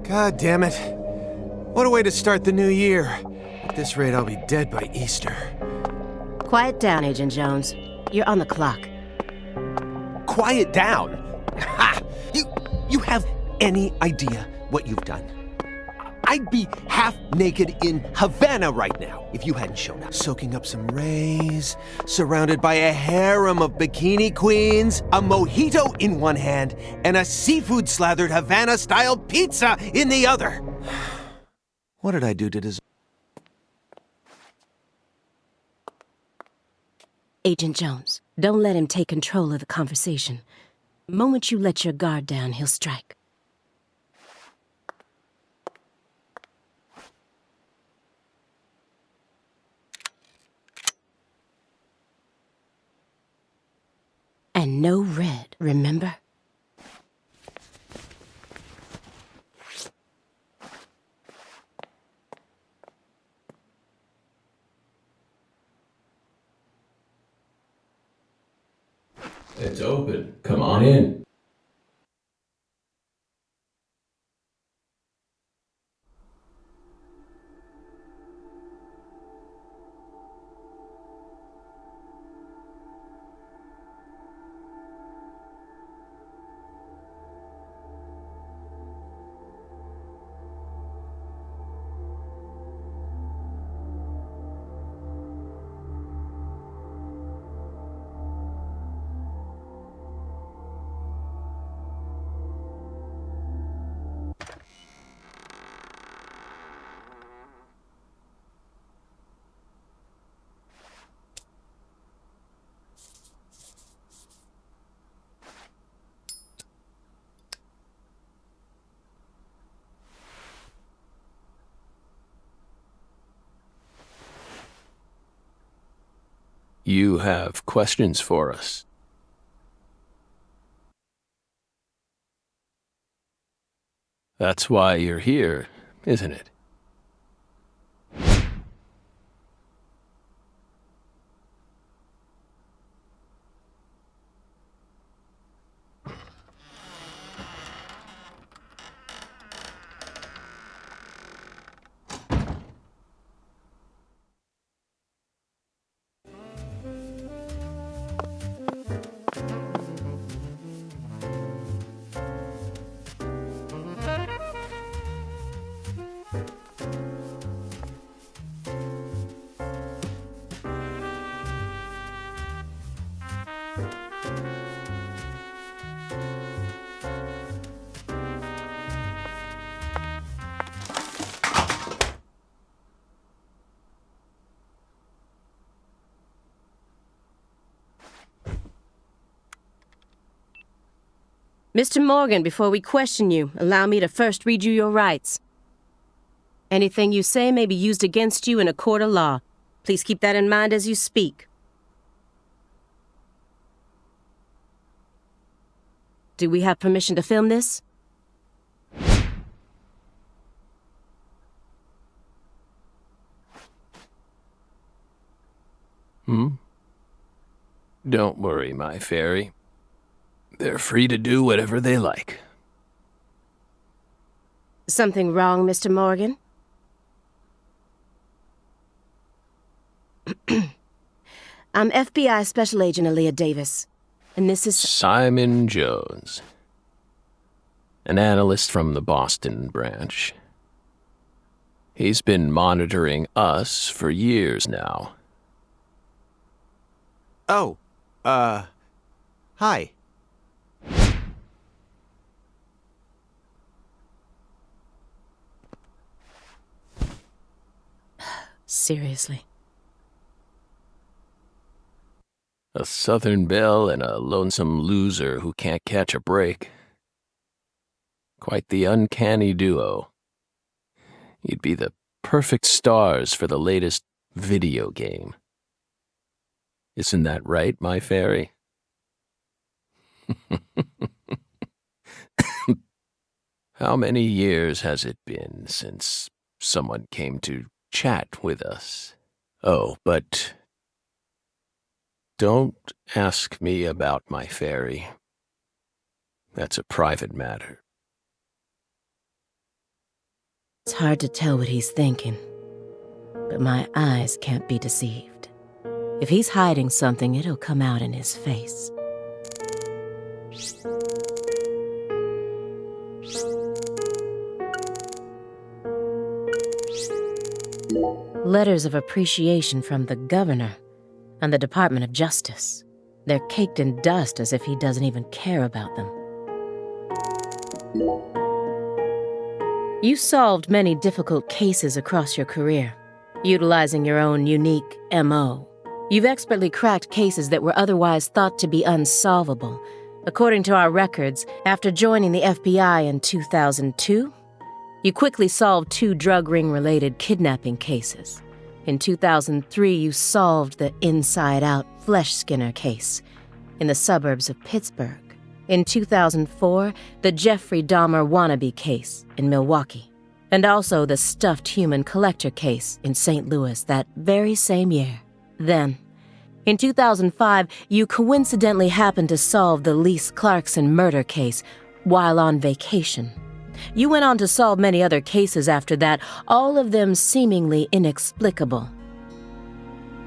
God damn it. What a way to start the new year. At this rate, I'll be dead by Easter. Quiet down, Agent Jones. You're on the clock. Quiet down? Ha! You have any idea what you've done? I'd be half naked in Havana right now if you hadn't shown up. Soaking up some rays, surrounded by a harem of bikini queens, a mojito in one hand, and a seafood-slathered Havana-style pizza in the other. What did I do to deserve? Agent Jones, don't let him take control of the conversation. The moment you let your guard down, he'll strike. And no red, remember? It's open. Come on in. You have questions for us? That's why you're here, isn't it? Mr. Morgan, before we question you, allow me to first read you your rights. Anything you say may be used against you in a court of law. Please keep that in mind as you speak. Do we have permission to film this? Don't worry, my fairy. They're free to do whatever they like. Something wrong, Mr. Morgan? I'm FBI Special Agent Aaliyah Davis, and this is... Simon Jones. An analyst from the Boston branch. He's been monitoring us for years now. Oh, hi. Seriously. A Southern belle and a lonesome loser who can't catch a break. Quite the uncanny duo. You'd be the perfect stars for the latest video game. Isn't that right, my fairy? How many years has it been since someone came to chat with us? Oh, but don't ask me about my fairy. That's a private matter. It's hard to tell what he's thinking, but my eyes can't be deceived. If he's hiding something, it'll come out in his face. Letters of appreciation from the governor and the Department of Justice. They're caked in dust as if he doesn't even care about them. You solved many difficult cases across your career, utilizing your own unique M.O. You've expertly cracked cases that were otherwise thought to be unsolvable. According to our records, after joining the FBI in 2002, you quickly solved 2 drug ring-related kidnapping cases. In 2003, you solved the inside-out flesh skinner case in the suburbs of Pittsburgh. In 2004, the Jeffrey Dahmer wannabe case in Milwaukee. And also the stuffed human collector case in St. Louis that very same year. Then, in 2005, you coincidentally happened to solve the Lise Clarkson murder case while on vacation. You went on to solve many other cases after that, all of them seemingly inexplicable.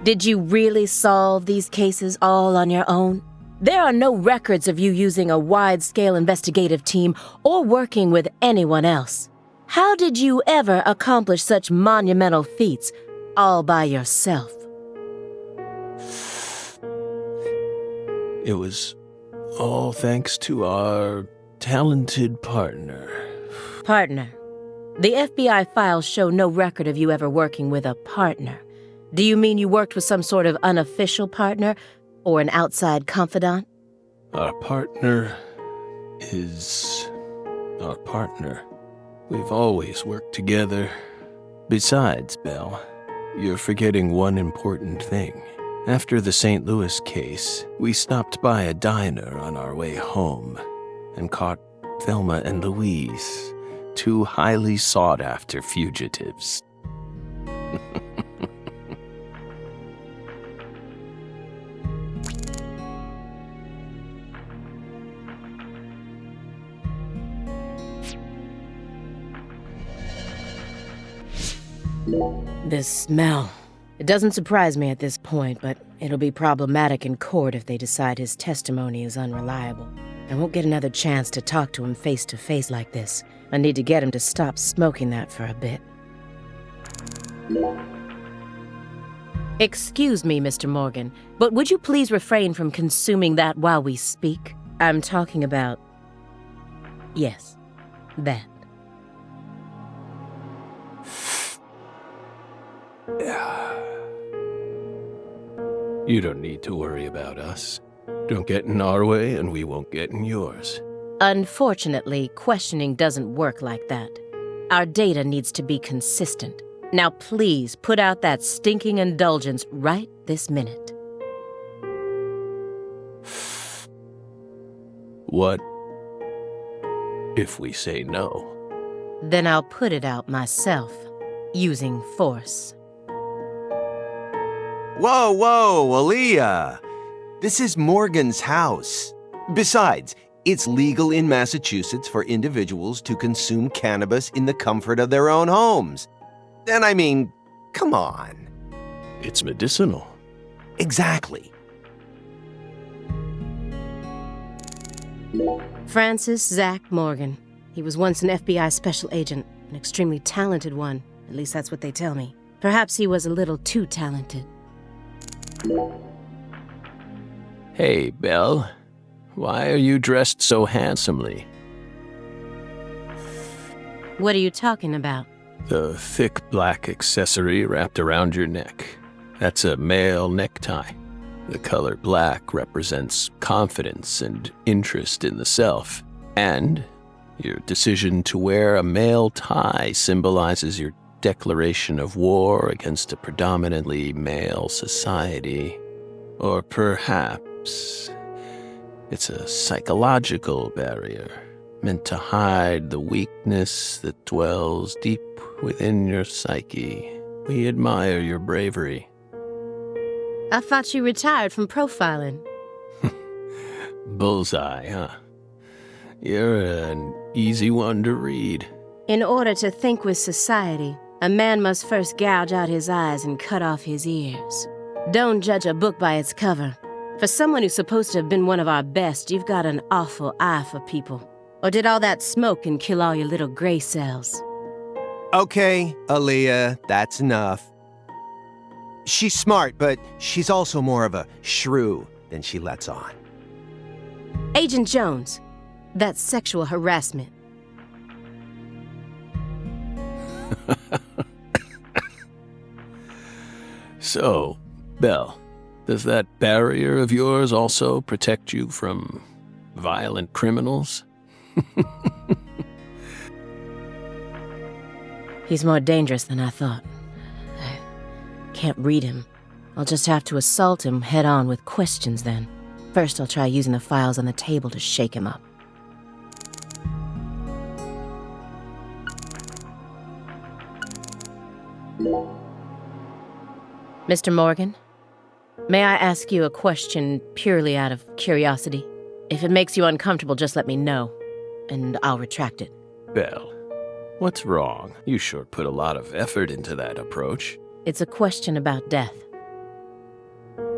Did you really solve these cases all on your own? There are no records of you using a wide-scale investigative team or working with anyone else. How did you ever accomplish such monumental feats all by yourself? It was all thanks to our talented partner. Partner. The FBI files show no record of you ever working with a partner. Do you mean you worked with some sort of unofficial partner or an outside confidant? Our partner is our partner. We've always worked together. Besides, Belle, you're forgetting one important thing. After the St. Louis case, we stopped by a diner on our way home and caught Thelma and Louise, 2 highly sought-after fugitives. This smell. It doesn't surprise me at this point, but it'll be problematic in court if they decide his testimony is unreliable. I won't get another chance to talk to him face to face like this. I need to get him to stop smoking that for a bit. Excuse me, Mr. Morgan, but would you please refrain from consuming that while we speak? I'm talking about... yes, that. You don't need to worry about us. Don't get in our way and we won't get in yours. Unfortunately, questioning doesn't work like that. Our data needs to be consistent. Now please put out that stinking indulgence right this minute. What if we say no? Then I'll put it out myself, using force. Whoa, whoa, Aaliyah! This is Morgan's house. Besides, it's legal in Massachusetts for individuals to consume cannabis in the comfort of their own homes. And I mean, come on. It's medicinal. Exactly. Francis Zach Morgan. He was once an FBI special agent, an extremely talented one. At least that's what they tell me. Perhaps he was a little too talented. Hey, Belle. Why are you dressed so handsomely? What are you talking about? The thick black accessory wrapped around your neck. That's a male necktie. The color black represents confidence and interest in the self. And your decision to wear a male tie symbolizes your declaration of war against a predominantly male society. Or perhaps it's a psychological barrier meant to hide the weakness that dwells deep within your psyche. We admire your bravery. I thought you retired from profiling. Bullseye, huh? You're an easy one to read. In order to think with society, a man must first gouge out his eyes and cut off his ears. Don't judge a book by its cover. For someone who's supposed to have been one of our best, you've got an awful eye for people. Or did all that smoke and kill all your little gray cells? Okay, Aaliyah, that's enough. She's smart, but she's also more of a shrew than she lets on. Agent Jones, that's sexual harassment. So, Belle, does that barrier of yours also protect you from violent criminals? He's more dangerous than I thought. I can't read him. I'll just have to assault him head-on with questions then. First, I'll try using the files on the table to shake him up. Mr. Morgan, may I ask you a question purely out of curiosity? If it makes you uncomfortable, just let me know, and I'll retract it. Belle, what's wrong? You sure put a lot of effort into that approach. It's a question about death.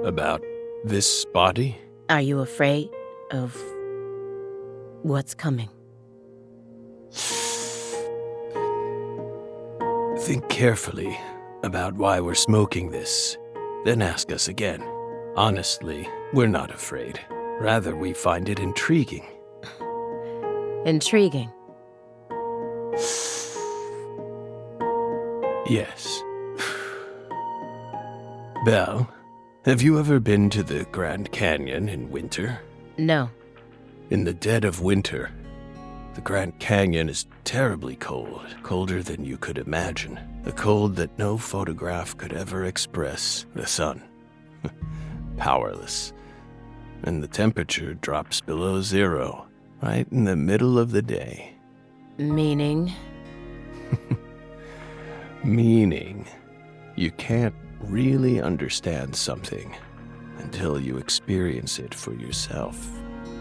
About this body? Are you afraid of what's coming? Think carefully about why we're smoking this, then ask us again. Honestly, we're not afraid. Rather, we find it intriguing. Intriguing. Yes. Belle, have you ever been to the Grand Canyon in winter? No. In the dead of winter, the Grand Canyon is terribly cold, colder than you could imagine. A cold that no photograph could ever express. The sun. Powerless. And the temperature drops below zero, right in the middle of the day. Meaning? Meaning, you can't really understand something until you experience it for yourself.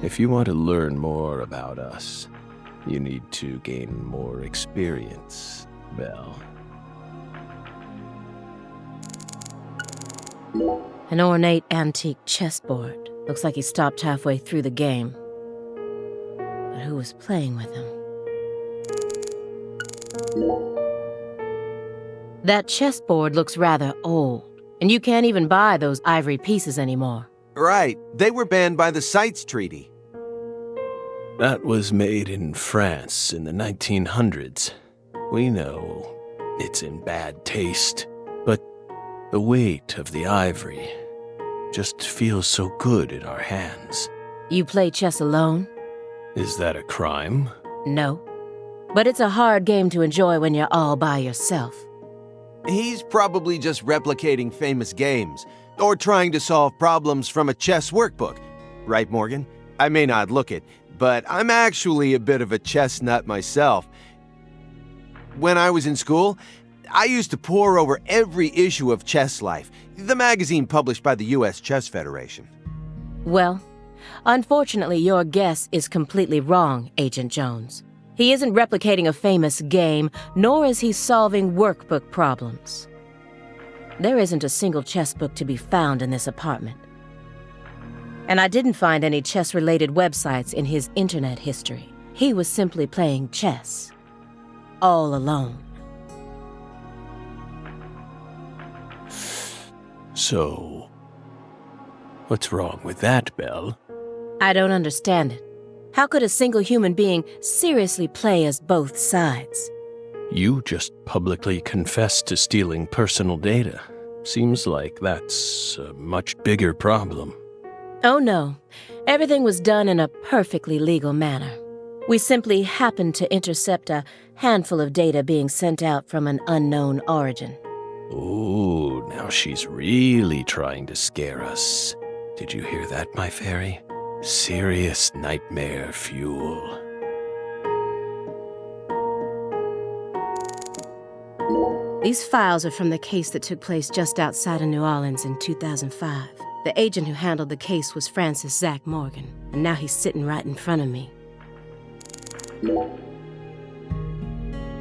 If you want to learn more about us, you need to gain more experience, Belle. An ornate antique chessboard. Looks like he stopped halfway through the game. But who was playing with him? That chessboard looks rather old, and you can't even buy those ivory pieces anymore. Right, they were banned by the CITES Treaty. That was made in France in the 1900s. We know it's in bad taste, but the weight of the ivory just feels so good in our hands. You play chess alone? Is that a crime? No. But it's a hard game to enjoy when you're all by yourself. He's probably just replicating famous games, or trying to solve problems from a chess workbook. Right, Morgan? I may not look it, but I'm actually a bit of a chess nut myself. When I was in school, I used to pore over every issue of Chess Life, the magazine published by the U.S. Chess Federation. Well, unfortunately, your guess is completely wrong, Agent Jones. He isn't replicating a famous game, nor is he solving workbook problems. There isn't a single chess book to be found in this apartment. And I didn't find any chess-related websites in his internet history. He was simply playing chess. All alone. So, what's wrong with that, Belle? I don't understand it. How could a single human being seriously play as both sides? You just publicly confessed to stealing personal data. Seems like that's a much bigger problem. Oh no, everything was done in a perfectly legal manner. We simply happened to intercept a handful of data being sent out from an unknown origin. Ooh, now she's really trying to scare us. Did you hear that, my fairy? Serious nightmare fuel. These files are from the case that took place just outside of New Orleans in 2005. The agent who handled the case was Francis Zach Morgan, and now he's sitting right in front of me.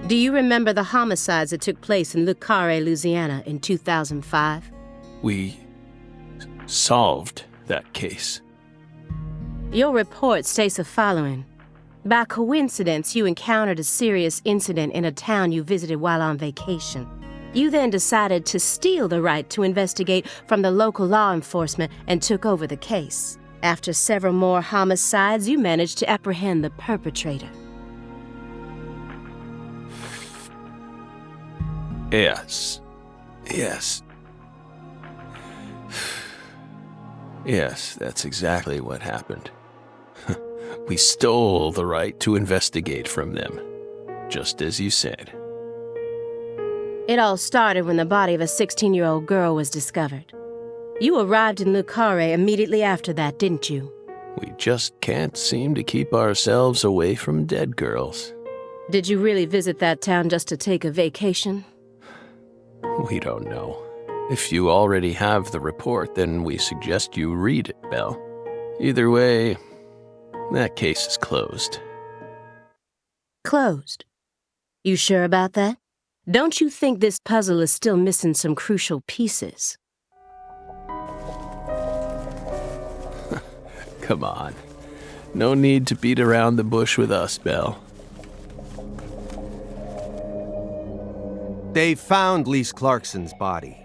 Do you remember the homicides that took place in Le Carré, Louisiana in 2005? We solved that case. Your report states the following. By coincidence, you encountered a serious incident in a town you visited while on vacation. You then decided to steal the right to investigate from the local law enforcement and took over the case. After several more homicides, you managed to apprehend the perpetrator. Yes. Yes, that's exactly what happened. We stole the right to investigate from them, just as you said. It all started when the body of a 16-year-old girl was discovered. You arrived in Le Carré immediately after that, didn't you? We just can't seem to keep ourselves away from dead girls. Did you really visit that town just to take a vacation? We don't know. If you already have the report, then we suggest you read it, Belle. Either way, that case is closed. Closed? You sure about that? Don't you think this puzzle is still missing some crucial pieces? Come on. No need to beat around the bush with us, Belle. They found Lise Clarkson's body.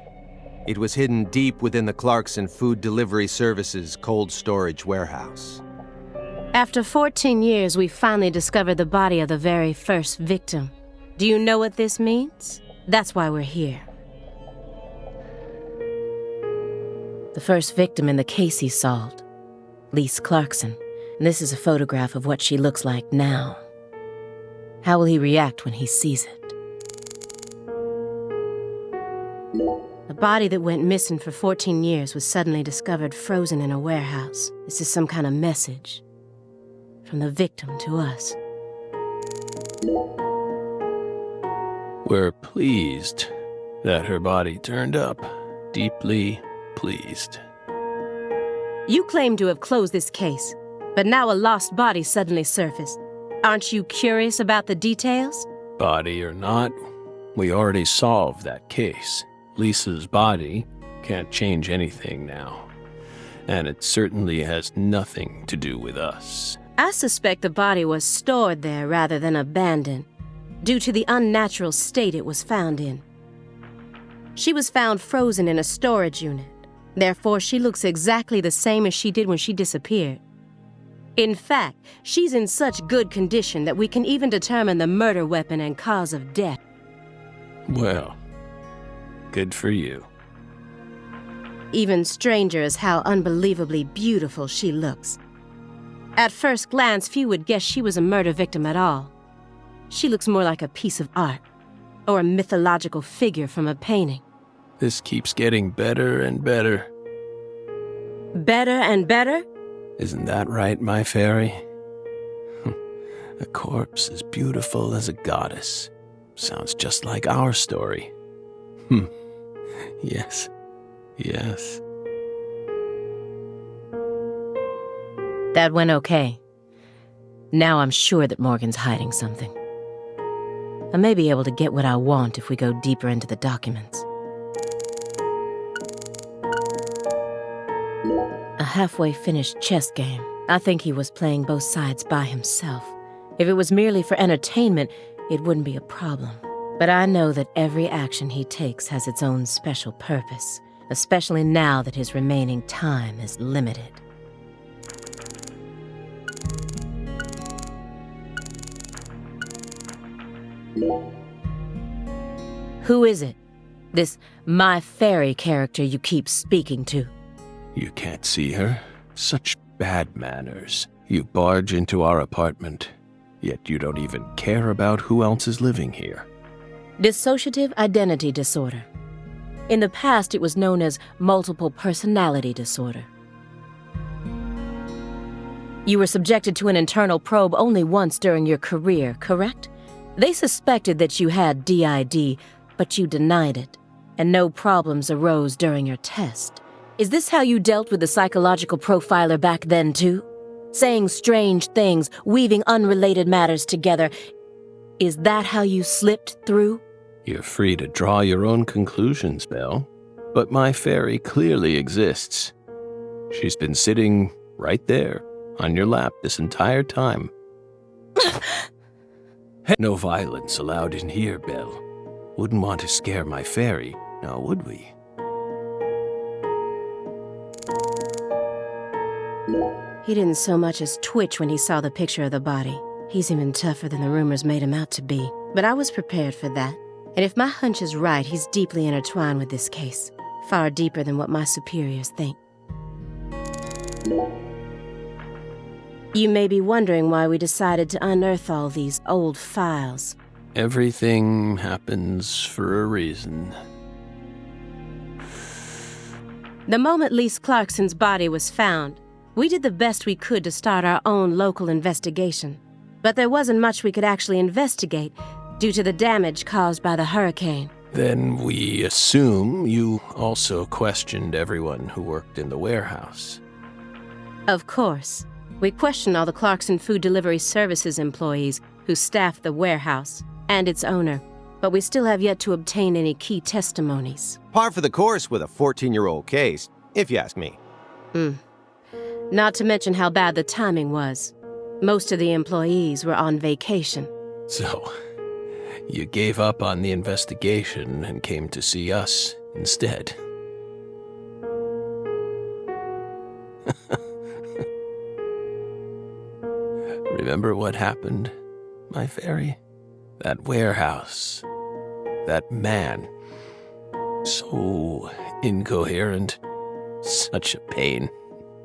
It was hidden deep within the Clarkson Food Delivery Services cold storage warehouse. After 14 years, we finally discovered the body of the very first victim. Do you know what this means? That's why we're here. The first victim in the case he solved, Lise Clarkson. And this is a photograph of what she looks like now. How will he react when he sees it? A body that went missing for 14 years was suddenly discovered frozen in a warehouse. This is some kind of message from the victim to us. We're pleased that her body turned up. Deeply pleased. You claim to have closed this case, but now a lost body suddenly surfaced. Aren't you curious about the details? Body or not, we already solved that case. Lisa's body can't change anything now. And it certainly has nothing to do with us. I suspect the body was stored there rather than abandoned, due to the unnatural state it was found in. She was found frozen in a storage unit. Therefore, she looks exactly the same as she did when she disappeared. In fact, she's in such good condition that we can even determine the murder weapon and cause of death. Well, good for you. Even stranger is how unbelievably beautiful she looks. At first glance, few would guess she was a murder victim at all. She looks more like a piece of art, or a mythological figure from a painting. This keeps getting better and better. Better and better? Isn't that right, my fairy? A corpse as beautiful as a goddess. Sounds just like our story. Yes. Yes. That went okay. Now I'm sure that Morgan's hiding something. I may be able to get what I want if we go deeper into the documents. A halfway finished chess game. I think he was playing both sides by himself. If it was merely for entertainment, it wouldn't be a problem. But I know that every action he takes has its own special purpose, especially now that his remaining time is limited. Who is it? This My Fairy character you keep speaking to? You can't see her? Such bad manners. You barge into our apartment, yet you don't even care about who else is living here. Dissociative identity disorder. In the past, it was known as multiple personality disorder. You were subjected to an internal probe only once during your career, correct? They suspected that you had DID, but you denied it, and no problems arose during your test. Is this how you dealt with the psychological profiler back then, too? Saying strange things, weaving unrelated matters together. Is that how you slipped through? You're free to draw your own conclusions, Belle. But my fairy clearly exists. She's been sitting right there, on your lap this entire time. No violence allowed in here, Belle. Wouldn't want to scare my fairy, now would we? He didn't so much as twitch when he saw the picture of the body. He's even tougher than the rumors made him out to be. But I was prepared for that. And if my hunch is right, he's deeply intertwined with this case. Far deeper than what my superiors think. You may be wondering why we decided to unearth all these old files. Everything happens for a reason. The moment Lise Clarkson's body was found, we did the best we could to start our own local investigation. But there wasn't much we could actually investigate due to the damage caused by the hurricane. Then we assume you also questioned everyone who worked in the warehouse. Of course. We questioned all the Clarkson Food Delivery Services employees who staffed the warehouse and its owner, but we still have yet to obtain any key testimonies. Par for the course with a 14-year-old case, if you ask me. Not to mention how bad the timing was. Most of the employees were on vacation. So, you gave up on the investigation and came to see us instead. Remember what happened, my fairy? That warehouse. That man. So incoherent. Such a pain.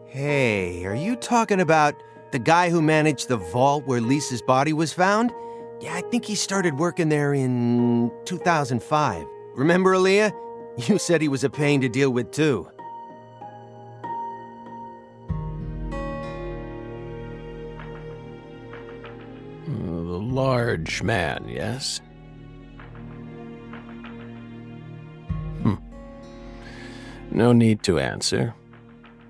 Hey, are you talking about the guy who managed the vault where Lisa's body was found? Yeah, I think he started working there in 2005. Remember, Aaliyah? You said he was a pain to deal with, too. The large man, yes? No need to answer.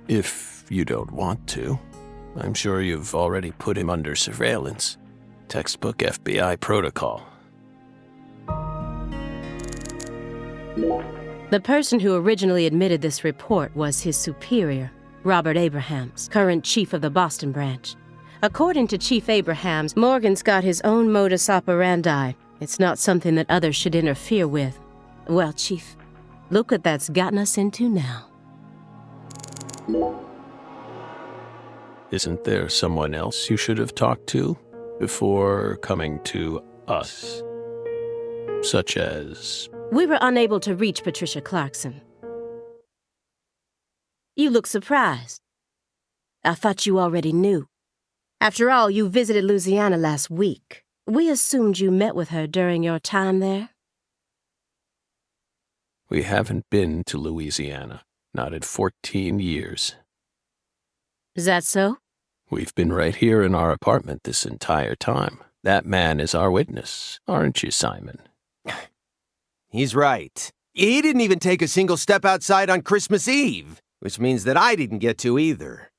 If you don't want to. I'm sure you've already put him under surveillance. Textbook FBI protocol. The person who originally admitted this report was his superior, Robert Abrahams, current chief of the Boston branch. According to Chief Abrahams, Morgan's got his own modus operandi. It's not something that others should interfere with. Well, Chief, look what that's gotten us into now. Isn't there someone else you should have talked to before coming to us? Such as... We were unable to reach Patricia Clarkson. You look surprised. I thought you already knew. After all, you visited Louisiana last week. We assumed you met with her during your time there. We haven't been to Louisiana, not in 14 years. Is that so? We've been right here in our apartment this entire time. That man is our witness, aren't you, Simon? He's right. He didn't even take a single step outside on Christmas Eve, which means that I didn't get to either.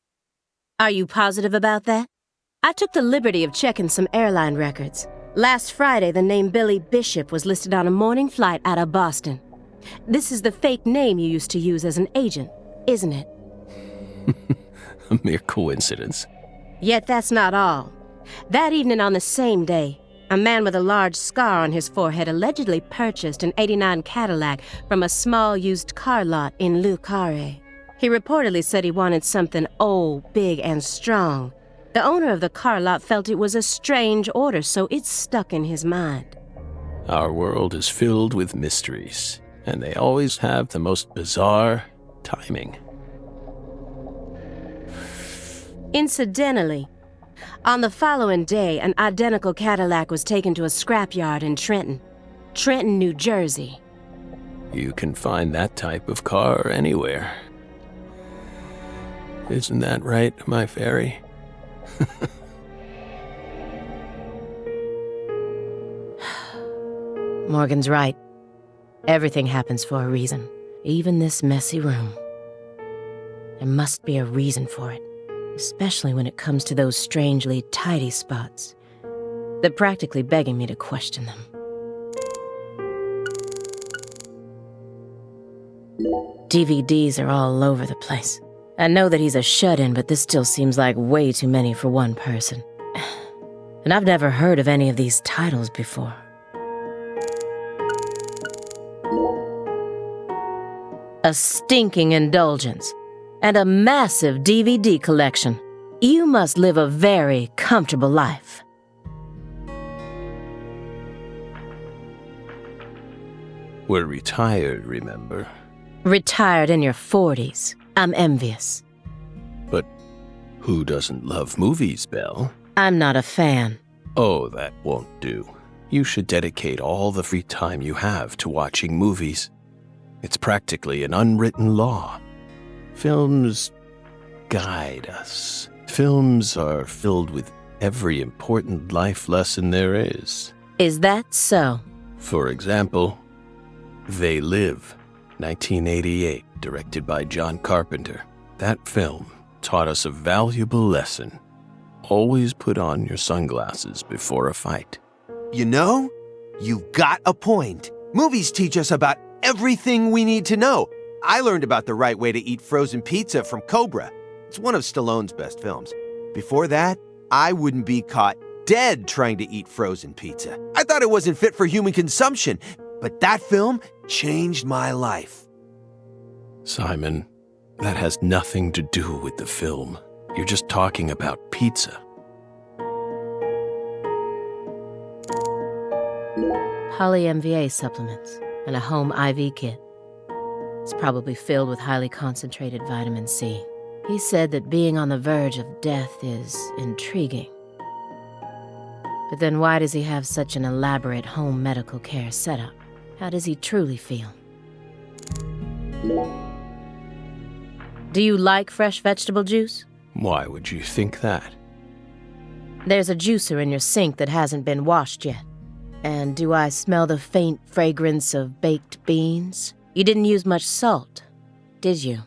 Are you positive about that? I took the liberty of checking some airline records. Last Friday, the name Billy Bishop was listed on a morning flight out of Boston. This is the fake name you used to use as an agent, isn't it? A mere coincidence. Yet that's not all. That evening on the same day, a man with a large scar on his forehead allegedly purchased an '89 Cadillac from a small used car lot in Le Carré. He reportedly said he wanted something old, big, and strong. The owner of the car lot felt it was a strange order, so it stuck in his mind. Our world is filled with mysteries, and they always have the most bizarre timing. Incidentally, on the following day, an identical Cadillac was taken to a scrapyard in Trenton, New Jersey. You can find that type of car anywhere. Isn't that right, my fairy? Morgan's right. Everything happens for a reason, even this messy room. There must be a reason for it, especially when it comes to those strangely tidy spots. They're practically begging me to question them. DVDs are all over the place. I know that he's a shut-in, but this still seems like way too many for one person. And I've never heard of any of these titles before. A stinking indulgence, and a massive DVD collection. You must live a very comfortable life. We're retired, remember? Retired in your 40s. I'm envious. But who doesn't love movies, Belle? I'm not a fan. Oh, that won't do. You should dedicate all the free time you have to watching movies. It's practically an unwritten law. Films guide us. Films are filled with every important life lesson there is. Is that so? For example, They Live, 1988, directed by John Carpenter. That film taught us a valuable lesson. Always put on your sunglasses before a fight. You know, you've got a point. Movies teach us about everything we need to know. I learned about the right way to eat frozen pizza from Cobra. It's one of Stallone's best films. Before that, I wouldn't be caught dead trying to eat frozen pizza. I thought it wasn't fit for human consumption, but that film changed my life. Simon, that has nothing to do with the film. You're just talking about pizza. Poly-MVA supplements and a home IV kit. It's probably filled with highly concentrated vitamin C. He said that being on the verge of death is intriguing. But then why does he have such an elaborate home medical care setup? How does he truly feel? Do you like fresh vegetable juice? Why would you think that? There's a juicer in your sink that hasn't been washed yet. And do I smell the faint fragrance of baked beans? You didn't use much salt, did you?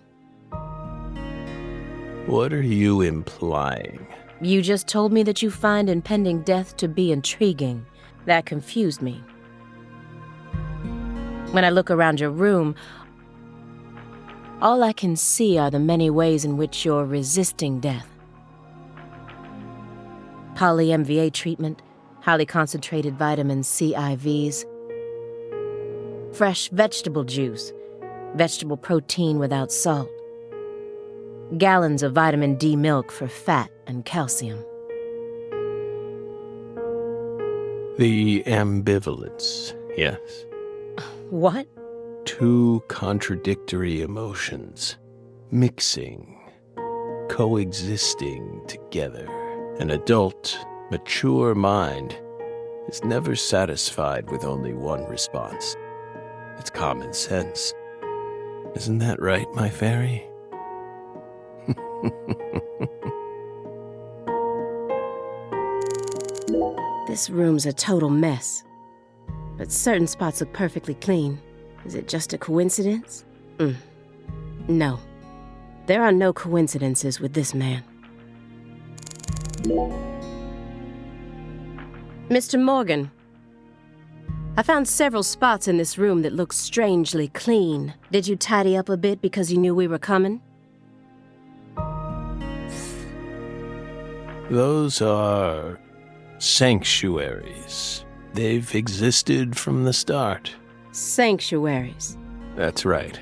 What are you implying? You just told me that you find impending death to be intriguing. That confused me. When I look around your room, all I can see are the many ways in which you're resisting death. Poly-MVA treatment, highly concentrated vitamin C IVs, fresh vegetable juice, vegetable protein without salt, gallons of vitamin D milk for fat and calcium. The ambivalence, yes. What? Two contradictory emotions, mixing, coexisting together. An adult, mature mind is never satisfied with only one response. It's common sense. Isn't that right, my fairy? This room's a total mess. But certain spots look perfectly clean. Is it just a coincidence? No. There are no coincidences with this man. Mr. Morgan, I found several spots in this room that look strangely clean. Did you tidy up a bit because you knew we were coming? Those are sanctuaries. They've existed from the start. Sanctuaries. That's right.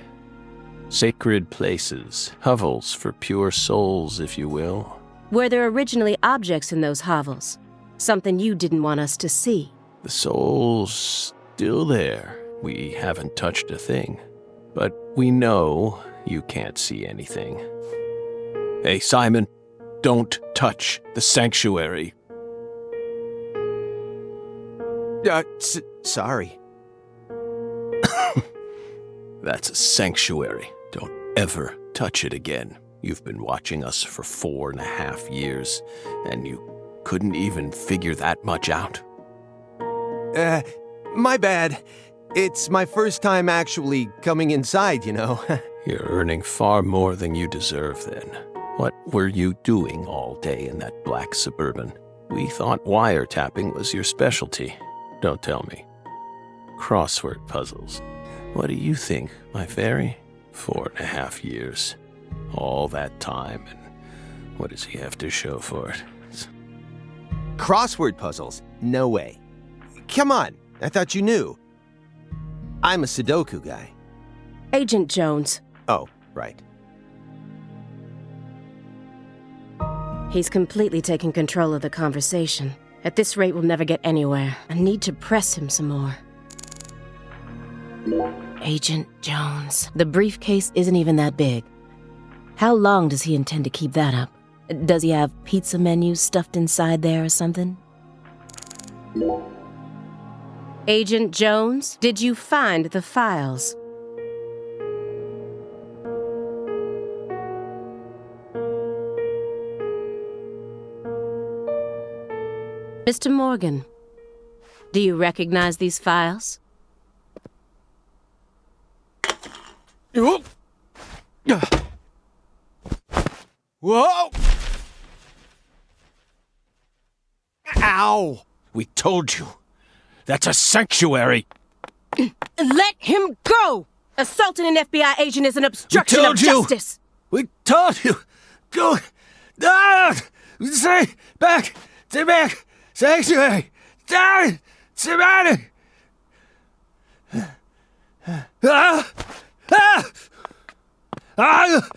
Sacred places, hovels for pure souls, if you will. Were there originally objects in those hovels? Something you didn't want us to see? The soul's still there. We haven't touched a thing. But we know you can't see anything. Hey, Simon, don't touch the sanctuary. Sorry. That's a sanctuary. Don't ever touch it again. You've been watching us for 4.5 years, and you couldn't even figure that much out? My bad. It's my first time actually coming inside, you know. You're earning far more than you deserve then. What were you doing all day in that black Suburban? We thought wiretapping was your specialty. Don't tell me. Crossword puzzles. What do you think, my fairy? 4.5 years. All that time, and what does he have to show for it? Crossword puzzles? No way. Come on, I thought you knew. I'm a Sudoku guy. Agent Jones. Oh, right. He's completely taking control of the conversation. At this rate, we'll never get anywhere. I need to press him some more. Agent Jones. The briefcase isn't even that big. How long does he intend to keep that up? Does he have pizza menus stuffed inside there or something? Agent Jones, did you find the files? Mr. Morgan, do you recognize these files? Whoa! Ow! We told you. That's a sanctuary. Let him go! Assaulting an FBI agent is an obstruction of justice. We told you. Go. Ah! Stay back. Stay back. Sanctuary. Down. Somebody. Ah! Ah! Ah!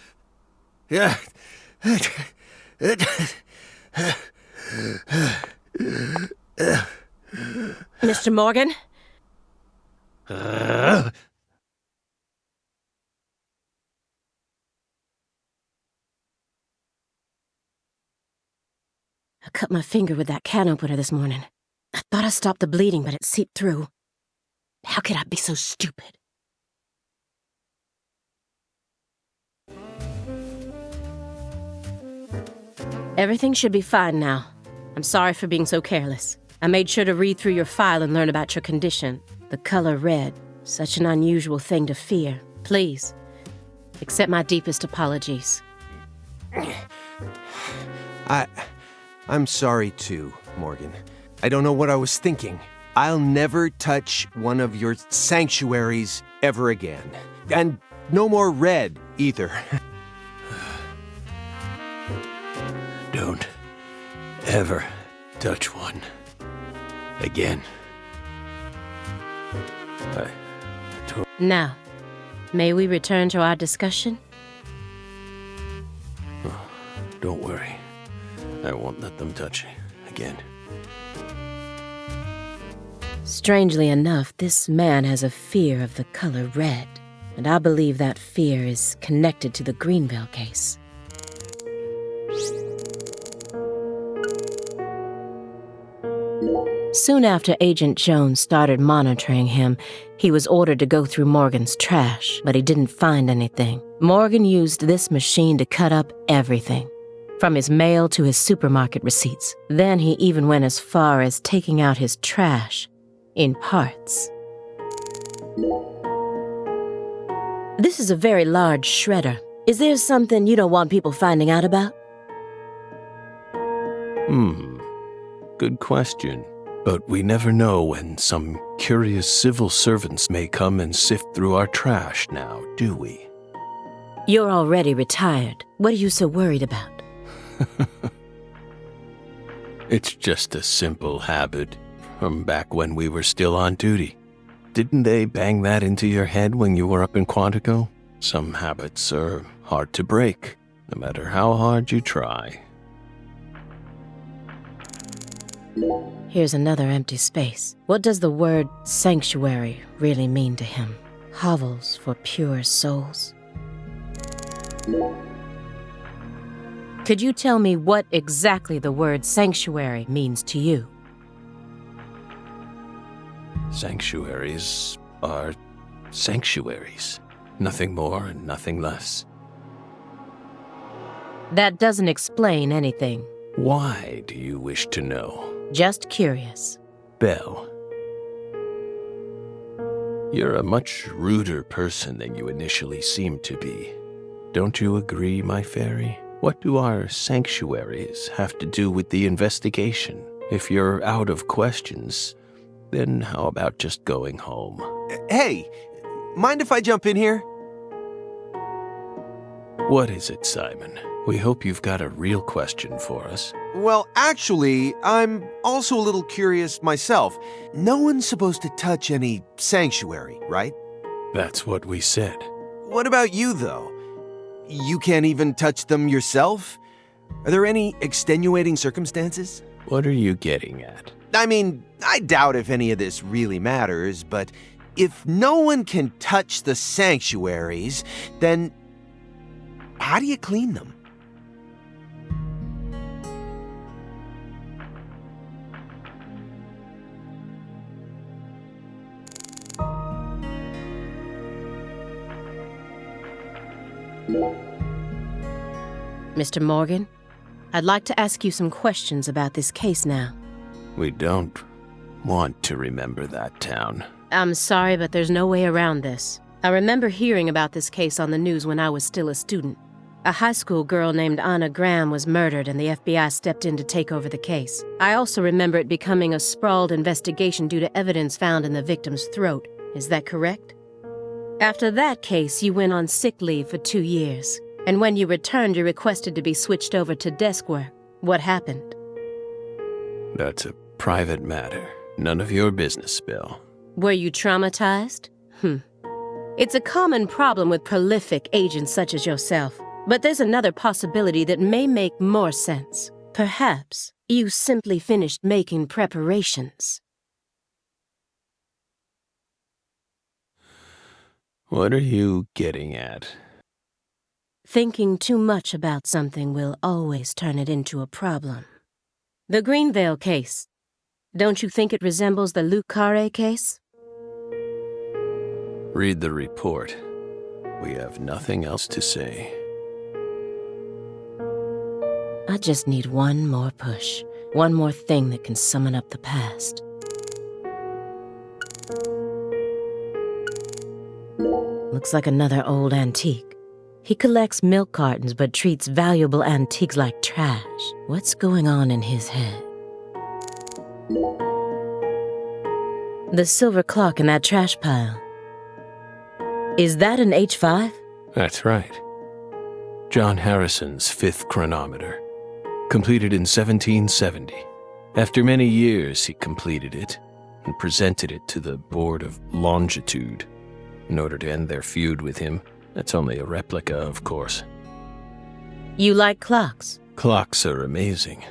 Yeah. Mr. Morgan? Ah! I cut my finger with that can opener this morning. I thought I stopped the bleeding, but it seeped through. How could I be so stupid? Everything should be fine now. I'm sorry for being so careless. I made sure to read through your file and learn about your condition. The color red, such an unusual thing to fear. Please, accept my deepest apologies. I'm sorry too, Morgan. I don't know what I was thinking. I'll never touch one of your sanctuaries ever again. And no more red, either. Don't ever touch one again. Now, may we return to our discussion? Oh, don't worry. I won't let them touch you again. Strangely enough, this man has a fear of the color red, and I believe that fear is connected to the Greenville case. Soon after Agent Jones started monitoring him, he was ordered to go through Morgan's trash, but he didn't find anything. Morgan used this machine to cut up everything, from his mail to his supermarket receipts. Then he even went as far as taking out his trash in parts. This is a very large shredder. Is there something you don't want people finding out about? Good question. But we never know when some curious civil servants may come and sift through our trash now, do we? You're already retired. What are you so worried about? It's just a simple habit from back when we were still on duty. Didn't they bang that into your head when you were up in Quantico? Some habits are hard to break, no matter how hard you try. Here's another empty space. What does the word sanctuary really mean to him? Hovels for pure souls. Could you tell me what exactly the word sanctuary means to you? Sanctuaries are sanctuaries. Nothing more and nothing less. That doesn't explain anything. Why do you wish to know? Just curious. Belle, you're a much ruder person than you initially seemed to be. Don't you agree, my fairy? What do our sanctuaries have to do with the investigation? If you're out of questions, then how about just going home? Hey, mind if I jump in here? What is it, Simon? We hope you've got a real question for us. Well, actually, I'm also a little curious myself. No one's supposed to touch any sanctuary, right? That's what we said. What about you, though? You can't even touch them yourself? Are there any extenuating circumstances? What are you getting at? I mean, I doubt if any of this really matters, but if no one can touch the sanctuaries, then how do you clean them? Mr. Morgan, I'd like to ask you some questions about this case now. We don't want to remember that town. I'm sorry, but there's no way around this. I remember hearing about this case on the news when I was still a student. A high school girl named Anna Graham was murdered and the FBI stepped in to take over the case. I also remember it becoming a sprawled investigation due to evidence found in the victim's throat. Is that correct? After that case, you went on sick leave for 2 years. And when you returned, you requested to be switched over to desk work. What happened? That's a private matter. None of your business, Bill. Were you traumatized? It's a common problem with prolific agents such as yourself. But there's another possibility that may make more sense. Perhaps you simply finished making preparations. What are you getting at? Thinking too much about something will always turn it into a problem. The Greenvale case. Don't you think it resembles the Luke Carre case? Read the report. We have nothing else to say. I just need one more push. One more thing that can summon up the past. Looks like another old antique. He collects milk cartons but treats valuable antiques like trash. What's going on in his head? The silver clock in that trash pile. Is that an H5? That's right. John Harrison's 5th chronometer. Completed in 1770. After many years, he completed it and presented it to the Board of Longitude in order to end their feud with him. That's only a replica, of course. You like clocks? Clocks are amazing.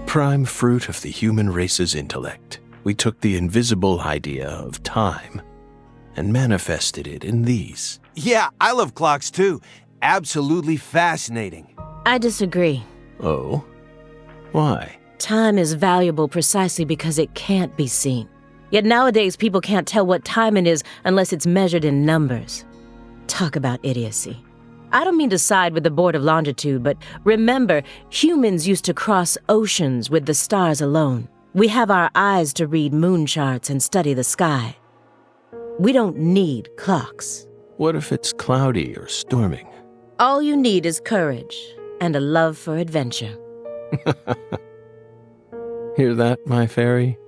Prime fruit of the human race's intellect. We took the invisible idea of time and manifested it in these. Yeah, I love clocks too. Absolutely fascinating. I disagree. Oh? Why? Time is valuable precisely because it can't be seen. Yet nowadays, people can't tell what time it is unless it's measured in numbers. Talk about idiocy. I don't mean to side with the Board of Longitude, but remember, humans used to cross oceans with the stars alone. We have our eyes to read moon charts and study the sky. We don't need clocks. What if it's cloudy or storming? All you need is courage and a love for adventure. Hear that, my fairy?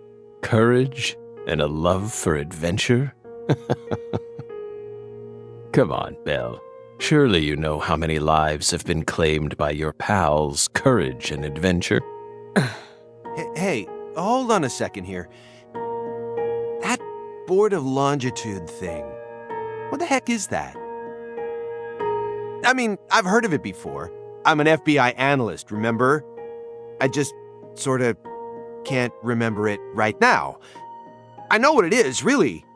Courage and a love for adventure? Come on, Belle. Surely you know how many lives have been claimed by your pals' courage and adventure. Hey, hold on a second here. That Board of Longitude thing, what the heck is that? I mean, I've heard of it before. I'm an FBI analyst, remember? I just sort of can't remember it right now. I know what it is, really.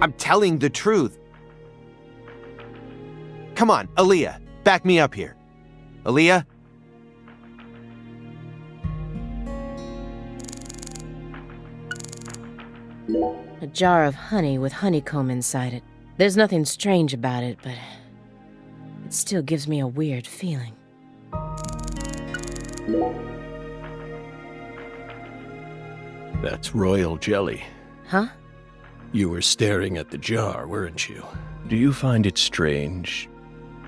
I'm telling the truth. Come on, Aaliyah, back me up here. Aaliyah? A jar of honey with honeycomb inside it. There's nothing strange about it, but it still gives me a weird feeling. That's royal jelly. Huh? You were staring at the jar, weren't you? Do you find it strange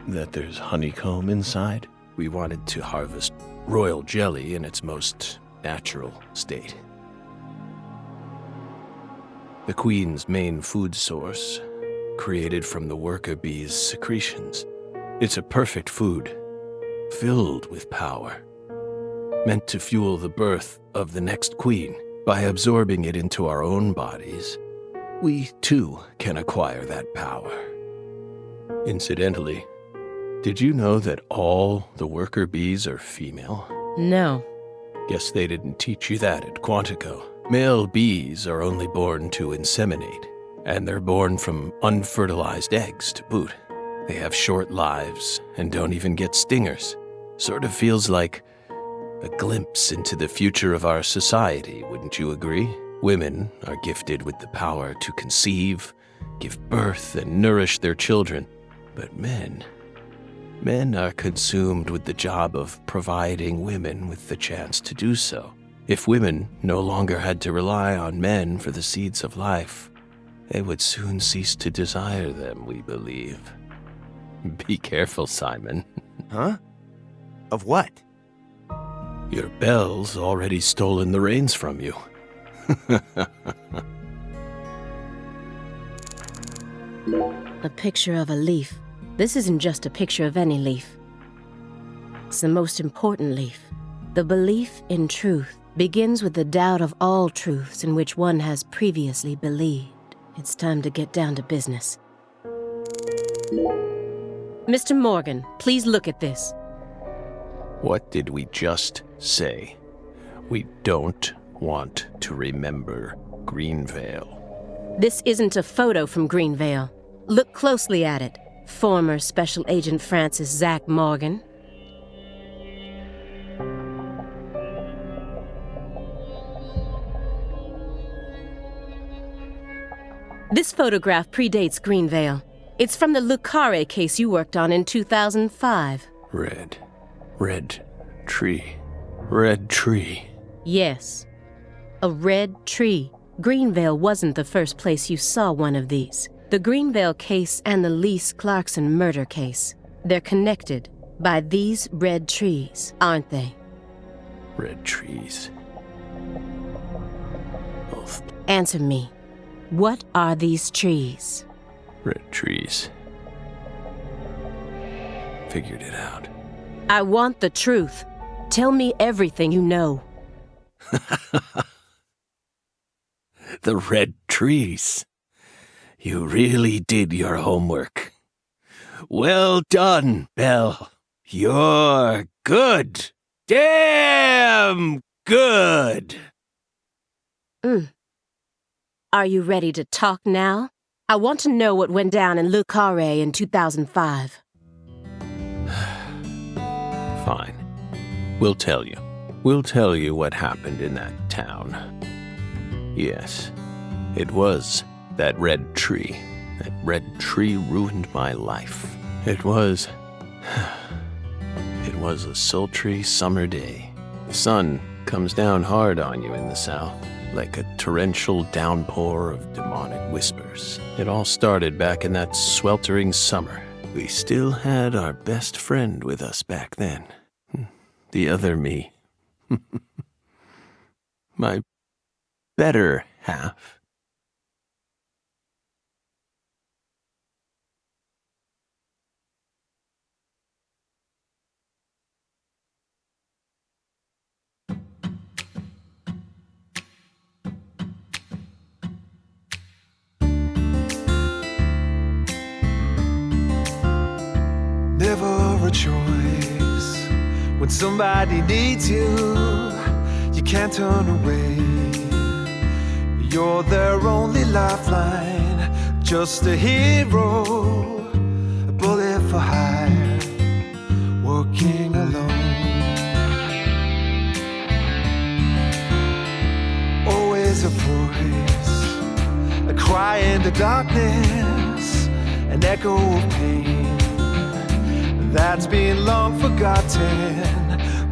that there's honeycomb inside? We wanted to harvest royal jelly in its most natural state. The queen's main food source, created from the worker bee's secretions. It's a perfect food, filled with power, meant to fuel the birth of the next queen. By absorbing it into our own bodies, we too can acquire that power. Incidentally, did you know that all the worker bees are female? No. Guess they didn't teach you that at Quantico. Male bees are only born to inseminate, and they're born from unfertilized eggs to boot. They have short lives and don't even get stingers. Sort of feels like a glimpse into the future of our society, wouldn't you agree? Women are gifted with the power to conceive, give birth, and nourish their children. But men are consumed with the job of providing women with the chance to do so. If women no longer had to rely on men for the seeds of life, they would soon cease to desire them, we believe. Be careful, Simon. Huh? Of what? Your Belle's already stolen the reins from you. A picture of a leaf. This isn't just a picture of any leaf. It's the most important leaf. The belief in truth begins with the doubt of all truths in which one has previously believed. It's time to get down to business. Mr. Morgan, please look at this. What did we just say? We don't want to remember Greenvale. This isn't a photo from Greenvale. Look closely at it. Former Special Agent Francis Zach Morgan. This photograph predates Greenvale. It's from the Le Carre case you worked on in 2005. Red tree. Yes, a red tree. Greenvale wasn't the first place you saw one of these. The Greenvale case and the Lise Clarkson murder case. They're connected by these red trees, aren't they? Red trees. Both Answer me. What are these trees? red trees. Figured it out. I want the truth. Tell me everything you know. The red trees. You really did your homework. Well done, Belle. You're good. Damn good. Are you ready to talk now? I want to know what went down in Le Carre in 2005. Fine. We'll tell you. We'll tell you what happened in that town. Yes, it was that red tree. That red tree ruined my life. It was a sultry summer day. The sun comes down hard on you in the south, like a torrential downpour of demonic whispers. It all started back in that sweltering summer. We still had our best friend with us back then. The other me. My better half. Never a choice. When somebody needs you, you can't turn away. You're their only lifeline, just a hero, a bullet for hire, working alone. Always a voice, a cry in the darkness, an echo of pain that's been long forgotten,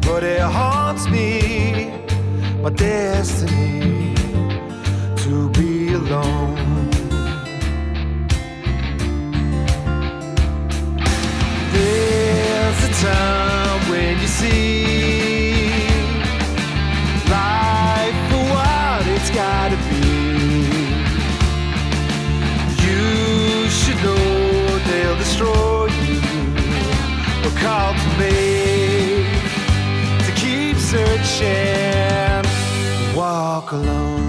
but it haunts me, my destiny to be alone. There's a time when you see life for what it's gotta be. You should know they'll destroy you. We're called to make, to keep searching, walk alone.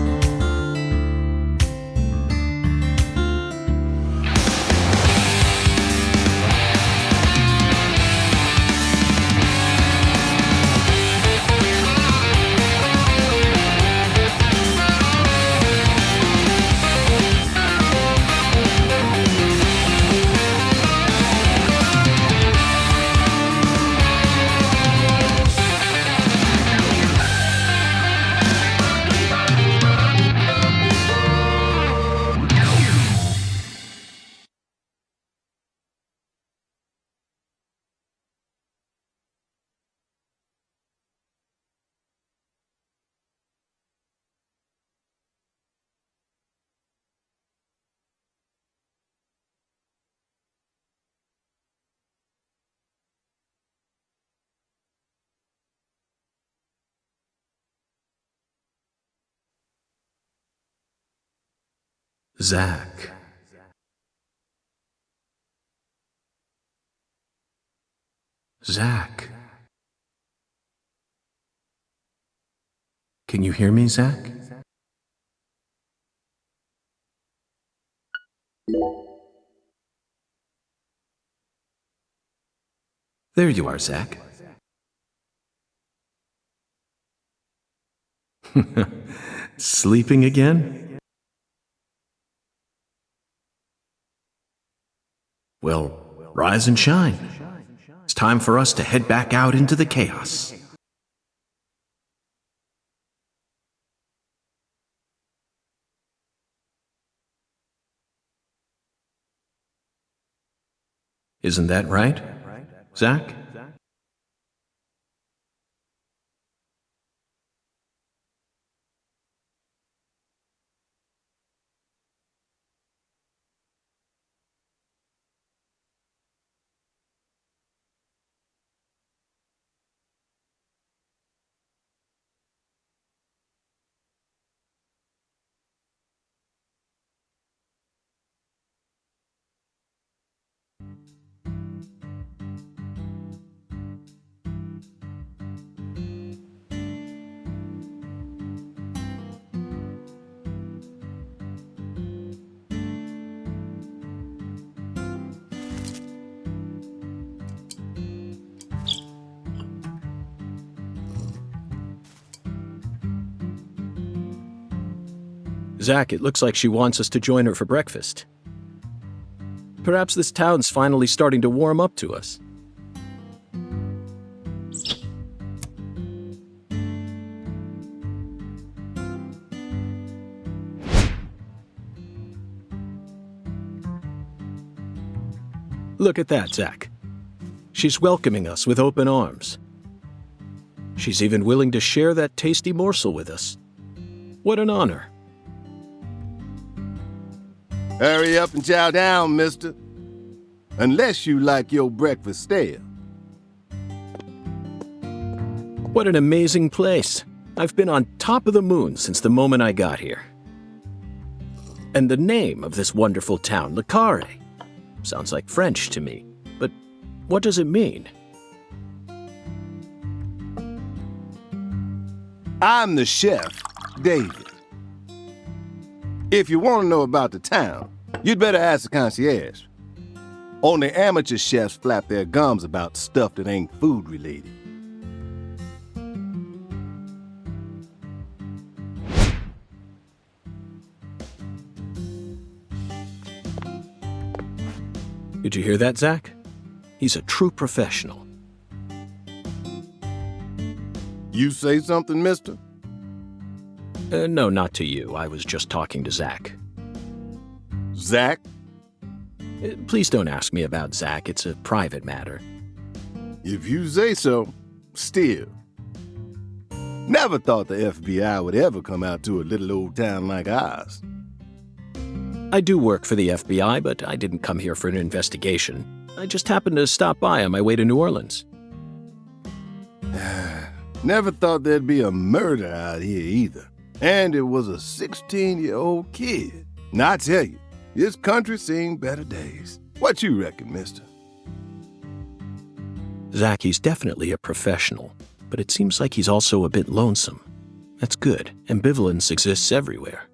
Zach. Zach. Can you hear me, Zach? There you are, Zach. Sleeping again? Well, rise and shine. It's time for us to head back out into the chaos. Isn't that right, Zach? Zach, it looks like she wants us to join her for breakfast. Perhaps this town's finally starting to warm up to us. Look at that, Zach. She's welcoming us with open arms. She's even willing to share that tasty morsel with us. What an honor. Hurry up and chow down, mister. Unless you like your breakfast stale. What an amazing place. I've been on top of the moon since the moment I got here. And the name of this wonderful town, Le Carré, sounds like French to me. But what does it mean? I'm the chef, David. If you want to know about the town, you'd better ask the concierge. Only amateur chefs flap their gums about stuff that ain't food related. Did you hear that, Zach? He's a true professional. You say something, mister? No, not to you. I was just talking to Zach. Zach? Please don't ask me about Zach. It's a private matter. If you say so, still. Never thought the FBI would ever come out to a little old town like ours. I do work for the FBI, but I didn't come here for an investigation. I just happened to stop by on my way to New Orleans. Never thought there'd be a murder out here either. And it was a 16-year-old kid. Now, I tell you, this country's seen better days. What you reckon, mister? Zach, he's definitely a professional, but it seems like he's also a bit lonesome. That's good. Ambivalence exists everywhere.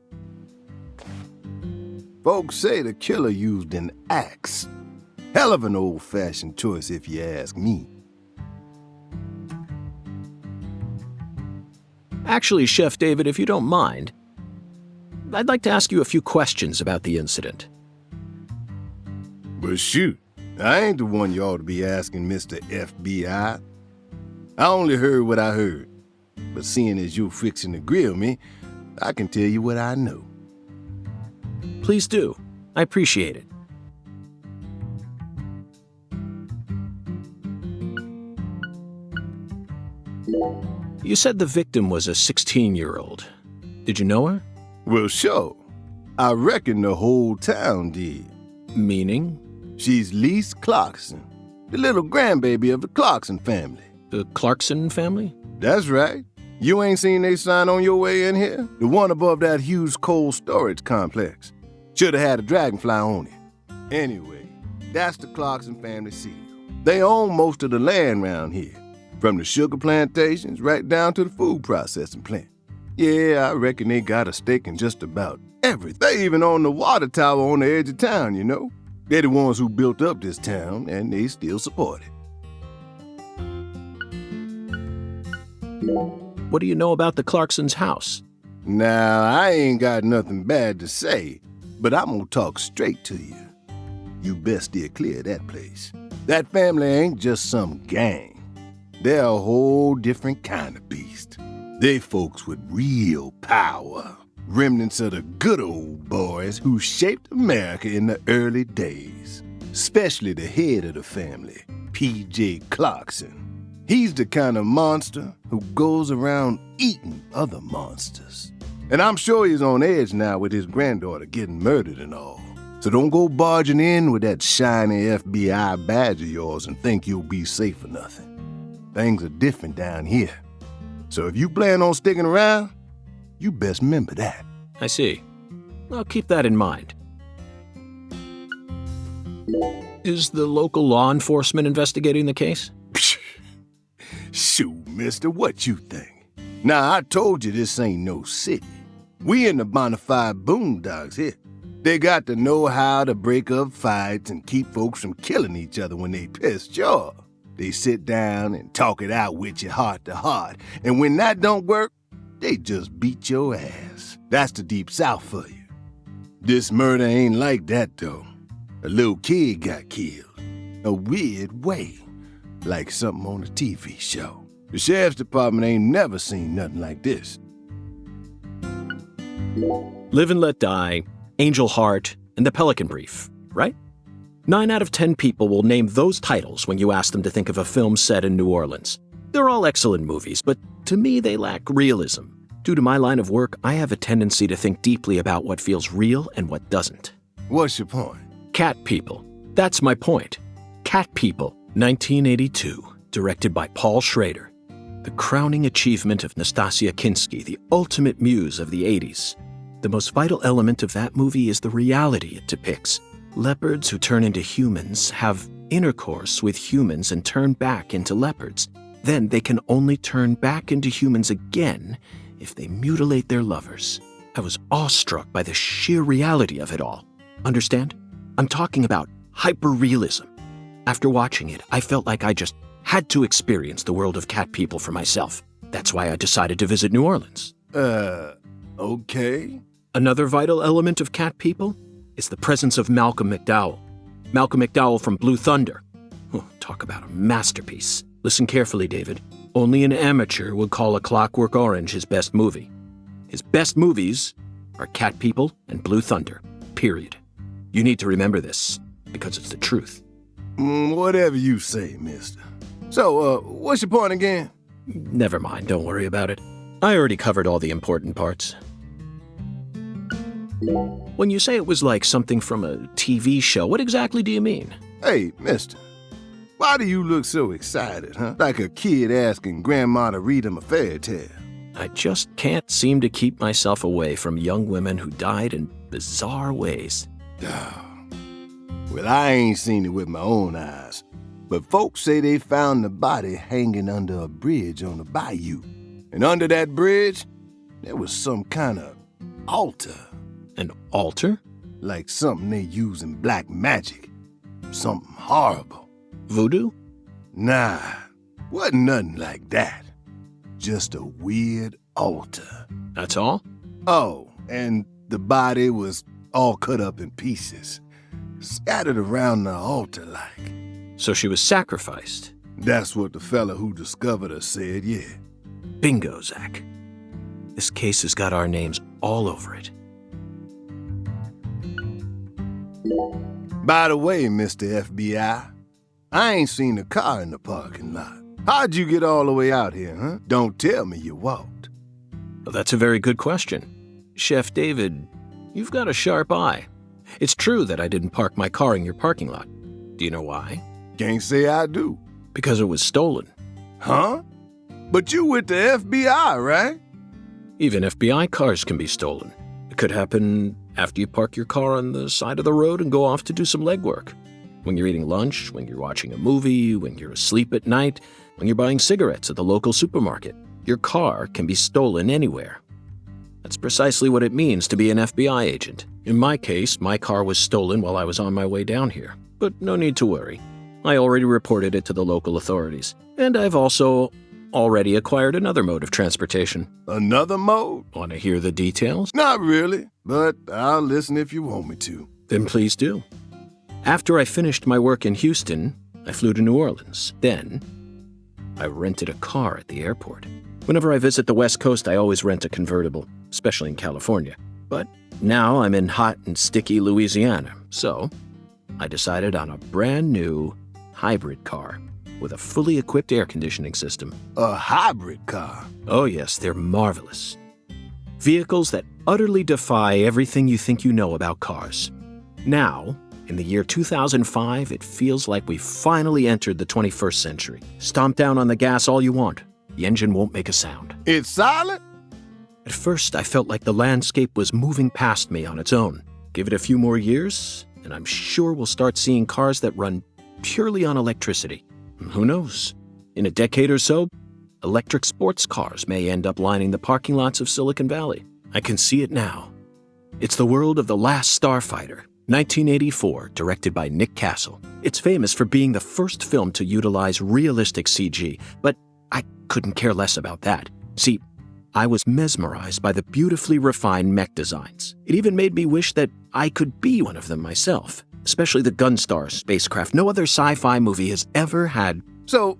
Folks say the killer used an axe. Hell of an old-fashioned choice if you ask me. Actually, Chef David, if you don't mind, I'd like to ask you a few questions about the incident. But shoot, I ain't the one you ought to be asking, Mr. FBI. I only heard what I heard. But seeing as you're fixing to grill me, I can tell you what I know. Please do. I appreciate it. You said the victim was a 16-year-old. Did you know her? Well, sure. I reckon the whole town did. Meaning? She's Lise Clarkson, the little grandbaby of the Clarkson family. The Clarkson family? That's right. You ain't seen they sign on your way in here? The one above that huge cold storage complex. Should have had a dragonfly on it. Anyway, that's the Clarkson family seal. They own most of the land around here, from the sugar plantations right down to the food processing plant. Yeah, I reckon they got a stake in just about everything. They even own the water tower on the edge of town, you know? They're the ones who built up this town, and they still support it. What do you know about the Clarksons' house? Now, I ain't got nothing bad to say, but I'm gonna talk straight to you. You best steer clear of that place. That family ain't just some gang. They're a whole different kind of beast. They folks with real power. Remnants of the good old boys who shaped America in the early days. Especially the head of the family, P.J. Clarkson. He's the kind of monster who goes around eating other monsters. And I'm sure he's on edge now with his granddaughter getting murdered and all. So don't go barging in with that shiny FBI badge of yours and think you'll be safe for nothing. Things are different down here. So if you plan on sticking around, you best remember that. I see. I'll keep that in mind. Is the local law enforcement investigating the case? Shoot, mister, what you think? Now, I told you this ain't no city. We in the bonafide boondocks here. They got to know how to break up fights and keep folks from killing each other when they pissed you off. They sit down and talk it out with you heart to heart, and when that don't work, they just beat your ass. That's the Deep South for you. This murder ain't like that, though. A little kid got killed. A weird way. Like something on a TV show. The sheriff's department ain't never seen nothing like this. Live and Let Die, Angel Heart, and the Pelican Brief, right? 9 out of 10 people will name those titles when you ask them to think of a film set in New Orleans. They're all excellent movies, but to me they lack realism. Due to my line of work, I have a tendency to think deeply about what feels real and what doesn't. What's your point? Cat People. That's my point. Cat People, 1982, directed by Paul Schrader. The crowning achievement of Nastasia Kinski, the ultimate muse of the 80s. The most vital element of that movie is the reality it depicts. Leopards who turn into humans have intercourse with humans and turn back into leopards. Then they can only turn back into humans again if they mutilate their lovers. I was awestruck by the sheer reality of it all. Understand? I'm talking about hyper-realism. After watching it, I felt like I just had to experience the world of Cat People for myself. That's why I decided to visit New Orleans. Okay. Another vital element of Cat People is the presence of Malcolm McDowell. Malcolm McDowell from Blue Thunder. Oh, talk about a masterpiece. Listen carefully, David. Only an amateur would call A Clockwork Orange his best movie. His best movies are Cat People and Blue Thunder, period. You need to remember this, because it's the truth. Whatever you say, mister. So, what's your point again? Never mind, don't worry about it. I already covered all the important parts. When you say it was like something from a TV show, what exactly do you mean? Hey, mister. Why do you look so excited, huh? Like a kid asking grandma to read him a fairy tale. I just can't seem to keep myself away from young women who died in bizarre ways. Well, I ain't seen it with my own eyes, but folks say they found the body hanging under a bridge on the bayou. And under that bridge, there was some kind of altar. An altar? Like something they use in black magic. Something horrible. Voodoo? Nah, wasn't nothing like that. Just a weird altar. That's all? Oh, and the body was all cut up in pieces, scattered around the altar like. So she was sacrificed? That's what the fella who discovered her said, yeah. Bingo, Zach. This case has got our names all over it. By the way, Mr. FBI, I ain't seen a car in the parking lot. How'd you get all the way out here, huh? Don't tell me you walked. Well, that's a very good question. Chef David, you've got a sharp eye. It's true that I didn't park my car in your parking lot. Do you know why? Can't say I do. Because it was stolen. Huh? But you with the FBI, right? Even FBI cars can be stolen. It could happen after you park your car on the side of the road and go off to do some legwork. When you're eating lunch, when you're watching a movie, when you're asleep at night, when you're buying cigarettes at the local supermarket. Your car can be stolen anywhere. That's precisely what it means to be an FBI agent. In my case, my car was stolen while I was on my way down here. But no need to worry. I already reported it to the local authorities. And I've also already acquired another mode of transportation. Another mode? Want to hear the details? Not really, but I'll listen if you want me to. Then please do. After I finished my work in Houston, I flew to New Orleans. Then, I rented a car at the airport. Whenever I visit the West Coast, I always rent a convertible, especially in California. But now I'm in hot and sticky Louisiana, so I decided on a brand new hybrid car with a fully equipped air conditioning system. A hybrid car? Oh yes, they're marvelous. Vehicles that utterly defy everything you think you know about cars. Now, in the year 2005, it feels like we've finally entered the 21st century. Stomp down on the gas all you want. The engine won't make a sound. It's silent? At first, I felt like the landscape was moving past me on its own. Give it a few more years, and I'm sure we'll start seeing cars that run purely on electricity. Who knows? In a decade or so, electric sports cars may end up lining the parking lots of Silicon Valley. I can see it now. It's the world of The Last Starfighter, 1984, directed by Nick Castle. It's famous for being the first film to utilize realistic CG, but I couldn't care less about that. See, I was mesmerized by the beautifully refined mech designs. It even made me wish that I could be one of them myself, especially the Gunstar spacecraft. No other sci-fi movie has ever had. So,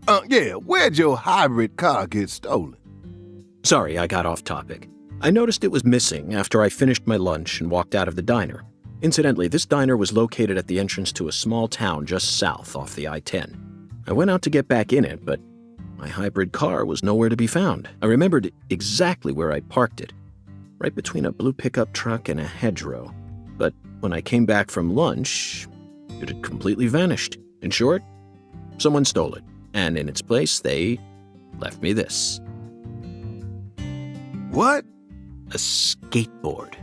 where'd your hybrid car get stolen? Sorry, I got off topic. I noticed it was missing after I finished my lunch and walked out of the diner. Incidentally, this diner was located at the entrance to a small town just south off the I-10. I went out to get back in it, but my hybrid car was nowhere to be found. I remembered exactly where I parked it, right between a blue pickup truck and a hedgerow. But when I came back from lunch, it had completely vanished. In short, someone stole it, and in its place, they left me this. What? A skateboard.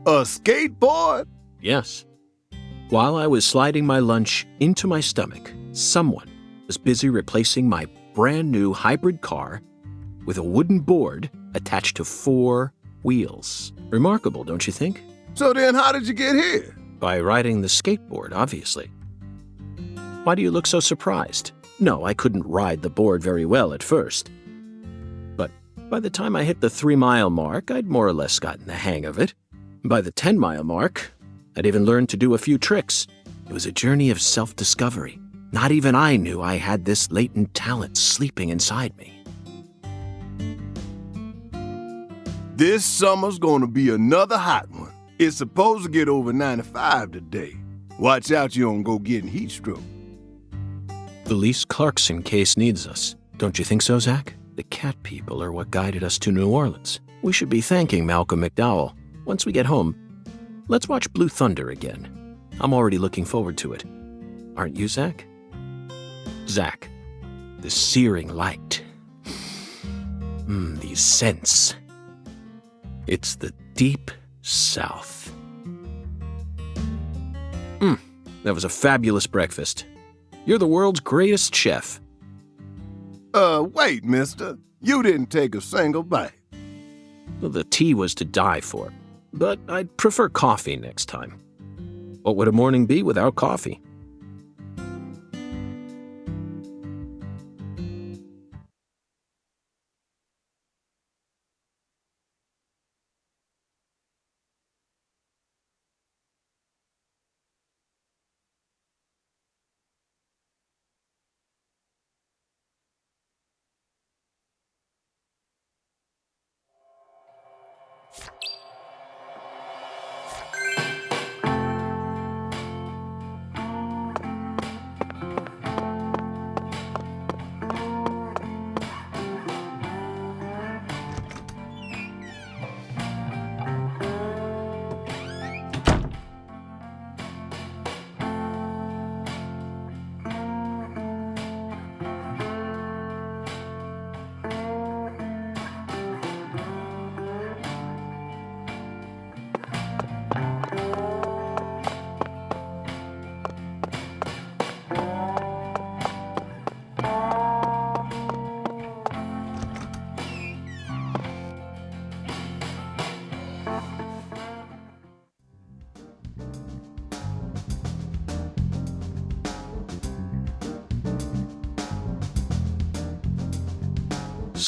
A skateboard? Yes. While I was sliding my lunch into my stomach, someone was busy replacing my brand new hybrid car with a wooden board attached to 4 wheels. Remarkable, don't you think? So then how did you get here? By riding the skateboard, obviously. Why do you look so surprised? No, I couldn't ride the board very well at first. But by the time I hit the 3-mile mark, I'd more or less gotten the hang of it. By the 10-mile mark, I'd even learned to do a few tricks. It was a journey of self-discovery. Not even I knew I had this latent talent sleeping inside me. This summer's gonna be another hot one. It's supposed to get over 95 today. Watch out you don't go getting heat stroke. The Lise Clarkson case needs us. Don't you think so, Zach? The cat people are what guided us to New Orleans. We should be thanking Malcolm McDowell. Once we get home, let's watch Blue Thunder again. I'm already looking forward to it. Aren't you, Zach? Zach, the searing light. These scents. It's the deep South. That was a fabulous breakfast. You're the world's greatest chef. Wait, mister. You didn't take a single bite. Well, the tea was to die for, but I'd prefer coffee next time. What would a morning be without coffee?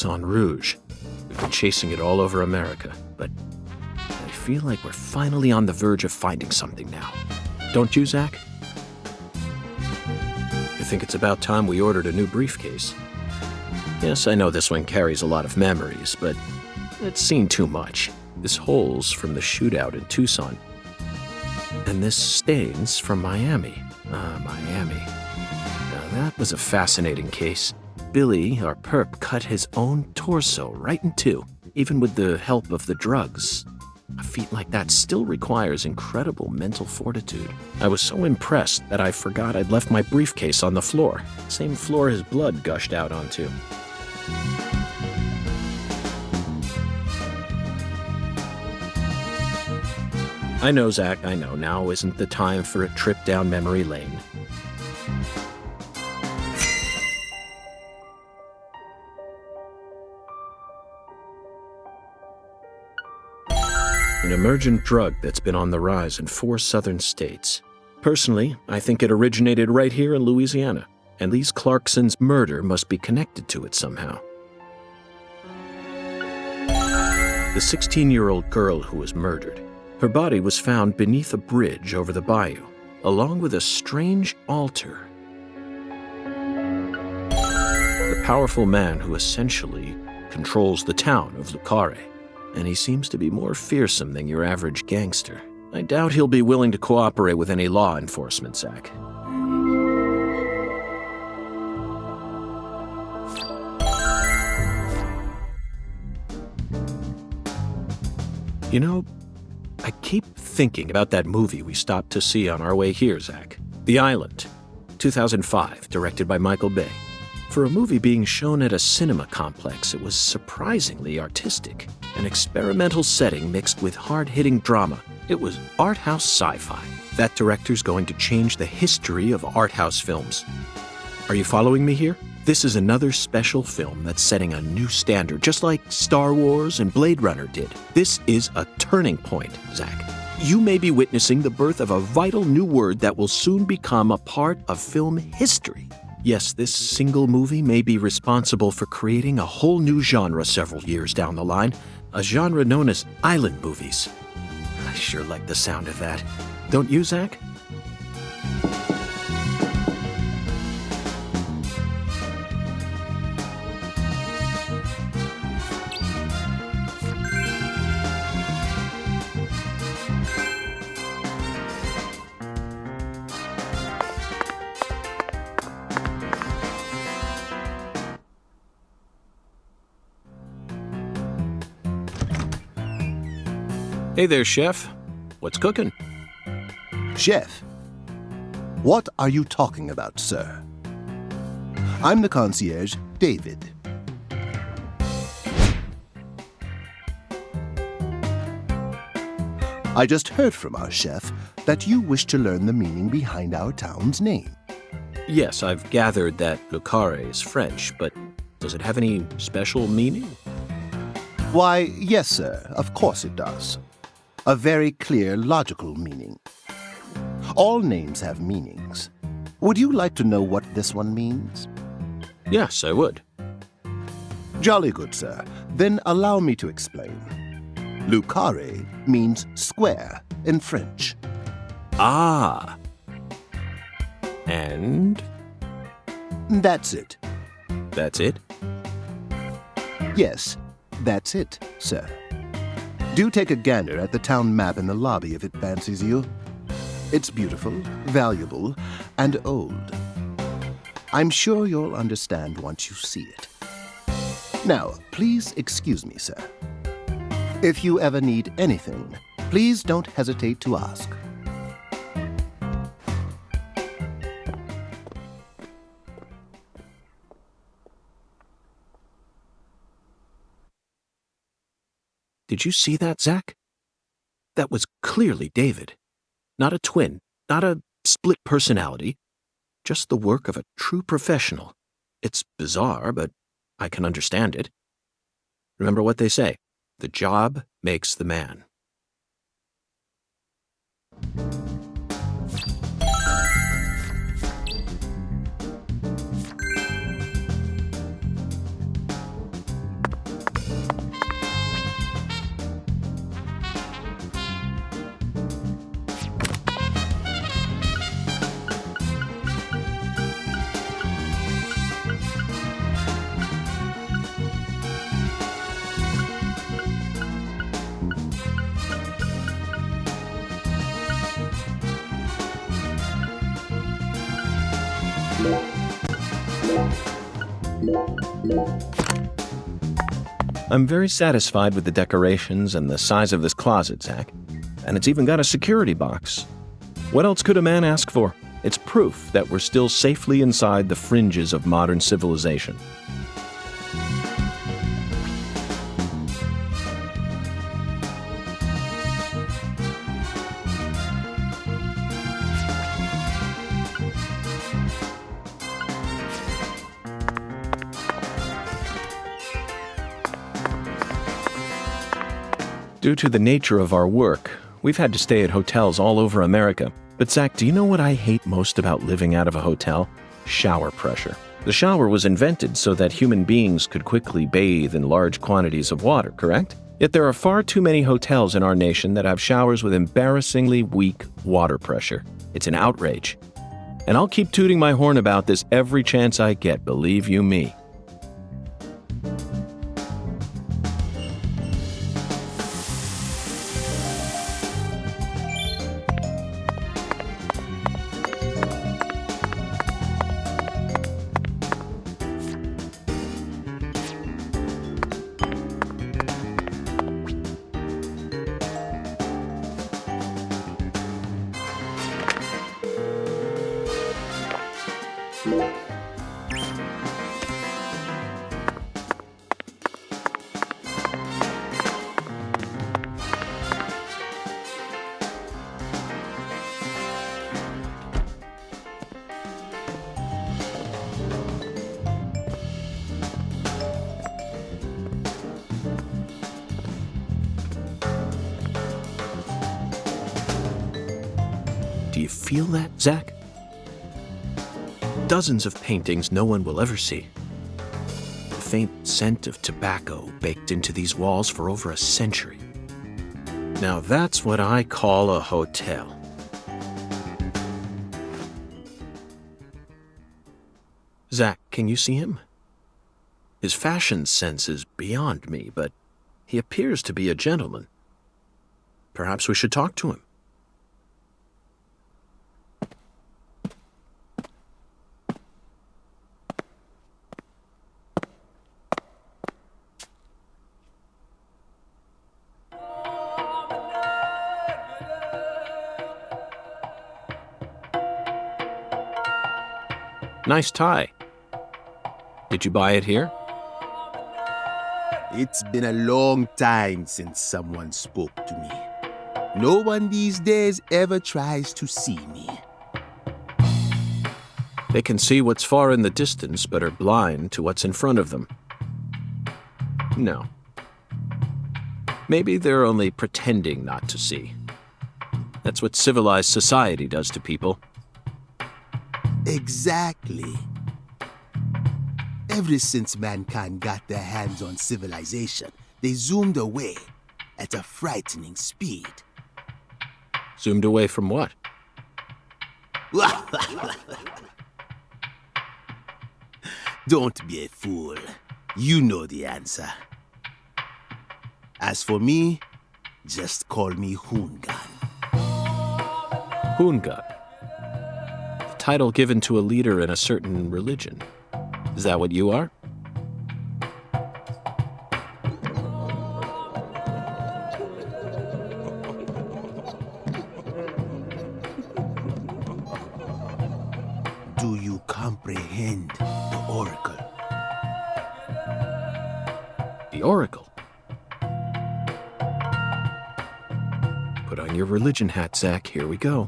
Baton Rouge. We've been chasing it all over America, but I feel like we're finally on the verge of finding something now. Don't you, Zach? I think it's about time we ordered a new briefcase. Yes, I know this one carries a lot of memories, but it's seen too much. This hole's from the shootout in Tucson. And this stain's from Miami. Miami. Now that was a fascinating case. Billy, our perp, cut his own torso right in two, even with the help of the drugs. A feat like that still requires incredible mental fortitude. I was so impressed that I forgot I'd left my briefcase on the floor. Same floor his blood gushed out onto. I know, Zach, I know. Now isn't the time for a trip down memory lane. An emergent drug that's been on the rise in 4 southern states. Personally, I think it originated right here in Louisiana, and Lise Clarkson's murder must be connected to it somehow. The 16-year-old girl who was murdered. Her body was found beneath a bridge over the bayou, along with a strange altar. The powerful man who essentially controls the town of Le Carré, and he seems to be more fearsome than your average gangster. I doubt he'll be willing to cooperate with any law enforcement, Zach. You know, I keep thinking about that movie we stopped to see on our way here, Zach. The Island, 2005, directed by Michael Bay. For a movie being shown at a cinema complex, it was surprisingly artistic. An experimental setting mixed with hard-hitting drama. It was art house sci-fi. That director's going to change the history of art house films. Are you following me here? This is another special film that's setting a new standard, just like Star Wars and Blade Runner did. This is a turning point, Zach. You may be witnessing the birth of a vital new word that will soon become a part of film history. Yes, this single movie may be responsible for creating a whole new genre several years down the line, a genre known as island movies. I sure like the sound of that. Don't you, Zach? Hey there, Chef. What's cooking? Chef, what are you talking about, sir? I'm the concierge, David. I just heard from our chef that you wish to learn the meaning behind our town's name. Yes, I've gathered that Le Carré is French, but does it have any special meaning? Why, yes, sir, of course it does. A very clear, logical meaning. All names have meanings. Would you like to know what this one means? Yes, I would. Jolly good, sir. Then allow me to explain. Le Carré means square in French. Ah. And? That's it. That's it? Yes, that's it, sir. Do take a gander at the town map in the lobby if it fancies you. It's beautiful, valuable, and old. I'm sure you'll understand once you see it. Now, please excuse me, sir. If you ever need anything, please don't hesitate to ask. Did you see that, Zach? That was clearly David. Not a twin, not a split personality, just the work of a true professional. It's bizarre, but I can understand it. Remember what they say, the job makes the man. I'm very satisfied with the decorations and the size of this closet, Zach. And it's even got a security box. What else could a man ask for? It's proof that we're still safely inside the fringes of modern civilization. Due to the nature of our work, we've had to stay at hotels all over America. But Zach, do you know what I hate most about living out of a hotel? Shower pressure. The shower was invented so that human beings could quickly bathe in large quantities of water, correct? Yet there are far too many hotels in our nation that have showers with embarrassingly weak water pressure. It's an outrage. And I'll keep tooting my horn about this every chance I get, believe you me. Do you feel that, Zach? Dozens of paintings no one will ever see. The faint scent of tobacco baked into these walls for over a century. Now that's what I call a hotel. Zach, can you see him? His fashion sense is beyond me, but he appears to be a gentleman. Perhaps we should talk to him. Nice tie. Did you buy it here? It's been a long time since someone spoke to me. No one these days ever tries to see me. They can see what's far in the distance, but are blind to what's in front of them. No. Maybe they're only pretending not to see. That's what civilized society does to people. Exactly. Ever since mankind got their hands on civilization, they zoomed away at a frightening speed. Zoomed away from what? Don't be a fool. You know the answer. As for me, just call me Hoongan. Hoongan. The title given to a leader in a certain religion. Is that what you are? Do you comprehend the Oracle? The Oracle? Put on your religion hat, Zach. Here we go.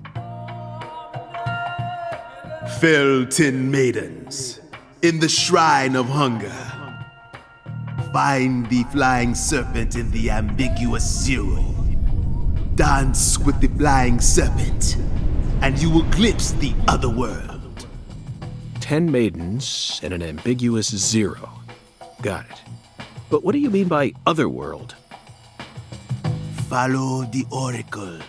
Fell 10 maidens in the shrine of hunger. Find the flying serpent in the ambiguous zero. Dance with the flying serpent, and you will glimpse the other world. 10 maidens and an ambiguous zero. Got it. But what do you mean by otherworld? Follow the Oracle.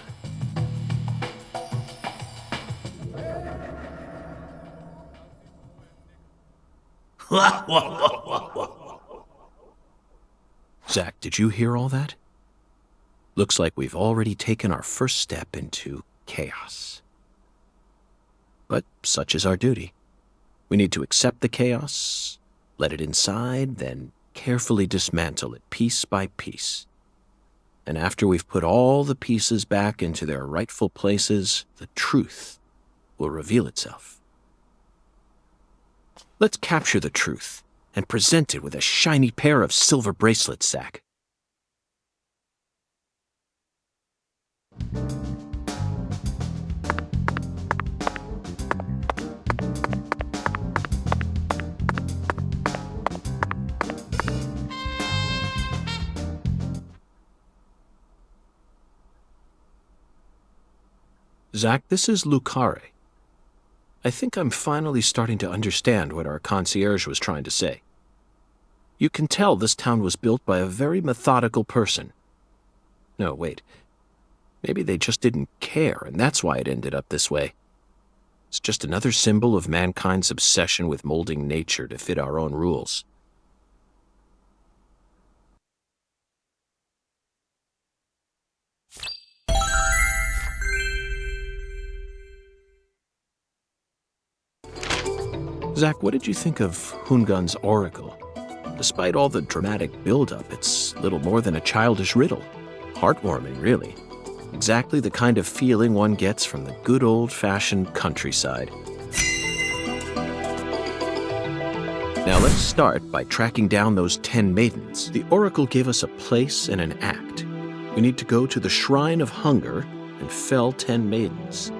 Zach, did you hear all that? Looks like we've already taken our first step into chaos. But such is our duty. We need to accept the chaos, let it inside, then carefully dismantle it piece by piece. And after we've put all the pieces back into their rightful places, the truth will reveal itself. Let's capture the truth and present it with a shiny pair of silver bracelets, Zach. Zach, this is Lucare. I think I'm finally starting to understand what our concierge was trying to say. You can tell this town was built by a very methodical person. No, wait. Maybe they just didn't care, and that's why it ended up this way. It's just another symbol of mankind's obsession with molding nature to fit our own rules. Zach, what did you think of Hoongan's Oracle? Despite all the dramatic build-up, it's little more than a childish riddle. Heartwarming, really. Exactly the kind of feeling one gets from the good old-fashioned countryside. Now let's start by tracking down those 10 maidens. The Oracle gave us a place and an act. We need to go to the Shrine of Hunger and fell 10 maidens.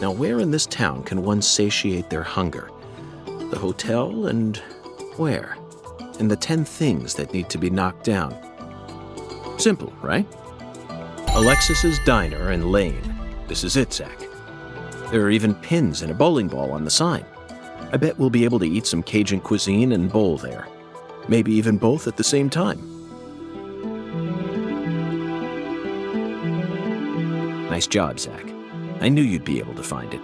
Now where in this town can one satiate their hunger? The hotel and where? And the 10 things that need to be knocked down. Simple, right? Alexis's Diner and Lane. This is it, Zach. There are even pins and a bowling ball on the sign. I bet we'll be able to eat some Cajun cuisine and bowl there. Maybe even both at the same time. Nice job, Zach. I knew you'd be able to find it.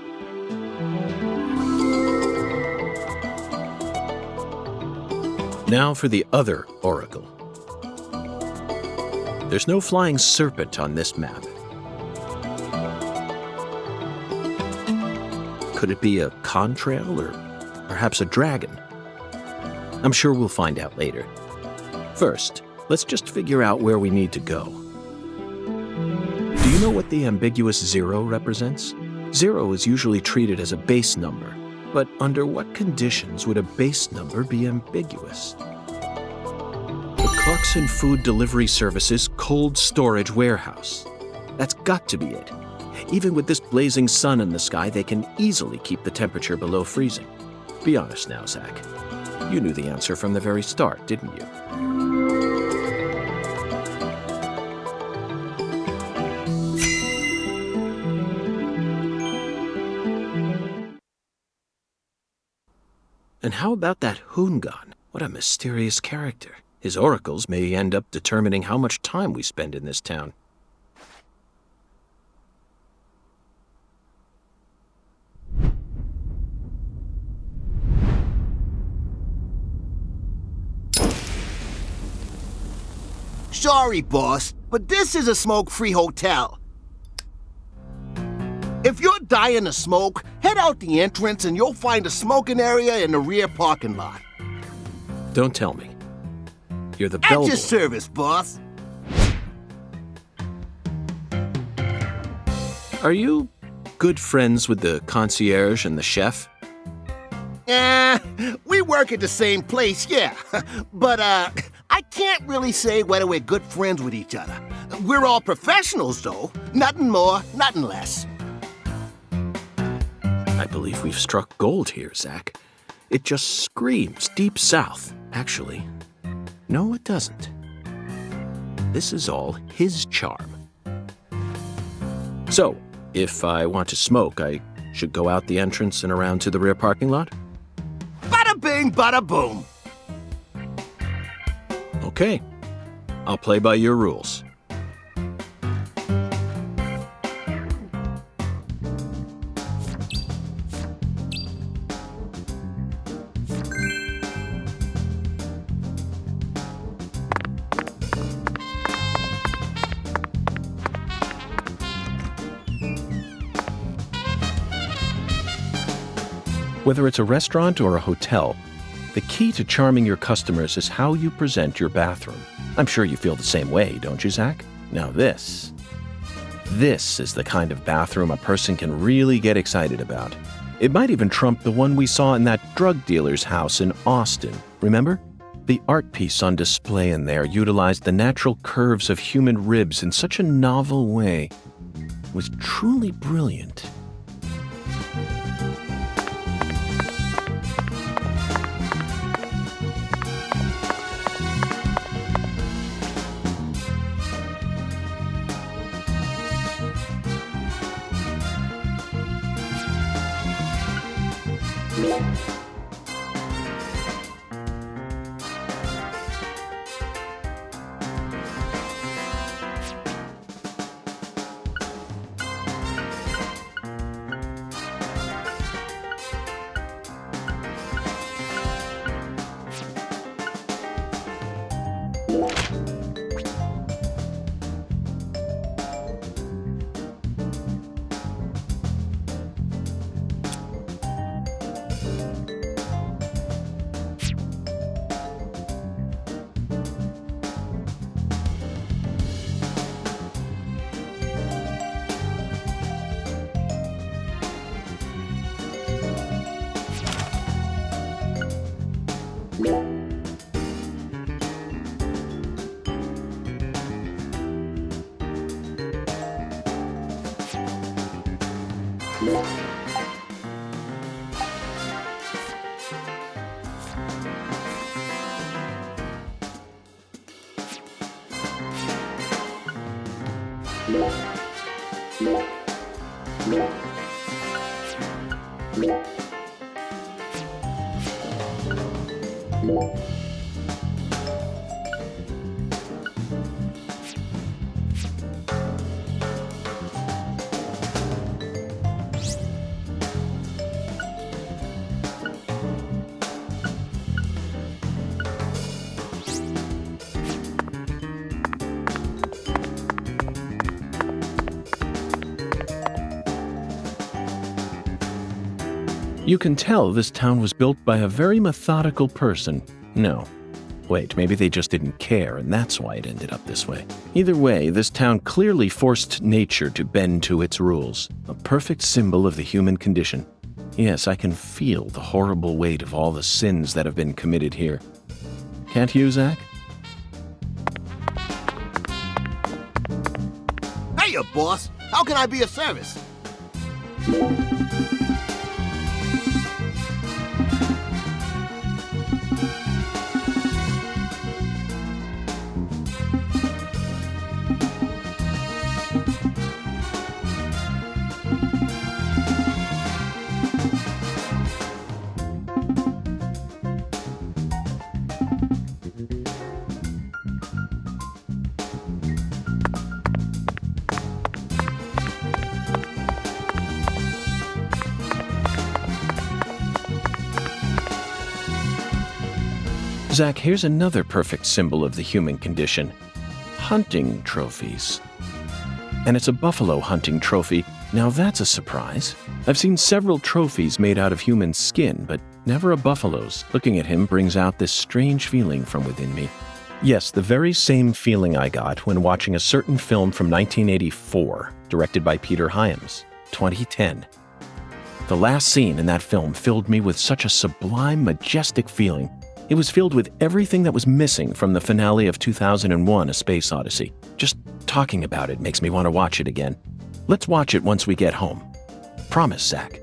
Now for the other Oracle. There's no flying serpent on this map. Could it be a contrail or perhaps a dragon? I'm sure we'll find out later. First, let's just figure out where we need to go. Do you know what the ambiguous 0 represents? 0 is usually treated as a base number, but under what conditions would a base number be ambiguous? The Clarkson Food Delivery Services Cold Storage Warehouse. That's got to be it. Even with this blazing sun in the sky, they can easily keep the temperature below freezing. Be honest now, Zach. You knew the answer from the very start, didn't you? And how about that Hoongan? What a mysterious character. His oracles may end up determining how much time we spend in this town. Sorry, boss, but this is a smoke-free hotel. If you're dying to smoke, head out the entrance and you'll find a smoking area in the rear parking lot. Don't tell me. You're the At bellboy. your service, boss. Are you good friends with the concierge and the chef? We work at the same place, yeah. But, I can't really say whether we're good friends with each other. We're all professionals, though. Nothing more, nothing less. I believe we've struck gold here, Zach. It just screams Deep South. Actually, no, it doesn't. This is all his charm. So, if I want to smoke, I should go out the entrance and around to the rear parking lot? Bada bing, bada boom. Okay. I'll play by your rules. Whether it's a restaurant or a hotel, the key to charming your customers is how you present your bathroom. I'm sure you feel the same way, don't you, Zach? Now this is the kind of bathroom a person can really get excited about. It might even trump the one we saw in that drug dealer's house in Austin. Remember? The art piece on display in there utilized the natural curves of human ribs in such a novel way. It was truly brilliant. You can tell this town was built by a very methodical person. No. Wait, maybe they just didn't care, and that's why it ended up this way. Either way, this town clearly forced nature to bend to its rules. A perfect symbol of the human condition. Yes, I can feel the horrible weight of all the sins that have been committed here. Can't you, Zach? Hiya, boss. How can I be of service? Zach, here's another perfect symbol of the human condition. Hunting trophies. And it's a buffalo hunting trophy. Now that's a surprise. I've seen several trophies made out of human skin, but never a buffalo's. Looking at him brings out this strange feeling from within me. Yes, the very same feeling I got when watching a certain film from 1984, directed by Peter Hyams, 2010. The last scene in that film filled me with such a sublime, majestic feeling. It was filled with everything that was missing from the finale of 2001: A Space Odyssey. Just talking about it makes me want to watch it again. Let's watch it once we get home. Promise, Zach.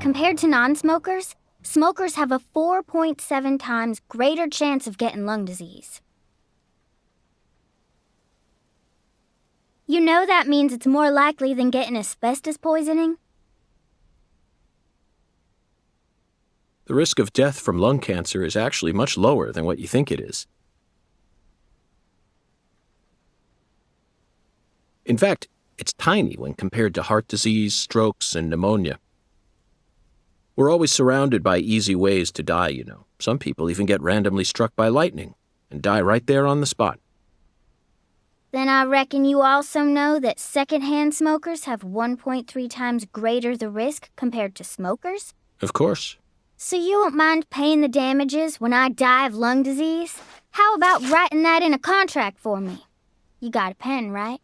Compared to non-smokers, smokers have a 4.7 times greater chance of getting lung disease. You know that means it's more likely than getting asbestos poisoning? The risk of death from lung cancer is actually much lower than what you think it is. In fact, it's tiny when compared to heart disease, strokes, and pneumonia. We're always surrounded by easy ways to die, you know. Some people even get randomly struck by lightning and die right there on the spot. Then I reckon you also know that secondhand smokers have 1.3 times greater the risk compared to smokers? Of course. So you won't mind paying the damages when I die of lung disease? How about writing that in a contract for me? You got a pen, right?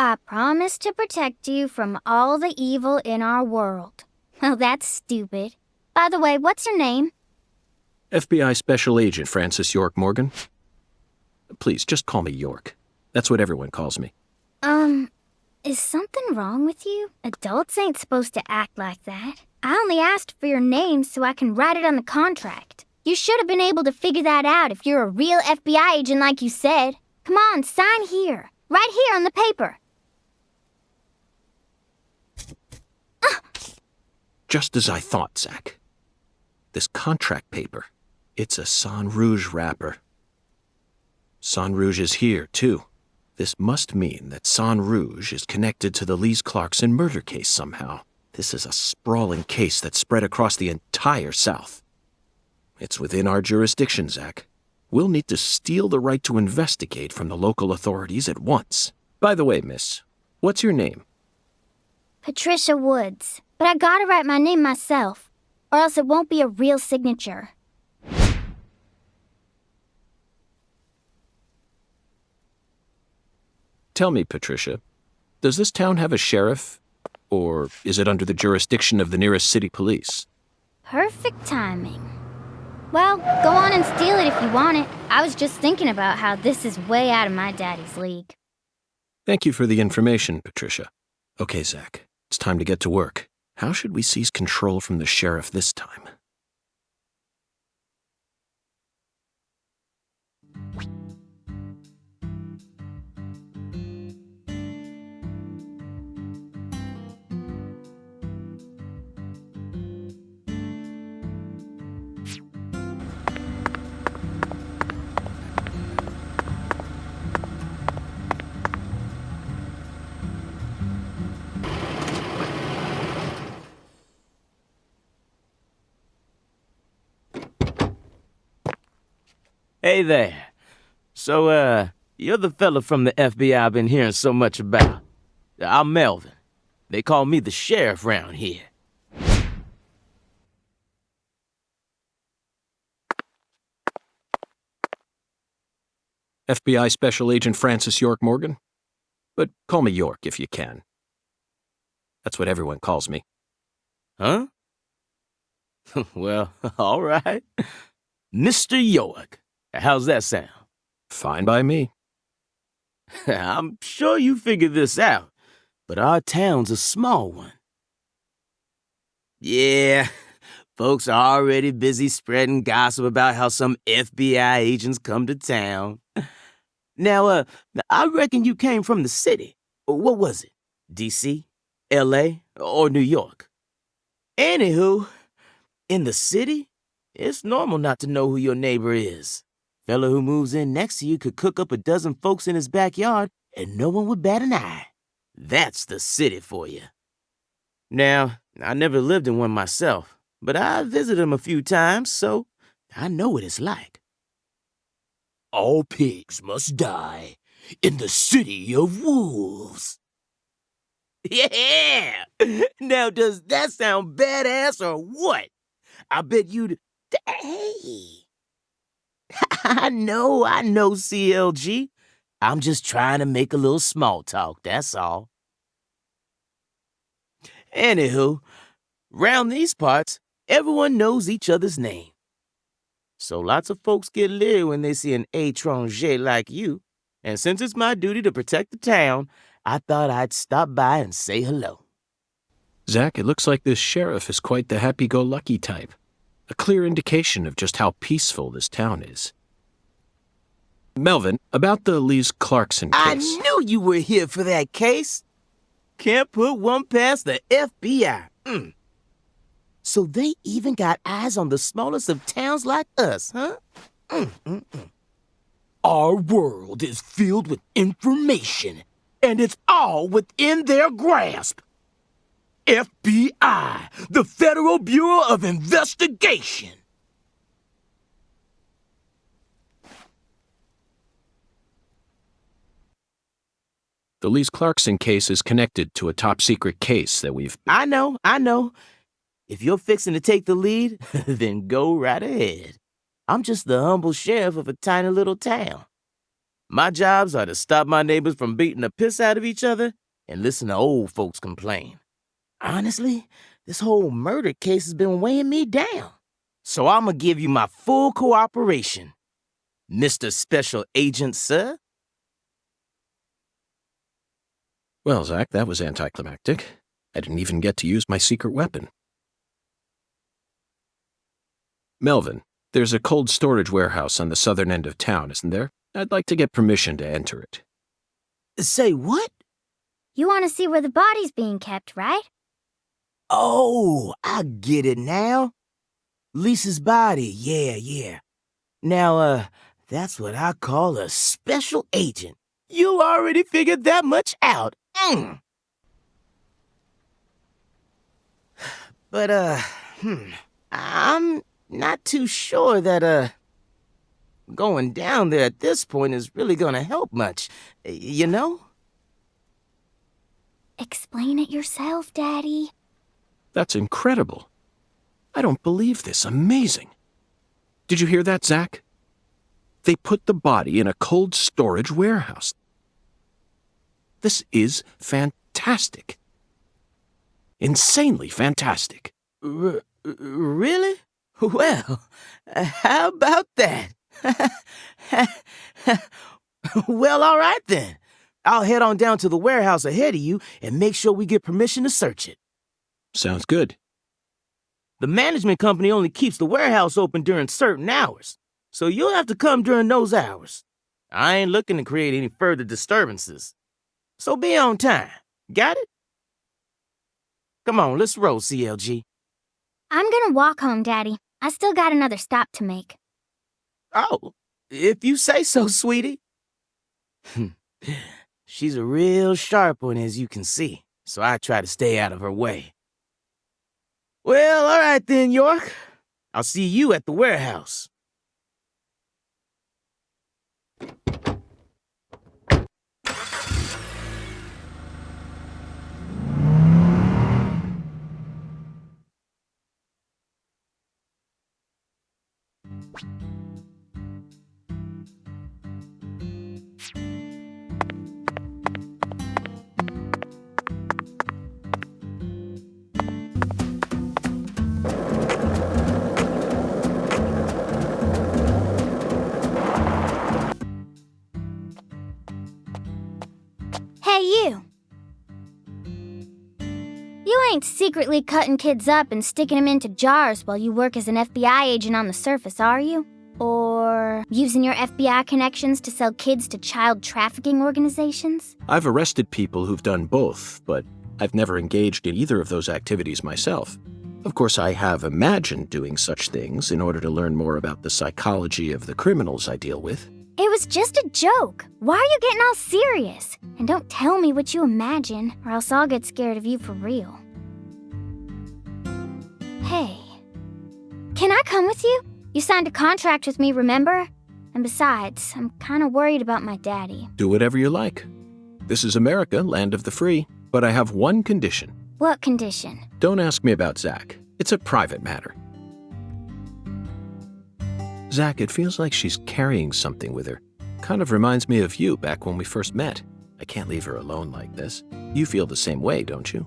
I promise to protect you from all the evil in our world. Well, that's stupid. By the way, what's your name? FBI Special Agent Francis York Morgan. Please, just call me York. That's what everyone calls me. Is something wrong with you? Adults ain't supposed to act like that. I only asked for your name so I can write it on the contract. You should have been able to figure that out if you're a real FBI agent like you said. Come on, sign here. Right here on the paper. Just as I thought, Zach. This contract paper, it's a Sang Rouge wrapper. Sang Rouge is here, too. This must mean that Sang Rouge is connected to the Lise Clarkson murder case somehow. This is a sprawling case that spread across the entire South. It's within our jurisdiction, Zach. We'll need to steal the right to investigate from the local authorities at once. By the way, miss, what's your name? Patricia Woods. But I gotta write my name myself, or else it won't be a real signature. Tell me, Patricia, does this town have a sheriff, or is it under the jurisdiction of the nearest city police? Perfect timing. Well, go on and steal it if you want it. I was just thinking about how this is way out of my daddy's league. Thank you for the information, Patricia. Okay, Zach, it's time to get to work. How should we seize control from the sheriff this time? Hey there. So, you're the fella from the FBI I've been hearing so much about. I'm Melvin. They call me the sheriff round here. FBI Special Agent Francis York Morgan? But call me York if you can. That's what everyone calls me. Huh? Well, all right. Mr. York. How's that sound? Fine by me. I'm sure you figured this out, but our town's a small one. Yeah, folks are already busy spreading gossip about how some FBI agents come to town. Now, I reckon you came from the city. What was it? D.C., L.A., or New York? Anywho, in the city, it's normal not to know who your neighbor is. Fella who moves in next to you could cook up a dozen folks in his backyard and no one would bat an eye. That's the city for you. Now, I never lived in one myself, but I visited them a few times, so I know what it's like. All pigs must die in the city of wolves. Yeah! Now, does that sound badass or what? I bet you'd... Hey! I know, CLG. I'm just trying to make a little small talk, that's all. Anywho, round these parts, everyone knows each other's name. So lots of folks get leery when they see an étranger like you, and since it's my duty to protect the town, I thought I'd stop by and say hello. Zach, it looks like this sheriff is quite the happy-go-lucky type. A clear indication of just how peaceful this town is. Melvin, about the Lise Clarkson case. I knew you were here for that case. Can't put one past the FBI. So they even got eyes on the smallest of towns like us, huh? Our world is filled with information, and it's all within their grasp. FBI, the Federal Bureau of Investigation. The Lise Clarkson case is connected to a top-secret case that we've... I know. If you're fixing to take the lead, then go right ahead. I'm just the humble sheriff of a tiny little town. My jobs are to stop my neighbors from beating the piss out of each other and listen to old folks complain. Honestly, this whole murder case has been weighing me down. So I'm gonna give you my full cooperation, Mr. Special Agent, sir. Well, Zach, that was anticlimactic. I didn't even get to use my secret weapon. Melvin, there's a cold storage warehouse on the southern end of town, isn't there? I'd like to get permission to enter it. Say what? You want to see where the body's being kept, right? Oh, I get it now. Lisa's body, yeah. Now, that's what I call a special agent. You already figured that much out. But, I'm not too sure that, going down there at this point is really gonna help much, you know? Explain it yourself, Daddy. That's incredible. I don't believe this. Amazing. Did you hear that, Zach? They put the body in a cold storage warehouse. This is fantastic. Insanely fantastic. Really? Well, how about that? Well, all right then. I'll head on down to the warehouse ahead of you and make sure we get permission to search it. Sounds good. The management company only keeps the warehouse open during certain hours, so you'll have to come during those hours. I ain't looking to create any further disturbances. So be on time. Got it? Come on, let's roll, CLG. I'm gonna walk home, Daddy. I still got another stop to make. Oh, if you say so, sweetie. She's a real sharp one, as you can see, so I try to stay out of her way. Well, all right then, York. I'll see you at the warehouse. Hey, you. You ain't secretly cutting kids up and sticking them into jars while you work as an FBI agent on the surface, are you? Or using your FBI connections to sell kids to child trafficking organizations? I've arrested people who've done both, but I've never engaged in either of those activities myself. Of course, I have imagined doing such things in order to learn more about the psychology of the criminals I deal with. It was just a joke. Why are you getting all serious? And don't tell me what you imagine, or else I'll get scared of you for real. Hey, can I come with you? You signed a contract with me, remember? And besides, I'm kind of worried about my daddy. Do whatever you like. This is America, land of the free, but I have one condition. What condition? Don't ask me about Zach. It's a private matter. Zach, it feels like she's carrying something with her. Kind of reminds me of you back when we first met. I can't leave her alone like this. You feel the same way, don't you?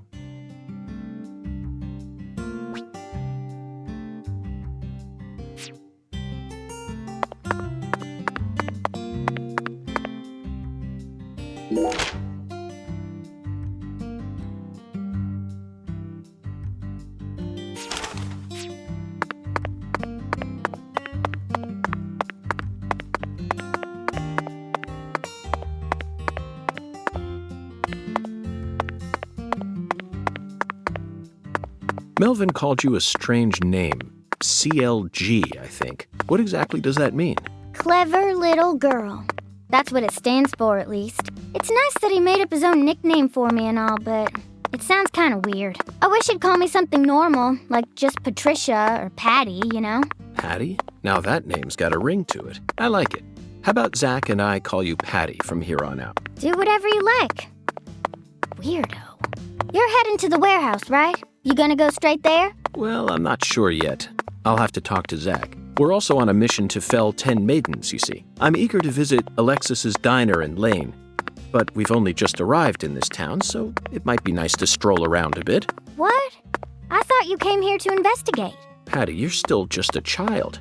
Melvin called you a strange name. CLG, I think. What exactly does that mean? Clever little girl. That's what it stands for, at least. It's nice that he made up his own nickname for me and all, but it sounds kind of weird. I wish he'd call me something normal, like just Patricia or Patty, you know? Patty? Now that name's got a ring to it. I like it. How about Zach and I call you Patty from here on out? Do whatever you like. Weirdo. You're heading to the warehouse, right? You gonna go straight there? Well, I'm not sure yet. I'll have to talk to Zach. We're also on a mission to fell 10 maidens, you see. I'm eager to visit Alexis's diner and lane, but we've only just arrived in this town, so it might be nice to stroll around a bit. What? I thought you came here to investigate. Patty, you're still just a child.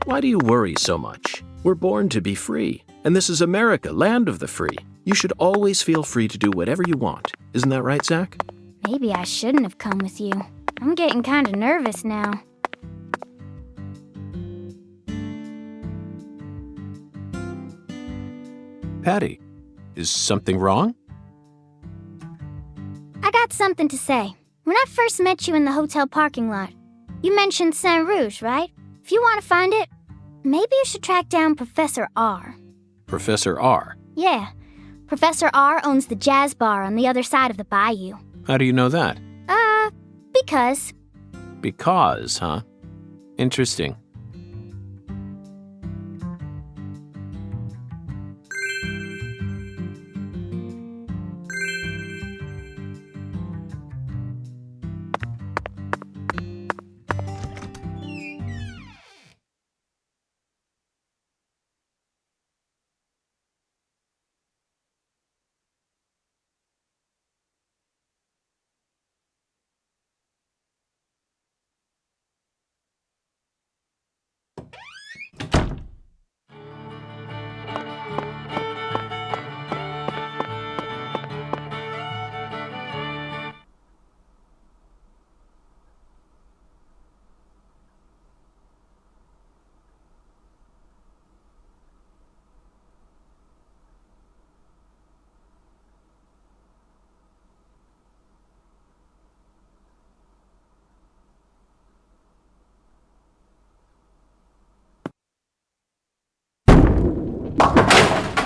Why do you worry so much? We're born to be free, and this is America, land of the free. You should always feel free to do whatever you want. Isn't that right, Zach? Maybe I shouldn't have come with you. I'm getting kind of nervous now. Patty, is something wrong? I got something to say. When I first met you in the hotel parking lot, you mentioned Saint Rouge, right? If you want to find it, maybe you should track down Professor R. Professor R? Yeah. Professor R owns the jazz bar on the other side of the bayou. How do you know that? Because. Because, huh? Interesting.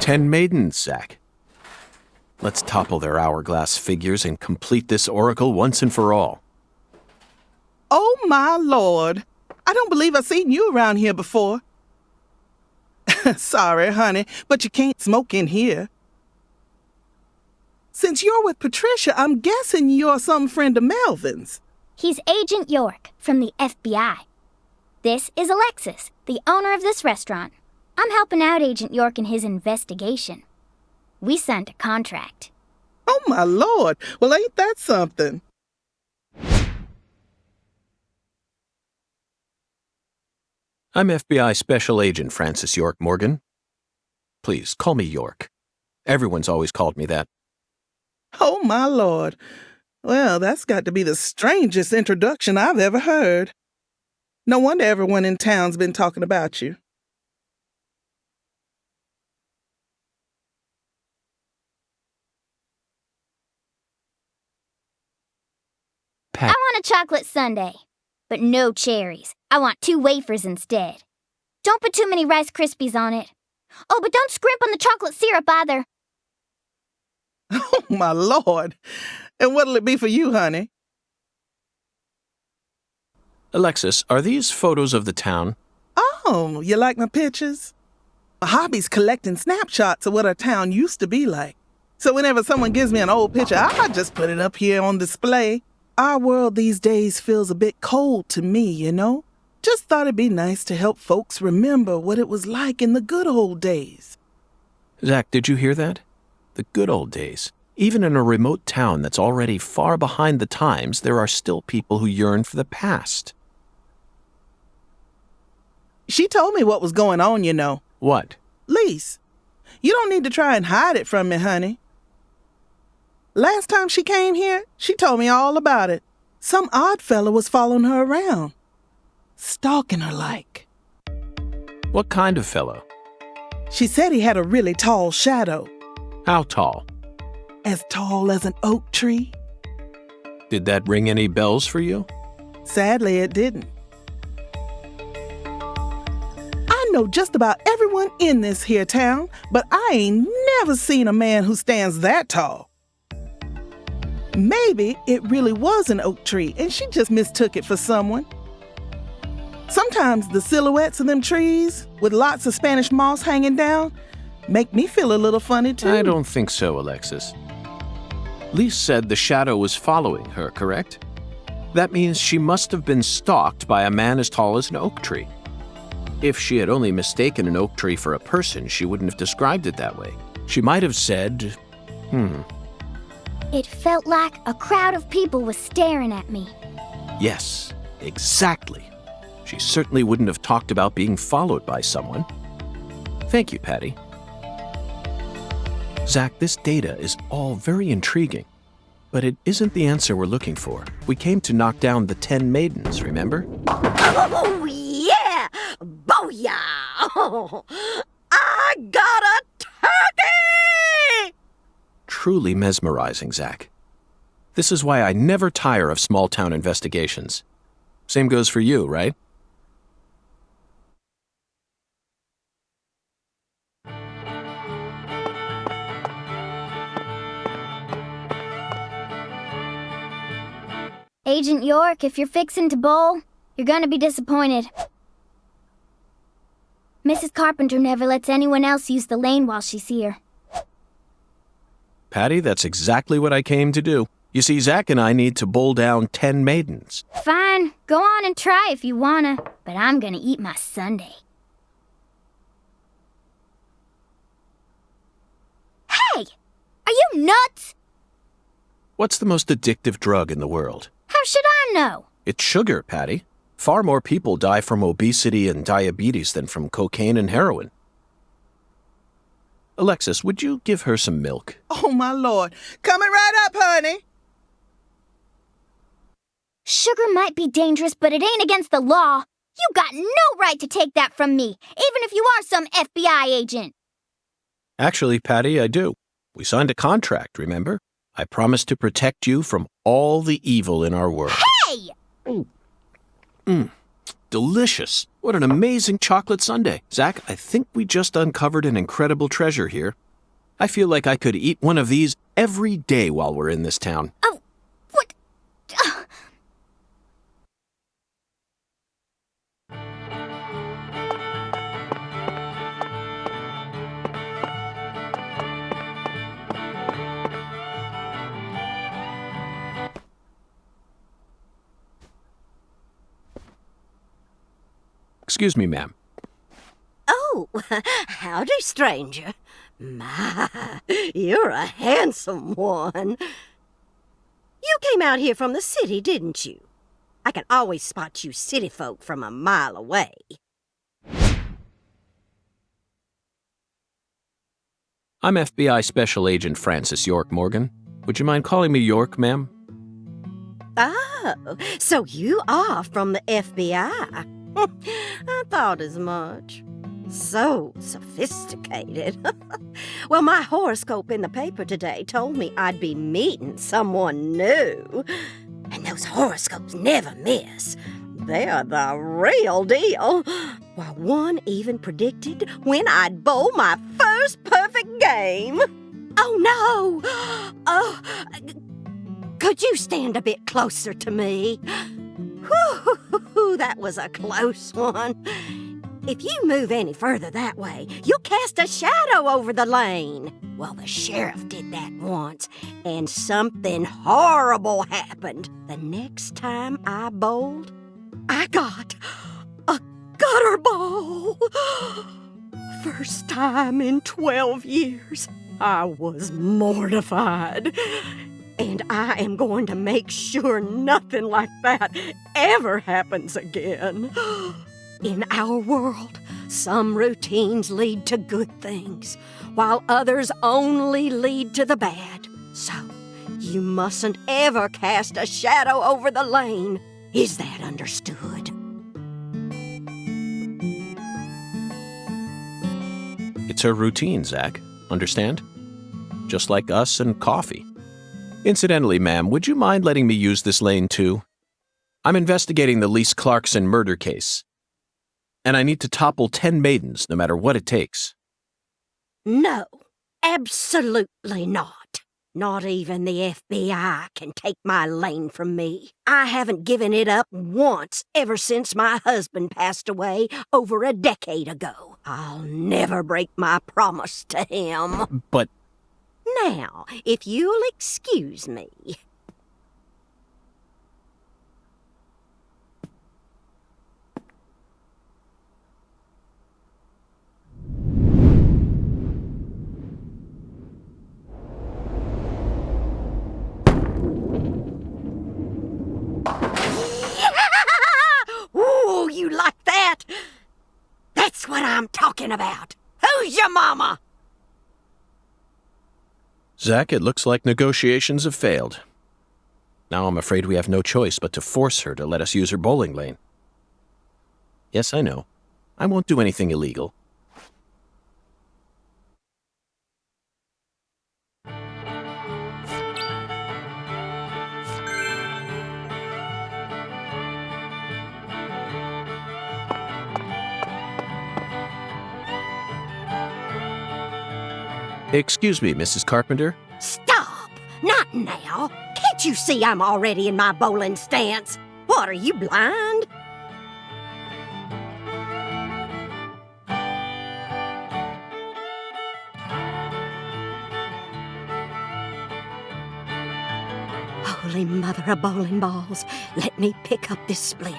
"10 maidens, Zach. Let's topple their hourglass figures and complete this oracle once and for all." Oh, my Lord. I don't believe I've seen you around here before. Sorry, honey, but you can't smoke in here. Since you're with Patricia, I'm guessing you're some friend of Melvin's. He's Agent York from the FBI. This is Alexis, the owner of this restaurant. I'm helping out Agent York in his investigation. We signed a contract. Oh, my Lord. Well, ain't that something? I'm FBI Special Agent Francis York Morgan. Please, call me York. Everyone's always called me that. Oh, my Lord. Well, that's got to be the strangest introduction I've ever heard. No wonder everyone in town's been talking about you. I want a chocolate sundae, but no cherries. I want 2 wafers instead. Don't put too many Rice Krispies on it. Oh, but don't scrimp on the chocolate syrup either. Oh, my Lord. And what'll it be for you, honey? Alexis, are these photos of the town? Oh, you like my pictures? My hobby's collecting snapshots of what our town used to be like. So whenever someone gives me an old picture, I just put it up here on display. Our world these days feels a bit cold to me, you know? Just thought it'd be nice to help folks remember what it was like in the good old days. Zach, did you hear that? The good old days. Even in a remote town that's already far behind the times, there are still people who yearn for the past. She told me what was going on, you know. What? Lise, you don't need to try and hide it from me, honey. Last time she came here, she told me all about it. Some odd fella was following her around, stalking her like. What kind of fellow? She said he had a really tall shadow. How tall? As tall as an oak tree. Did that ring any bells for you? Sadly, it didn't. I know just about everyone in this here town, but I ain't never seen a man who stands that tall. Maybe it really was an oak tree and she just mistook it for someone. Sometimes the silhouettes of them trees, with lots of Spanish moss hanging down, make me feel a little funny too. I don't think so, Alexis. Lise said the shadow was following her, correct? That means she must have been stalked by a man as tall as an oak tree. If she had only mistaken an oak tree for a person, she wouldn't have described it that way. She might have said, It felt like a crowd of people was staring at me. Yes, exactly. She certainly wouldn't have talked about being followed by someone. Thank you, Patty. Zach, this data is all very intriguing, but it isn't the answer we're looking for. We came to knock down the 10 maidens, remember? Oh, yeah! Booyah! I got a turkey! Truly mesmerizing, Zach. This is why I never tire of small-town investigations. Same goes for you, right? Agent York, if you're fixing to bowl, you're gonna be disappointed. Mrs. Carpenter never lets anyone else use the lane while she's here. Patty, that's exactly what I came to do. You see, Zach and I need to bowl down 10 maidens. Fine, go on and try if you wanna, but I'm gonna eat my sundae. Hey! Are you nuts? What's the most addictive drug in the world? How should I know? It's sugar, Patty. Far more people die from obesity and diabetes than from cocaine and heroin. Alexis, would you give her some milk? Oh, my Lord. Coming right up, honey. Sugar might be dangerous, but it ain't against the law. You got no right to take that from me, even if you are some FBI agent. Actually, Patty, I do. We signed a contract, remember? I promised to protect you from all the evil in our world. Hey! Delicious. What an amazing chocolate sundae. Zach, I think we just uncovered an incredible treasure here. I feel like I could eat one of these every day while we're in this town. Oh, what? Excuse me, ma'am. Oh, howdy, stranger. My, you're a handsome one. You came out here from the city, didn't you? I can always spot you city folk from a mile away. I'm FBI Special Agent Francis York Morgan. Would you mind calling me York, ma'am? Oh, so you are from the FBI. I thought as much. So sophisticated. Well, my horoscope in the paper today told me I'd be meeting someone new. And those horoscopes never miss. They're the real deal. Well, one even predicted when I'd bowl my first perfect game. Oh, no! Oh, could you stand a bit closer to me? Whew, that was a close one. If you move any further that way, you'll cast a shadow over the lane. Well, the sheriff did that once, and something horrible happened. The next time I bowled, I got a gutter ball. First time in 12 years. I was mortified. And I am going to make sure nothing like that ever happens again. In our world, some routines lead to good things, while others only lead to the bad. So, you mustn't ever cast a shadow over the lane. Is that understood? It's her routine, Zach. Understand? Just like us and coffee. Incidentally, ma'am, would you mind letting me use this lane too? I'm investigating the Lise Clarkson murder case. And I need to topple 10 maidens, no matter what it takes. No, absolutely not. Not even the FBI can take my lane from me. I haven't given it up once ever since my husband passed away over a decade ago. I'll never break my promise to him. But... Now, if you'll excuse me. talking about? Who's your mama? Zach, it looks like negotiations have failed. Now I'm afraid we have no choice but to force her to let us use her bowling lane. Yes, I know. I won't do anything illegal. Excuse me, Mrs. Carpenter. Stop! Not now! Can't you see I'm already in my bowling stance? What, are you blind? Holy mother of bowling balls, let me pick up this split.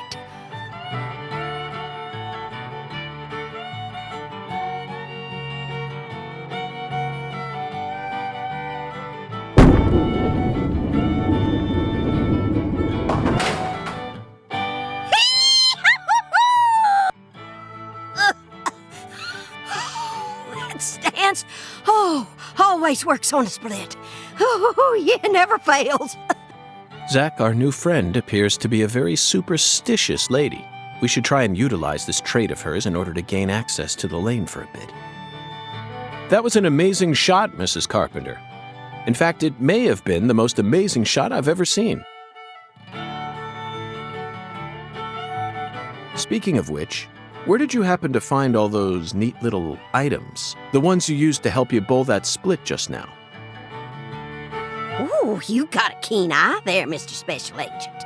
That stance, always works on a split. Oh, yeah, never fails. Zach, our new friend, appears to be a very superstitious lady. We should try and utilize this trait of hers in order to gain access to the lane for a bit. That was an amazing shot, Mrs. Carpenter. In fact, it may have been the most amazing shot I've ever seen. Speaking of which, where did you happen to find all those neat little items? The ones you used to help you bowl that split just now? Ooh, you got a keen eye there, Mr. Special Agent.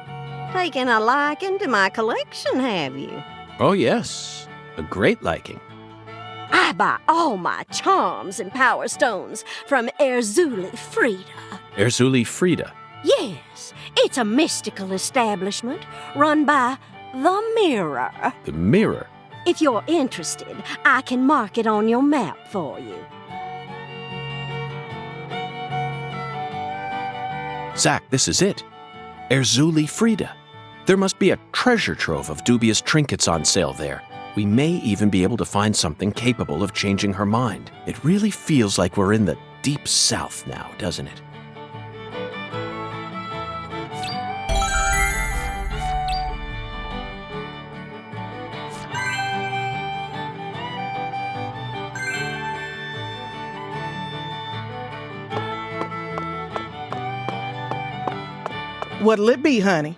Taking a liking to my collection, have you? Oh, yes. A great liking. I buy all my charms and power stones from Erzuli Frida. Erzuli Frida. Yes, it's a mystical establishment run by the Mirror. The Mirror? If you're interested, I can mark it on your map for you. Zach, this is it. Erzuli Frida. There must be a treasure trove of dubious trinkets on sale there. We may even be able to find something capable of changing her mind. It really feels like we're in the deep south now, doesn't it? What'll it be, honey?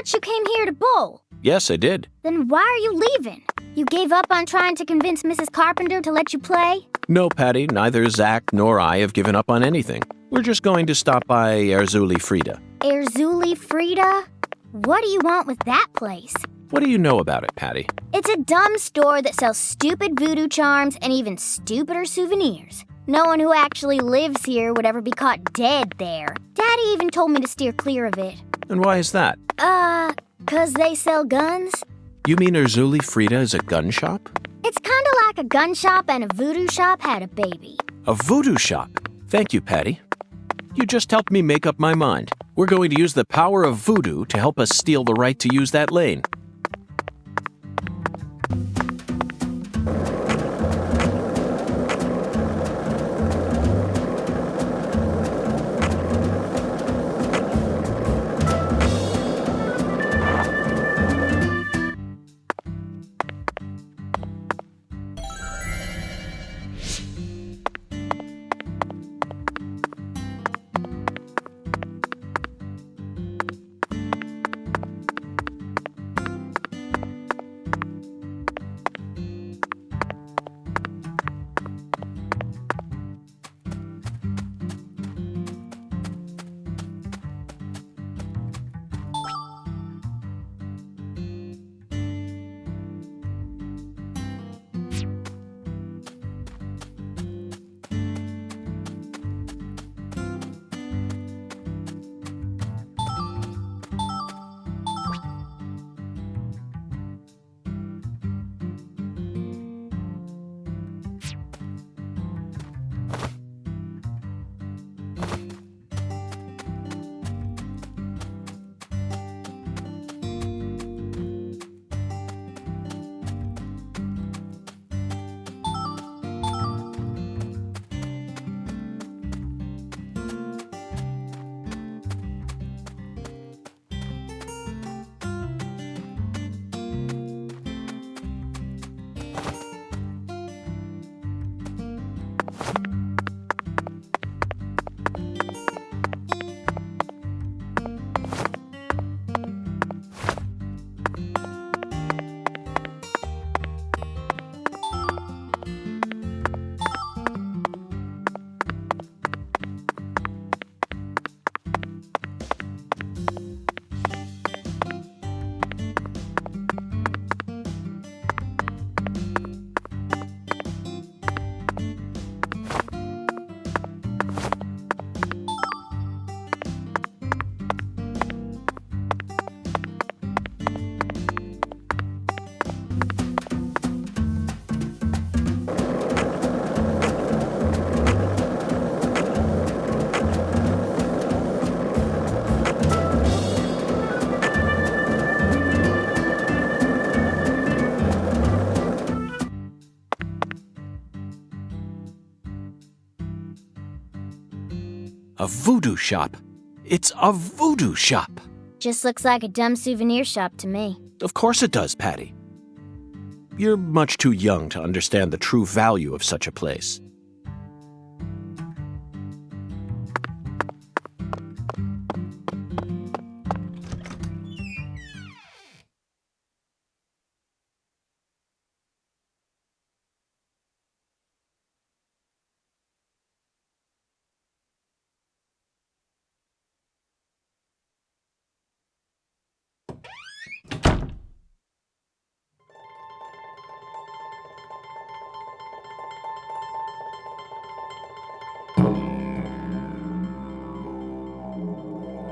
thought you came here to bowl. Yes, I did. Then why are you leaving? You gave up on trying to convince Mrs. Carpenter to let you play? No, Patty, neither Zach nor I have given up on anything. We're just going to stop by Erzuli Frida. Erzuli Frida? What do you want with that place? What do you know about it, Patty? It's a dumb store that sells stupid voodoo charms and even stupider souvenirs. No one who actually lives here would ever be caught dead there. Daddy even told me to steer clear of it. And why is that? 'Cause they sell guns? You mean Erzuli Frida is a gun shop? It's kinda like a gun shop and a voodoo shop had a baby. A voodoo shop? Thank you, Patty. You just helped me make up my mind. We're going to use the power of voodoo to help us steal the right to use that lane. A voodoo shop. It's a voodoo shop. Just looks like a dumb souvenir shop to me. Of course it does, Patty. You're much too young to understand the true value of such a place.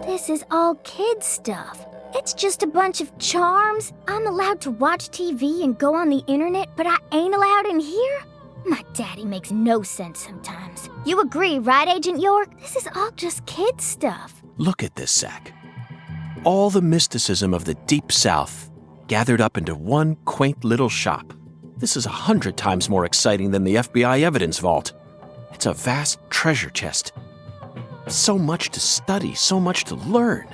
This is all kid stuff. It's just a bunch of charms. I'm allowed to watch TV and go on the internet, but I ain't allowed in here? My daddy makes no sense sometimes. You agree, right, Agent York? This is all just kid stuff. Look at this, Zach. All the mysticism of the Deep South gathered up into one quaint little shop. This is 100 times more exciting than the FBI evidence vault. It's a vast treasure chest. So much to study, so much to learn.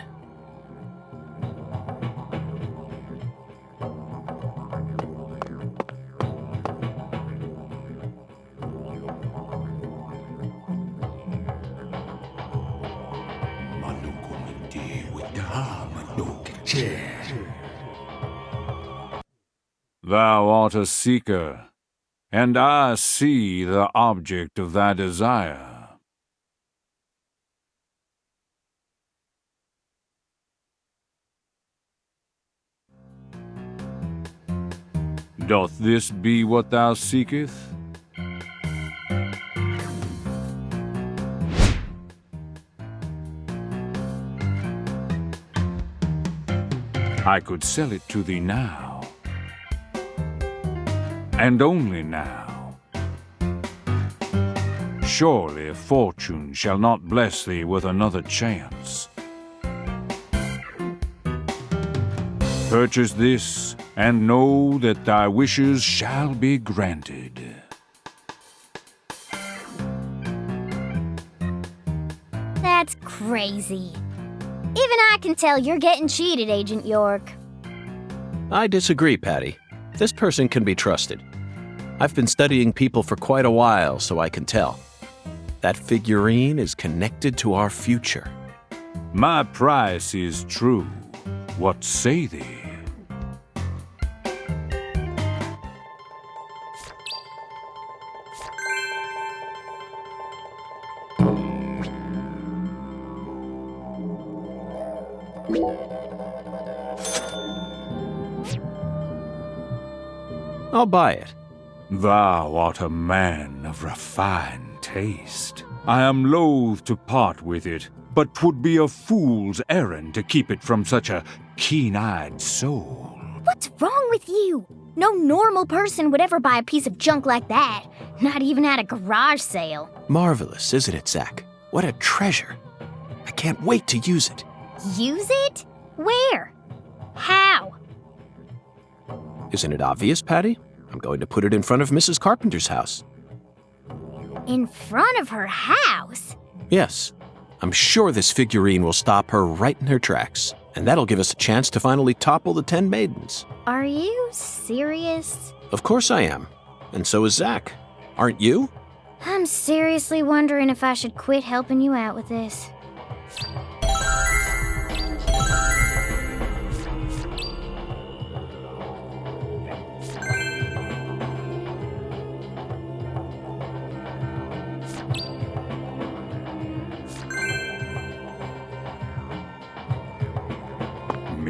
Chair. Thou art a seeker, and I see the object of thy desire. Doth this be what thou seekest? I could sell it to thee now, and only now. Surely fortune shall not bless thee with another chance. Purchase this, and know that thy wishes shall be granted. That's crazy. Even I can tell you're getting cheated, Agent York. I disagree, Patty. This person can be trusted. I've been studying people for quite a while, so I can tell. That figurine is connected to our future. My price is true. What say thee? I'll buy it. Thou art a man of refined taste. I am loath to part with it, but 'twould be a fool's errand to keep it from such a keen-eyed soul. What's wrong with you? No normal person would ever buy a piece of junk like that. Not even at a garage sale. Marvelous, isn't it, Zach? What a treasure. I can't wait to use it. Use it? Where? How? Isn't it obvious, Patty? I'm going to put it in front of Mrs. Carpenter's house. In front of her house? Yes. I'm sure this figurine will stop her right in her tracks, and that'll give us a chance to finally topple the 10 maidens. Are you serious? Of course I am. And so is Zach. Aren't you? I'm seriously wondering if I should quit helping you out with this.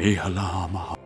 Mihalama.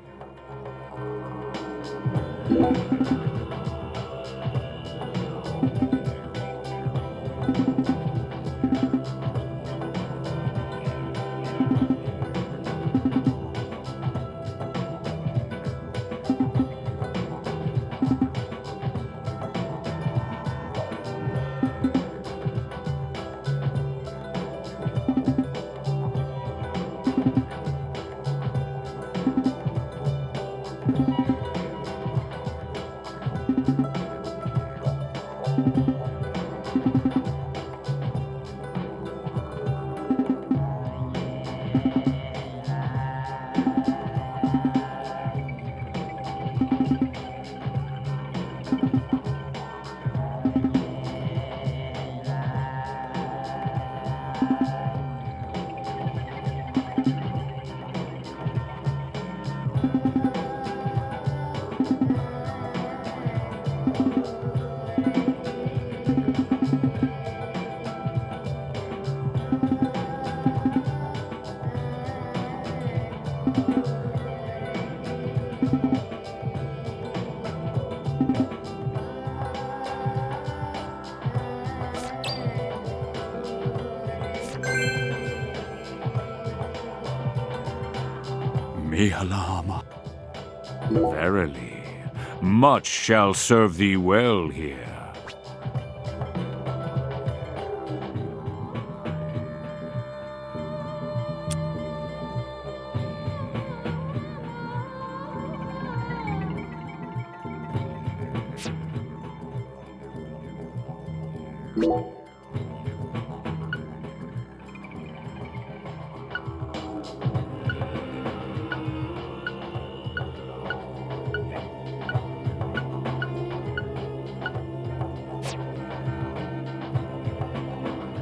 Mihalama. Verily, much shall serve thee well here.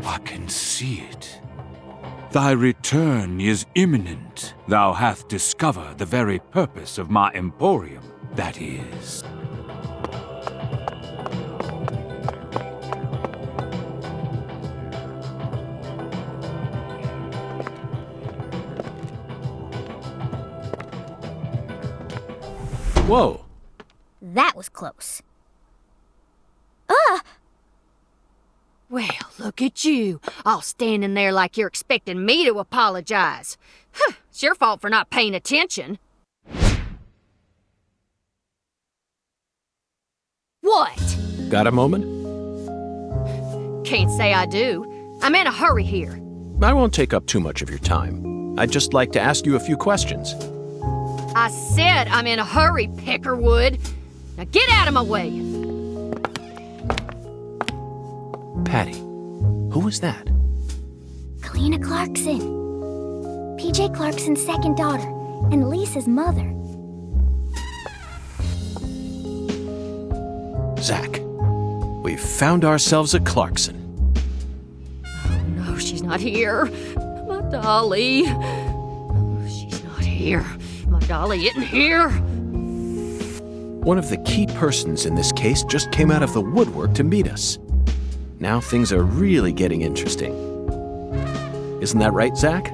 I can see it. Thy return is imminent. Thou hast discovered the very purpose of my emporium. that is. Whoa. That was close. Well, look at you, all standing there like you're expecting me to apologize. Huh, it's your fault for not paying attention. What? Got a moment? Can't say I do. I'm in a hurry here. I won't take up too much of your time. I'd just like to ask you a few questions. I said I'm in a hurry, Peckerwood. Now get out of my way. Patty, who was that? Kalina Clarkson. PJ Clarkson's second daughter, and Lisa's mother. Zach, we've found ourselves a Clarkson. Oh no, she's not here. My dolly. Oh, she's not here. My dolly isn't here. One of the key persons in this case just came out of the woodwork to meet us. Now things are really getting interesting. Isn't that right, Zach?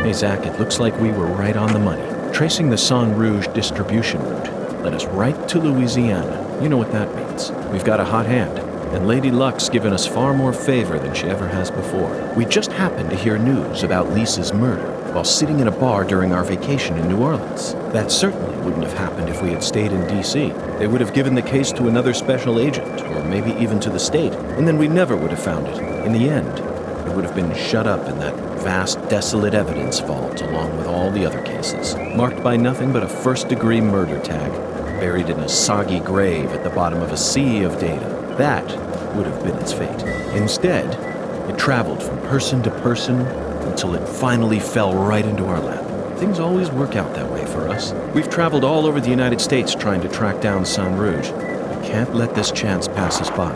Hey, Zach, it looks like we were right on the money. Tracing the Sang Rouge distribution route led us right to Louisiana. You know what that means. We've got a hot hand, and Lady Luck's given us far more favor than she ever has before. We just happened to hear news about Lisa's murder while sitting in a bar during our vacation in New Orleans. That certainly wouldn't have happened if we had stayed in D.C. They would have given the case to another special agent, or maybe even to the state, and then we never would have found it. In the end, it would have been shut up in that vast, desolate evidence vault along with all the other cases, marked by nothing but a first-degree murder tag, buried in a soggy grave at the bottom of a sea of data. That would have been its fate. Instead, it traveled from person to person until it finally fell right into our lap. Things always work out that way for us. We've traveled all over the United States trying to track down Sang Rouge. We can't let this chance pass us by,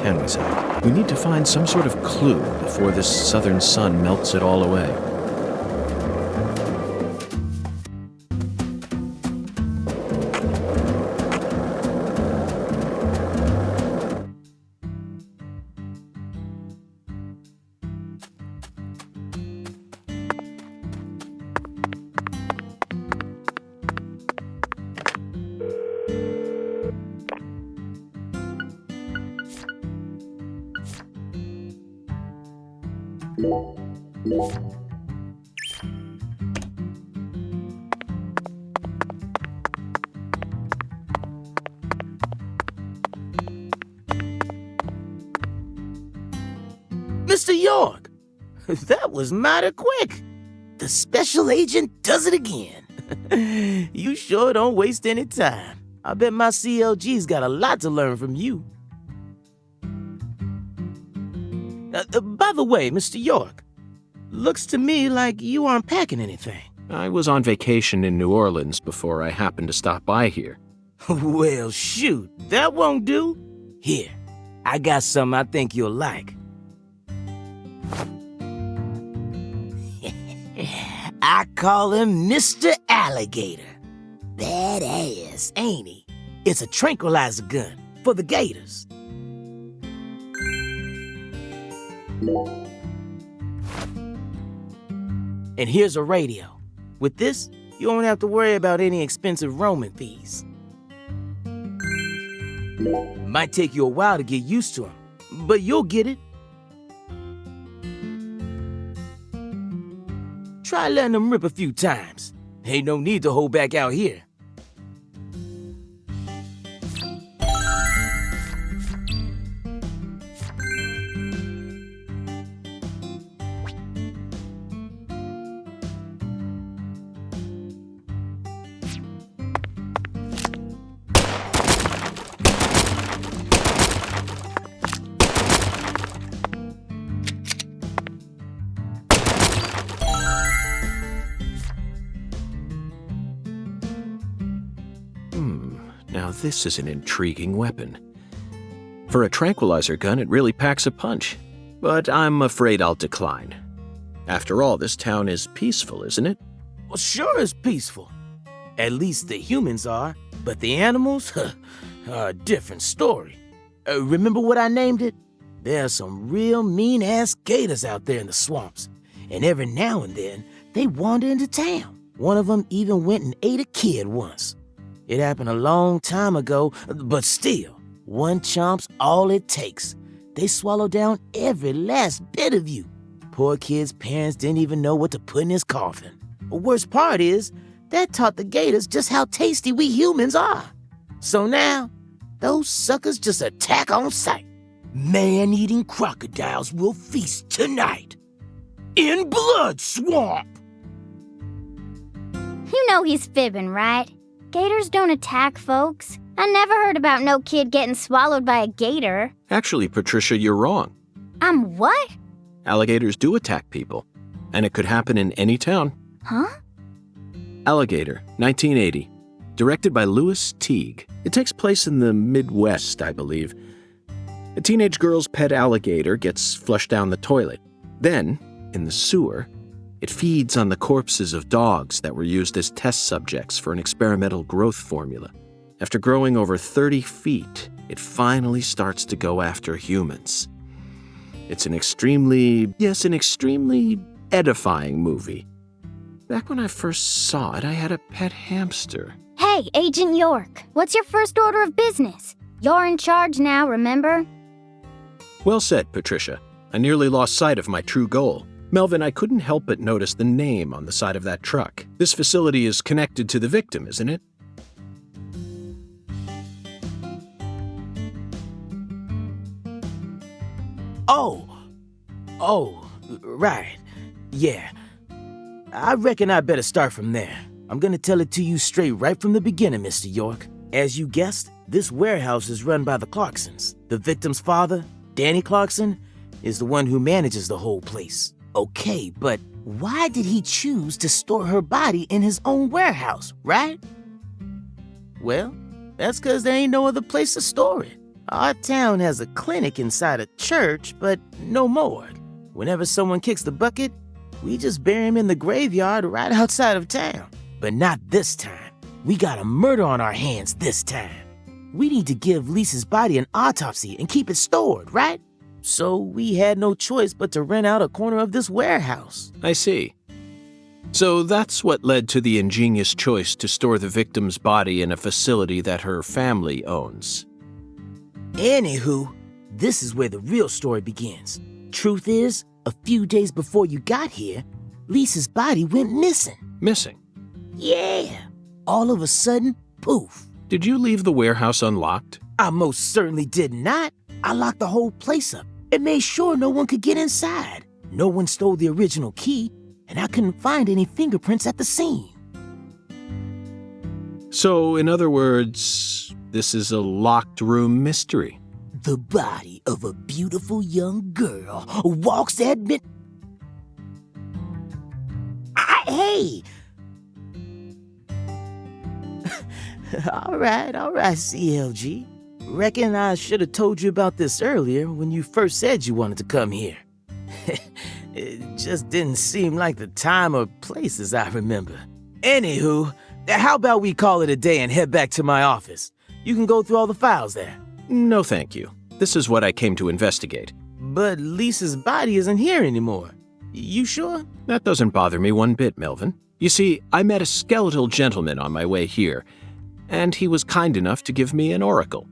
can we, Zach? We need to find some sort of clue before this southern sun melts it all away. Mr. York, that was mighty quick. The special agent does it again. You sure don't waste any time. I bet my CLG's got a lot to learn from you. By the way, Mr. York, looks to me like you aren't packing anything. I was on vacation in New Orleans before I happened to stop by here. Well, shoot, that won't do. Here, I got something I think you'll like. I call him Mr. Alligator. Badass, ain't he? It's a tranquilizer gun for the gators. And here's a radio. With this, you won't have to worry about any expensive roaming fees. Might take you a while to get used to them, but you'll get it. Try letting them rip a few times. Ain't no need to hold back out here. Now this is an intriguing weapon. For a tranquilizer gun, it really packs a punch. But I'm afraid I'll decline. After all, this town is peaceful, isn't it? Well, sure it's peaceful. At least the humans are, but the animals are a different story. Remember what I named it? There are some real mean-ass gators out there in the swamps, and every now and then, they wander into town. One of them even went and ate a kid once. It happened a long time ago, but still, one chomp's all it takes. They swallow down every last bit of you. Poor kid's parents didn't even know what to put in his coffin. The worst part is, that taught the gators just how tasty we humans are. So now, those suckers just attack on sight. Man-eating crocodiles will feast tonight. In Blood Swamp! You know he's fibbing, right? Gators don't attack folks. I never heard about no kid getting swallowed by a gator. Actually, Patricia, you're wrong. I'm what? Alligators do attack people, and it could happen in any town. Huh? Alligator, 1980. Directed by Louis Teague. It takes place in the Midwest, I believe. A teenage girl's pet alligator gets flushed down the toilet. Then, in the sewer, it feeds on the corpses of dogs that were used as test subjects for an experimental growth formula. After growing over 30 feet, it finally starts to go after humans. It's an extremely edifying movie. Back when I first saw it, I had a pet hamster. Hey, Agent York, what's your first order of business? You're in charge now, remember? Well said, Patricia. I nearly lost sight of my true goal. Melvin, I couldn't help but notice the name on the side of that truck. This facility is connected to the victim, isn't it? Oh, right. Yeah. I reckon I better start from there. I'm gonna tell it to you straight right from the beginning, Mr. York. As you guessed, this warehouse is run by the Clarksons. The victim's father, Danny Clarkson, is the one who manages the whole place. Okay, but why did he choose to store her body in his own warehouse, right? Well, that's because there ain't no other place to store it. Our town has a clinic inside a church, but no morgue. Whenever someone kicks the bucket, we just bury him in the graveyard right outside of town. But not this time. We got a murder on our hands this time. We need to give Lisa's body an autopsy and keep it stored, right? So we had no choice but to rent out a corner of this warehouse. I see. So that's what led to the ingenious choice to store the victim's body in a facility that her family owns. Anywho, this is where the real story begins. Truth is, a few days before you got here, Lisa's body went missing. Missing? Yeah. All of a sudden, poof. Did you leave the warehouse unlocked? I most certainly did not. I locked the whole place up and made sure no one could get inside. No one stole the original key, and I couldn't find any fingerprints at the scene. So, in other words, this is a locked room mystery. The body of a beautiful young girl walks at mid... Hey! All right, CLG. Reckon I should have told you about this earlier when you first said you wanted to come here. It just didn't seem like the time or place as I remember. Anywho, how about we call it a day and head back to my office? You can go through all the files there. No, thank you. This is what I came to investigate. But Lisa's body isn't here anymore. You sure? That doesn't bother me one bit, Melvin. You see, I met a skeletal gentleman on my way here, and he was kind enough to give me an oracle.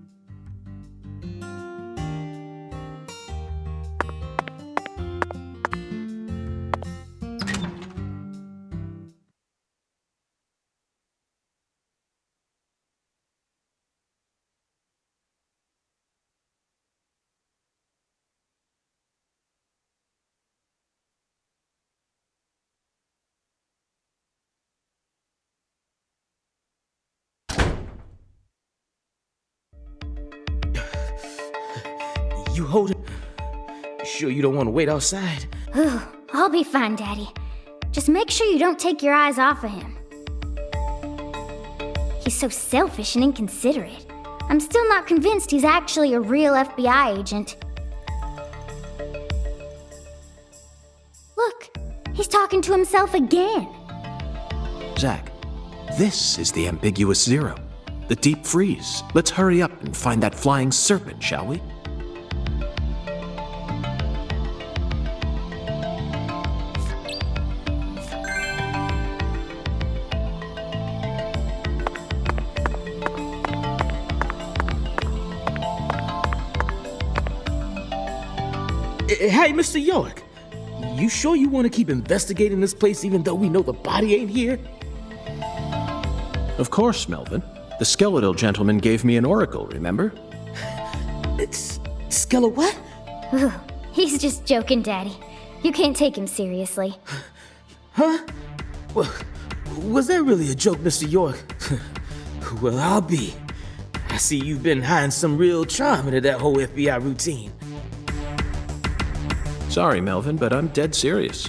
You hold it? Sure you don't want to wait outside? I'll be fine, Daddy. Just make sure you don't take your eyes off of him. He's so selfish and inconsiderate. I'm still not convinced he's actually a real FBI agent. Look, he's talking to himself again. Zach, this is the ambiguous zero. The deep freeze. Let's hurry up and find that flying serpent, shall we? Hey, Mr. York, you sure you want to keep investigating this place even though we know the body ain't here? Of course, Melvin. The skeletal gentleman gave me an oracle, remember? It's Skella what? He's just joking, Daddy. You can't take him seriously. Huh? Well, was that really a joke, Mr. York? Well, I'll be. I see you've been hiding some real charm into that whole FBI routine. Sorry, Melvin, but I'm dead serious.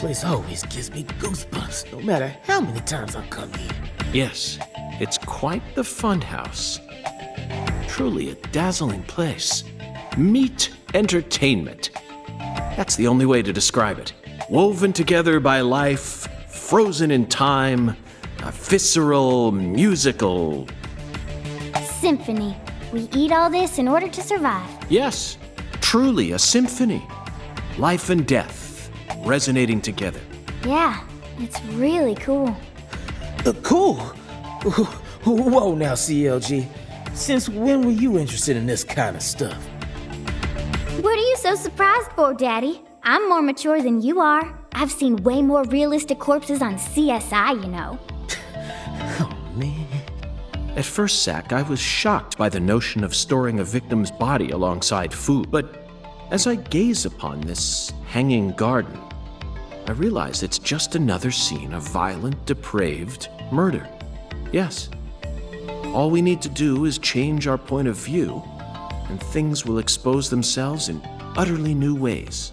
This always gives me goosebumps, no matter how many times I come here. Yes, it's quite the fun house. Truly a dazzling place. Meat entertainment. That's the only way to describe it. Woven together by life, frozen in time, a visceral, musical... Symphony. We eat all this in order to survive. Yes, truly a symphony. Life and death. Resonating together. Yeah, it's really cool. Cool? Whoa now, CLG. Since when were you interested in this kind of stuff? What are you so surprised for, Daddy? I'm more mature than you are. I've seen way more realistic corpses on CSI, you know. Oh, man. At first, Zach, I was shocked by the notion of storing a victim's body alongside food. But as I gaze upon this hanging garden, I realize it's just another scene of violent, depraved murder. Yes. All we need to do is change our point of view, and things will expose themselves in utterly new ways.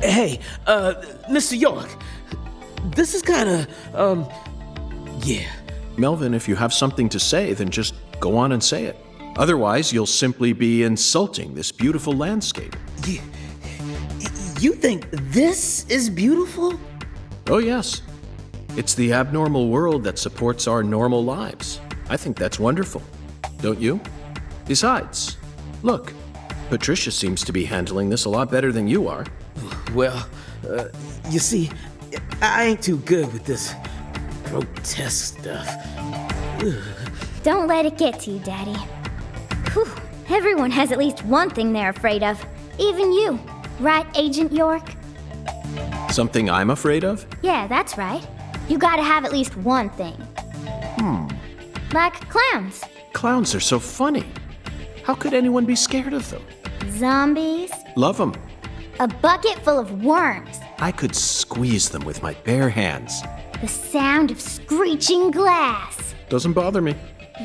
Hey, Mr. York, this is kinda, yeah. Melvin, if you have something to say, then just go on and say it. Otherwise, you'll simply be insulting this beautiful landscape. You think this is beautiful? Oh, yes. It's the abnormal world that supports our normal lives. I think that's wonderful. Don't you? Besides, look, Patricia seems to be handling this a lot better than you are. Well, you see, I ain't too good with this grotesque stuff. Don't let it get to you, Daddy. Whew. Everyone has at least one thing they're afraid of. Even you. Right, Agent York? Something I'm afraid of? Yeah, that's right. You gotta have at least one thing. Like clowns. Clowns are so funny. How could anyone be scared of them? Zombies. Love them. A bucket full of worms. I could squeeze them with my bare hands. The sound of screeching glass. Doesn't bother me.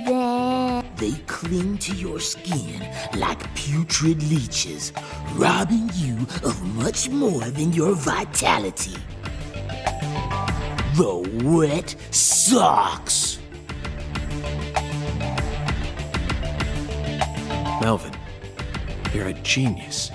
Then... They cling to your skin like putrid leeches, robbing you of much more than your vitality. The wet socks. Melvin, you're a genius.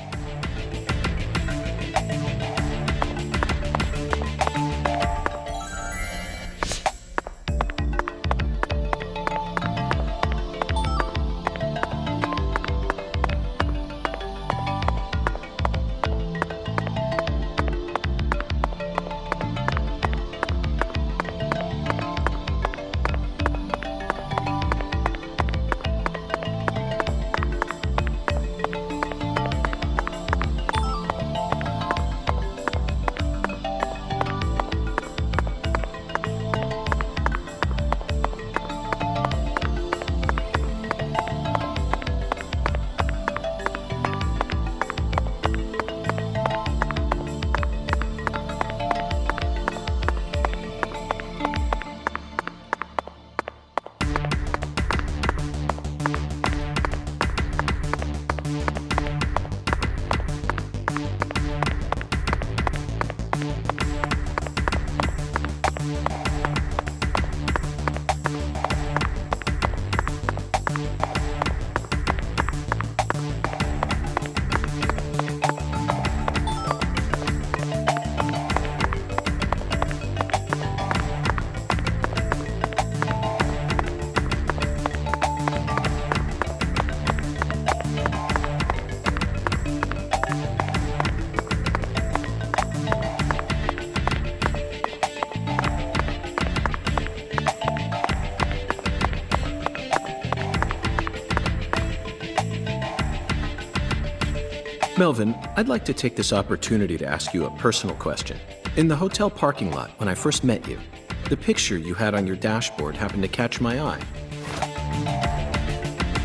Melvin, I'd like to take this opportunity to ask you a personal question. In the hotel parking lot, when I first met you, the picture you had on your dashboard happened to catch my eye.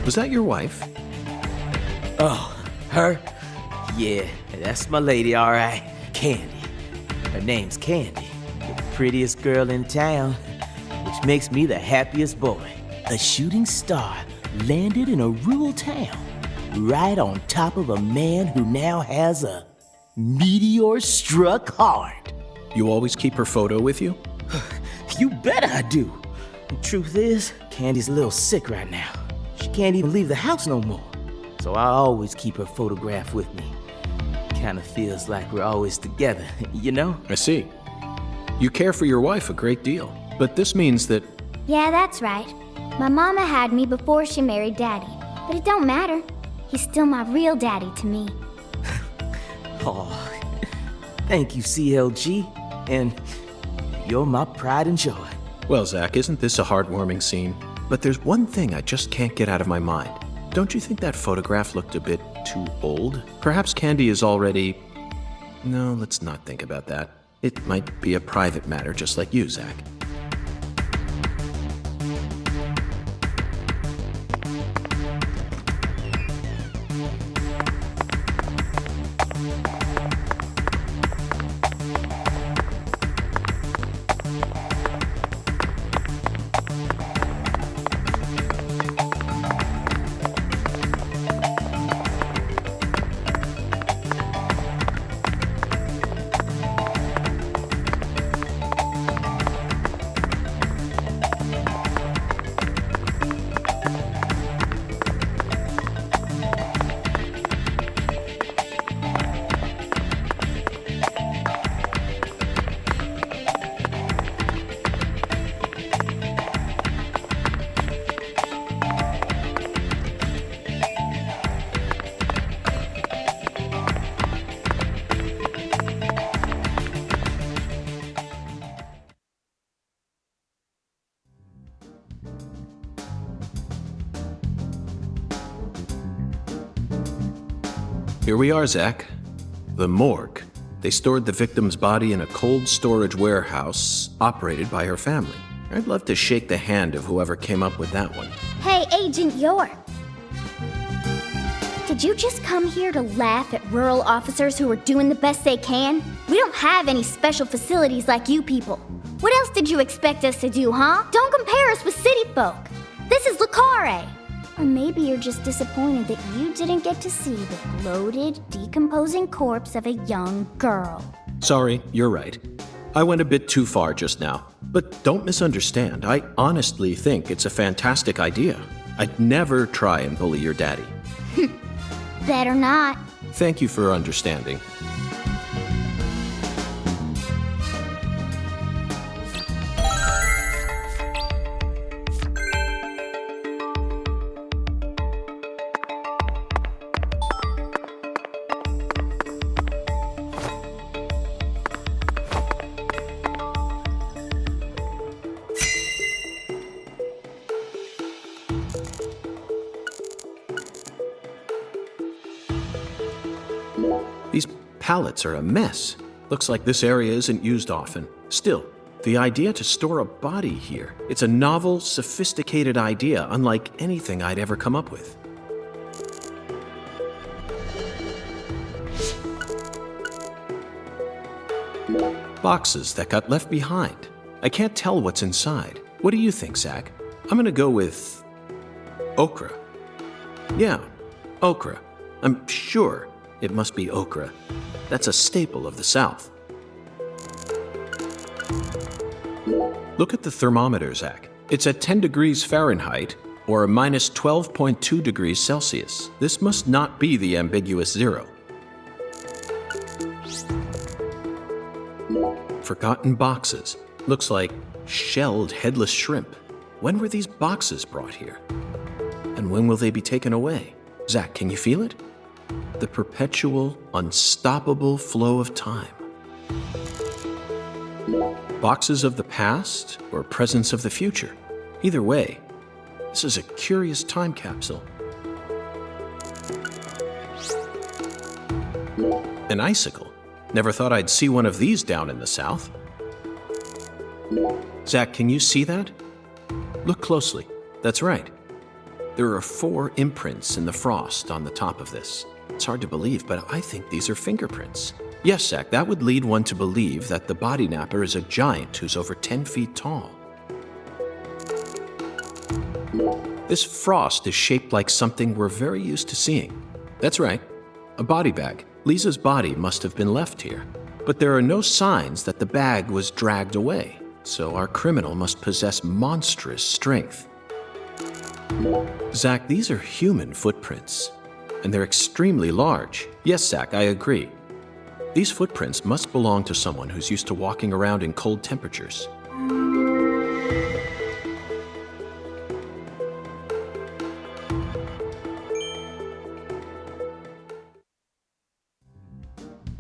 Was that your wife? Oh, her? Yeah, that's my lady, all right. Candy. Her name's Candy, the prettiest girl in town, which makes me the happiest boy. A shooting star landed in a rural town, right on top of a man who now has a meteor-struck heart. You always keep her photo with you? You bet I do. The truth is, Candy's a little sick right now. She can't even leave the house no more. So I always keep her photograph with me. Kinda feels like we're always together, you know? I see. You care for your wife a great deal, but this means that... Yeah, that's right. My mama had me before she married Daddy, but it don't matter. He's still my real daddy to me. Oh, thank you, CLG, and you're my pride and joy. Well, Zach, isn't this a heartwarming scene? But there's one thing I just can't get out of my mind. Don't you think that photograph looked a bit too old? Perhaps Candy is already... No, let's not think about that. It might be a private matter, just like you, Zach. Here we are, Zach. The morgue. They stored the victim's body in a cold storage warehouse operated by her family. I'd love to shake the hand of whoever came up with that one. Hey, Agent York. Did you just come here to laugh at rural officers who are doing the best they can? We don't have any special facilities like you people. What else did you expect us to do, huh? Don't compare us with city folk. This is Le Carre. Or maybe you're just disappointed that you didn't get to see the bloated, decomposing corpse of a young girl. Sorry, you're right. I went a bit too far just now. But don't misunderstand. I honestly think it's a fantastic idea. I'd never try and bully your daddy. Better not. Thank you for understanding. These pallets are a mess. Looks like this area isn't used often. Still, the idea to store a body here, it's a novel, sophisticated idea unlike anything I'd ever come up with. Boxes that got left behind. I can't tell what's inside. What do you think, Zach? I'm gonna go with okra. Yeah, okra. I'm sure it must be okra. That's a staple of the South. Look at the thermometer, Zach. It's at 10 degrees Fahrenheit or minus 12.2 degrees Celsius. This must not be the ambiguous zero. Forgotten boxes. Looks like shelled headless shrimp. When were these boxes brought here? And when will they be taken away? Zach, can you feel it? The perpetual, unstoppable flow of time. Boxes of the past or presence of the future. Either way, this is a curious time capsule. An icicle. Never thought I'd see one of these down in the South. Zach, can you see that? Look closely. That's right. There are 4 imprints in the frost on the top of this. It's hard to believe, but I think these are fingerprints. Yes, Zach, that would lead one to believe that the body napper is a giant who's over 10 feet tall. This frost is shaped like something we're very used to seeing. That's right, a body bag. Lisa's body must have been left here, but there are no signs that the bag was dragged away, so our criminal must possess monstrous strength. Zach, these are human footprints, and they're extremely large. Yes, Zach, I agree. These footprints must belong to someone who's used to walking around in cold temperatures.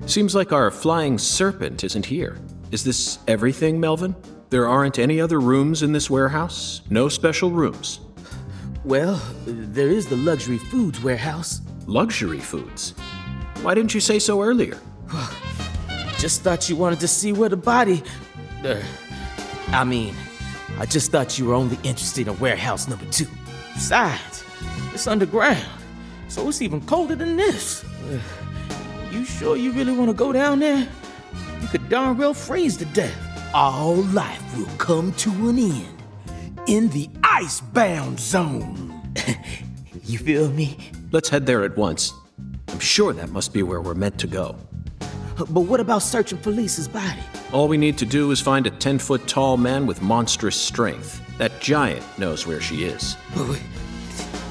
Seems like our flying serpent isn't here. Is this everything, Melvin? There aren't any other rooms in this warehouse? No special rooms? Well, there is the luxury foods warehouse. Luxury foods? Why didn't you say so earlier? Just thought you wanted to see where the body... I just thought you were only interested in warehouse number 2. Besides, it's underground, so it's even colder than this. You sure you really want to go down there? You could darn well freeze to death. All life will come to an end in the icebound zone. You feel me? Let's head there at once. I'm sure that must be where we're meant to go. But what about searching for Lisa's body? All we need to do is find a 10-foot tall man with monstrous strength. That giant knows where she is.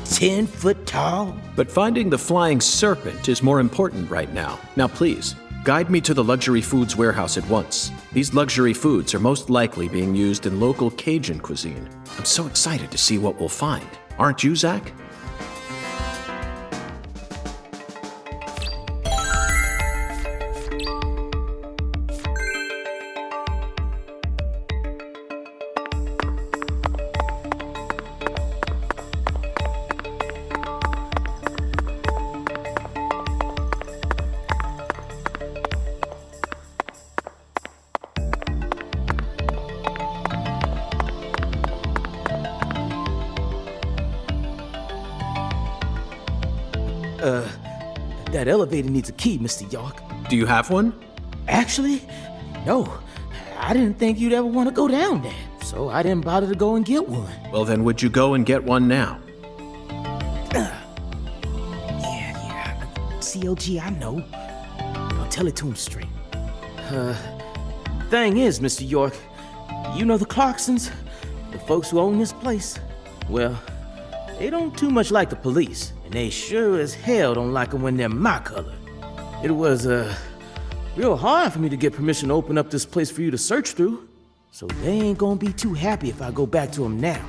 10 foot tall? But finding the flying serpent is more important right now. Now please, guide me to the luxury foods warehouse at once. These luxury foods are most likely being used in local Cajun cuisine. I'm so excited to see what we'll find. Aren't you, Zach? that elevator needs a key, Mr. York. Do you have one? Actually, no. I didn't think you'd ever want to go down there, so I didn't bother to go and get one. Well, then would you go and get one now? Yeah. CLG, I know. I'll tell it to him straight. Thing is, Mr. York, you know the Clarksons? The folks who own this place? Well, they don't too much like the police, and they sure as hell don't like them when they're my color. It was, real hard for me to get permission to open up this place for you to search through. So they ain't gonna be too happy if I go back to them now,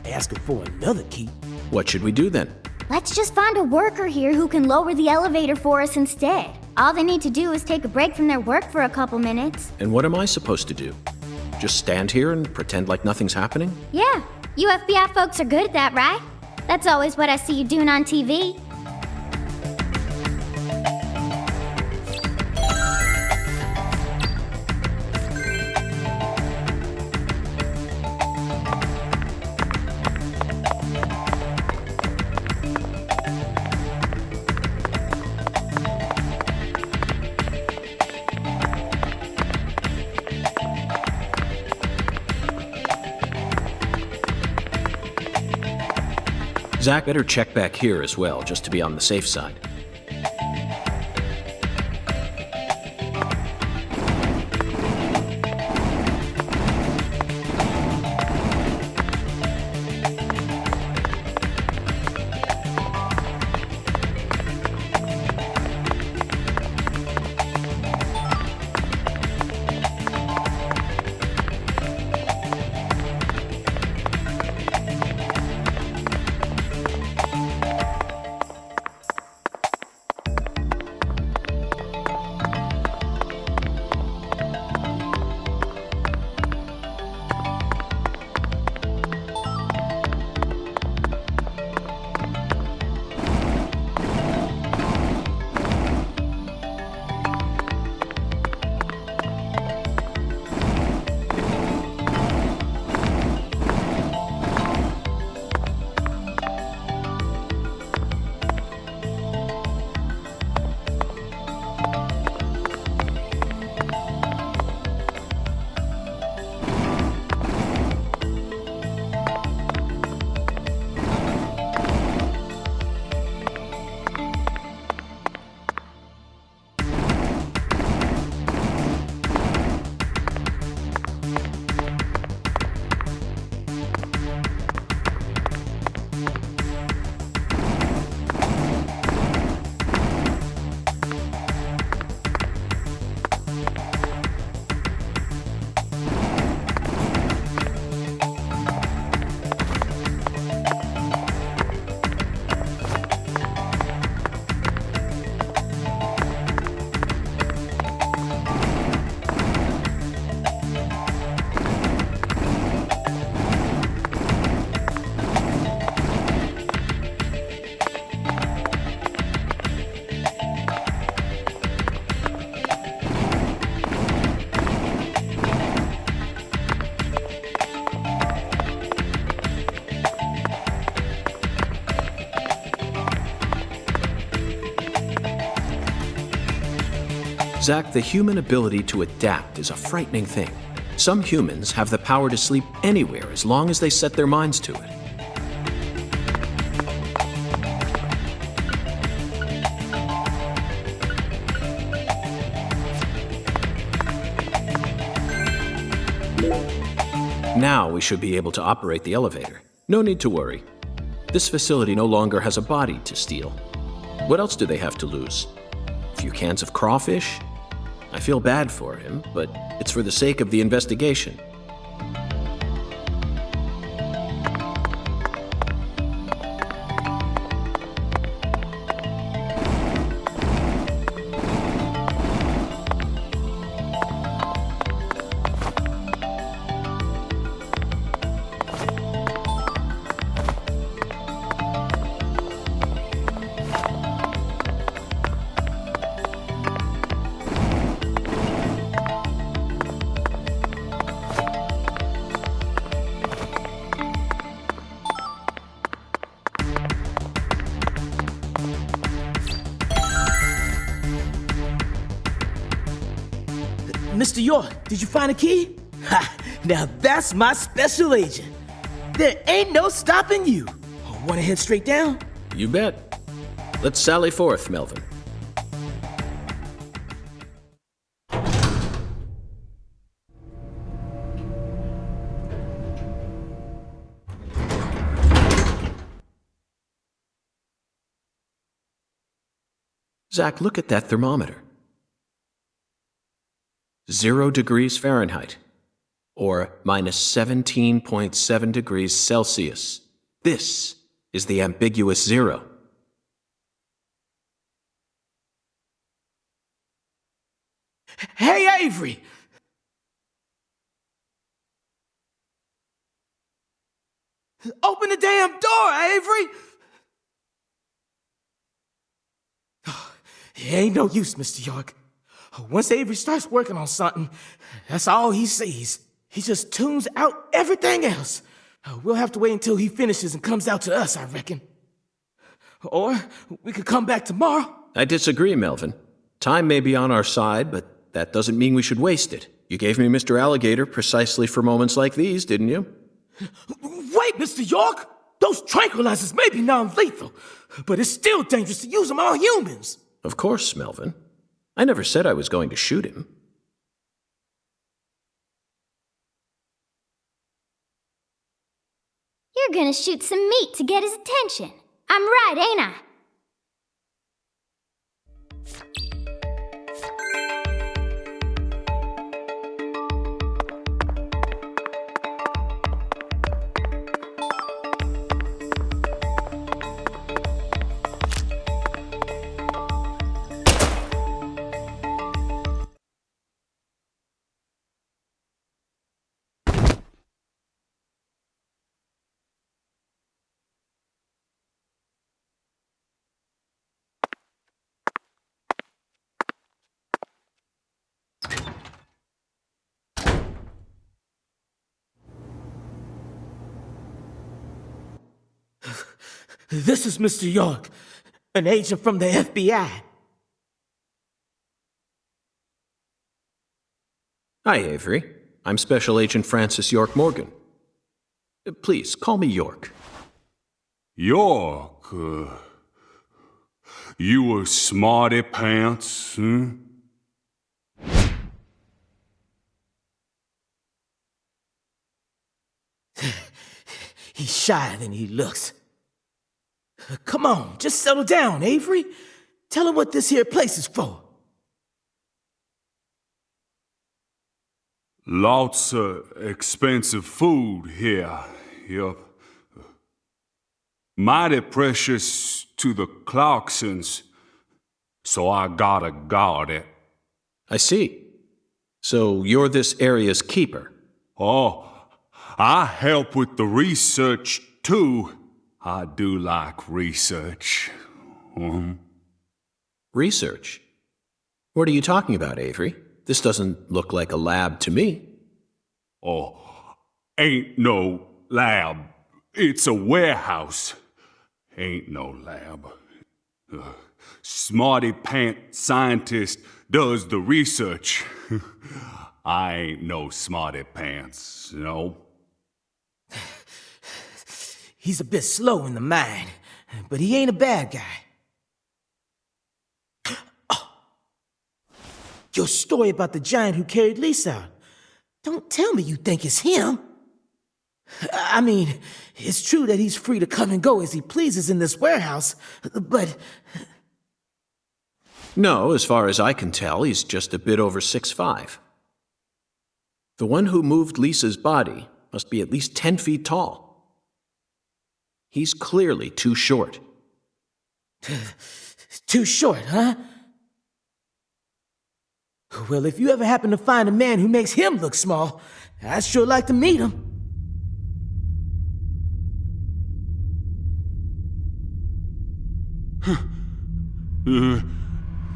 asking for another key. What should we do then? Let's just find a worker here who can lower the elevator for us instead. All they need to do is take a break from their work for a couple minutes. And what am I supposed to do? Just stand here and pretend like nothing's happening? Yeah, you FBI folks are good at that, right? That's always what I see you doing on TV. Zach, better check back here as well, just to be on the safe side. Zach, the human ability to adapt is a frightening thing. Some humans have the power to sleep anywhere as long as they set their minds to it. Now we should be able to operate the elevator. No need to worry. This facility no longer has a body to steal. What else do they have to lose? A few cans of crawfish? I feel bad for him, but it's for the sake of the investigation. Mr. York, did you find a key? Ha! Now that's my special agent. There ain't no stopping you. Want to head straight down? You bet. Let's sally forth, Melvin. Zach, look at that thermometer. 0 degrees Fahrenheit, or minus 17.7 degrees Celsius. This is the ambiguous 0. Hey, Avery! Open the damn door, Avery! It ain't no use, Mr. York. Once Avery starts working on something, that's all he sees. He just tunes out everything else. We'll have to wait until he finishes and comes out to us, I reckon. Or we could come back tomorrow. I disagree, Melvin. Time may be on our side, but that doesn't mean we should waste it. You gave me Mr. Alligator precisely for moments like these, didn't you? Wait, Mr. York! Those tranquilizers may be non-lethal, but it's still dangerous to use them on humans. Of course, Melvin. I never said I was going to shoot him. You're gonna shoot some meat to get his attention. I'm right, ain't I? This is Mr. York, an agent from the FBI. Hi, Avery. I'm Special Agent Francis York Morgan. Please, call me York. York? You a smarty pants, huh? He's shyer than he looks. Come on, just settle down, Avery. Tell him what this here place is for. Lots of expensive food here. Yup. Mighty precious to the Clarksons, so I gotta guard it. I see. So you're this area's keeper? Oh, I help with the research, too. I do like research. Research? What are you talking about, Avery? This doesn't look like a lab to me. Oh, ain't no lab. It's a warehouse. Ain't no lab. Smarty pant scientist does the research. I ain't no smarty pants, you know. He's a bit slow in the mind, but he ain't a bad guy. Oh. Your story about the giant who carried Lisa out. Don't tell me you think it's him. I mean, it's true that he's free to come and go as he pleases in this warehouse, but... No, as far as I can tell, he's just a bit over 6'5". The one who moved Lisa's body must be at least 10 feet tall. He's clearly too short. Too short, huh? Well, if you ever happen to find a man who makes him look small, I'd sure like to meet him.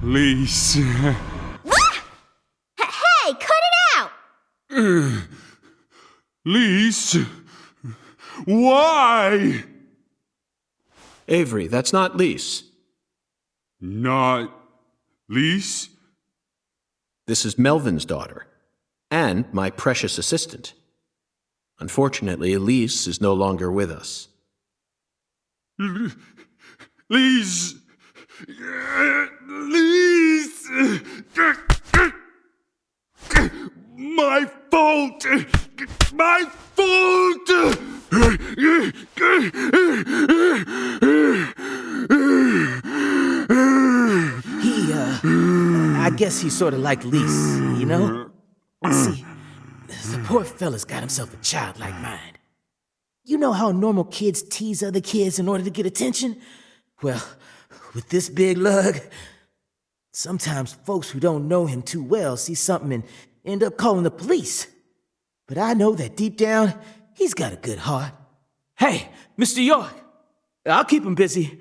Lisa. Hey, cut it out! Lisa. Why? Avery, that's not Lise. Not Lise? This is Melvin's daughter, and my precious assistant. Unfortunately, Elise is no longer with us. Please. Please. My fault. My fault. I guess he's sort of like Lise, you know? See, the poor fella's got himself a childlike mind. You know how normal kids tease other kids in order to get attention? Well, with this big lug, sometimes folks who don't know him too well see something and end up calling the police. But I know that deep down, he's got a good heart. Hey, Mr. York, I'll keep him busy,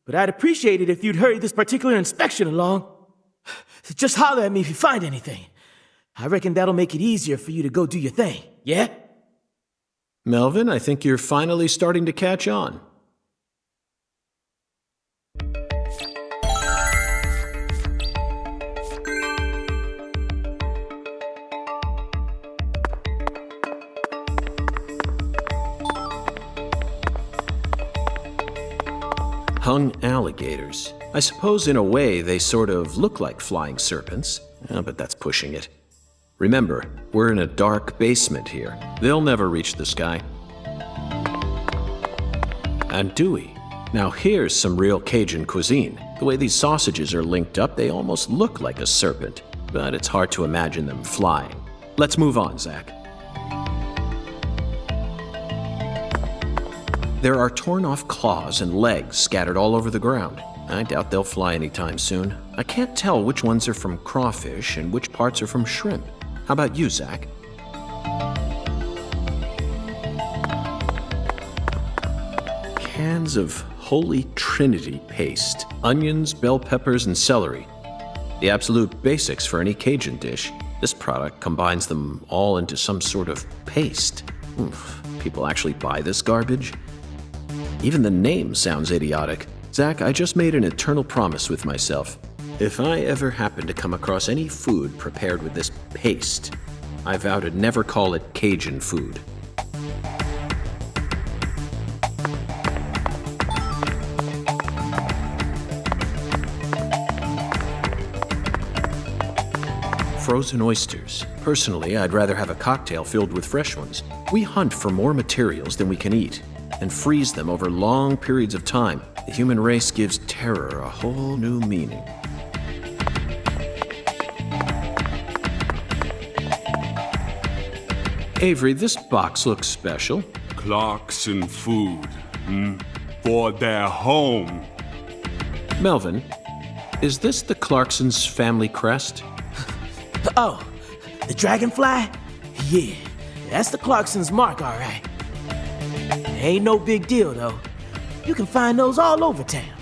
but I'd appreciate it if you'd hurry this particular inspection along. Just holler at me if you find anything. I reckon that'll make it easier for you to go do your thing, yeah? Melvin, I think you're finally starting to catch on. Hung alligators. I suppose in a way they sort of look like flying serpents, but that's pushing it. Remember, we're in a dark basement here. They'll never reach the sky. And Dewey. Now here's some real Cajun cuisine. The way these sausages are linked up, they almost look like a serpent, but it's hard to imagine them flying. Let's move on, Zach. There are torn-off claws and legs scattered all over the ground. I doubt they'll fly anytime soon. I can't tell which ones are from crawfish and which parts are from shrimp. How about you, Zach? Cans of Holy Trinity paste, onions, bell peppers, and celery. The absolute basics for any Cajun dish. This product combines them all into some sort of paste. Oof, people actually buy this garbage? Even the name sounds idiotic. Zach, I just made an eternal promise with myself. If I ever happen to come across any food prepared with this paste, I vow to never call it Cajun food. Frozen oysters. Personally, I'd rather have a cocktail filled with fresh ones. We hunt for more materials than we can eat and freeze them over long periods of time. The human race gives terror a whole new meaning. Avery, this box looks special. Clarkson food. For their home. Melvin, is this the Clarkson's family crest? Oh, the dragonfly? Yeah, that's the Clarkson's mark, all right. Ain't no big deal, though. You can find those all over town.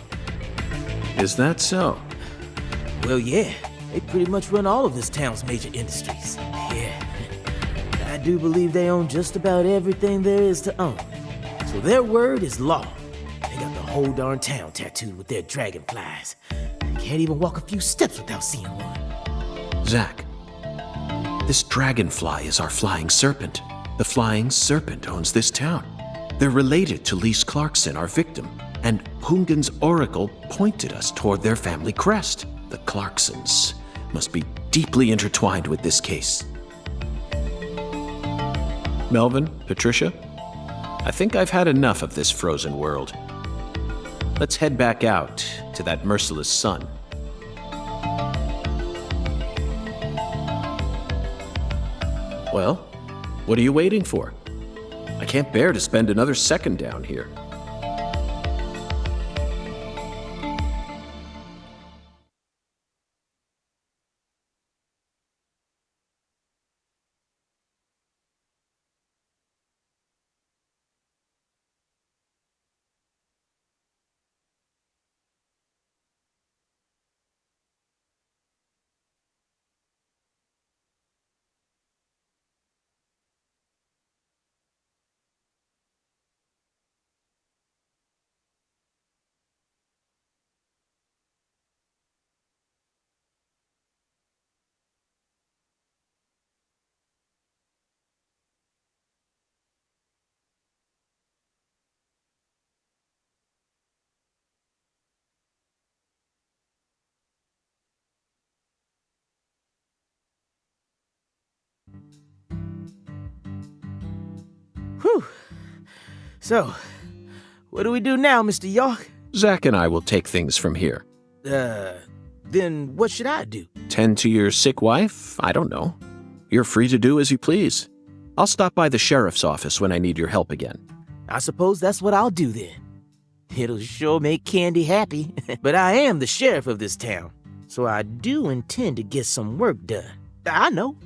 Is that so? Well, yeah. They pretty much run all of this town's major industries. Yeah. I do believe they own just about everything there is to own. So their word is law. They got the whole darn town tattooed with their dragonflies. Can't even walk a few steps without seeing one. Zach, this dragonfly is our flying serpent. The flying serpent owns this town. They're related to Lise Clarkson, our victim, and Hungan's oracle pointed us toward their family crest. The Clarksons must be deeply intertwined with this case. Melvin, Patricia, I think I've had enough of this frozen world. Let's head back out to that merciless sun. Well, what are you waiting for? I can't bear to spend another second down here. Whew. So, what do we do now, Mr. York? Zach and I will take things from here. Then what should I do? Tend to your sick wife? I don't know. You're free to do as you please. I'll stop by the sheriff's office when I need your help again. I suppose that's what I'll do then. It'll sure make Candy happy. But I am the sheriff of this town, so I do intend to get some work done. I know.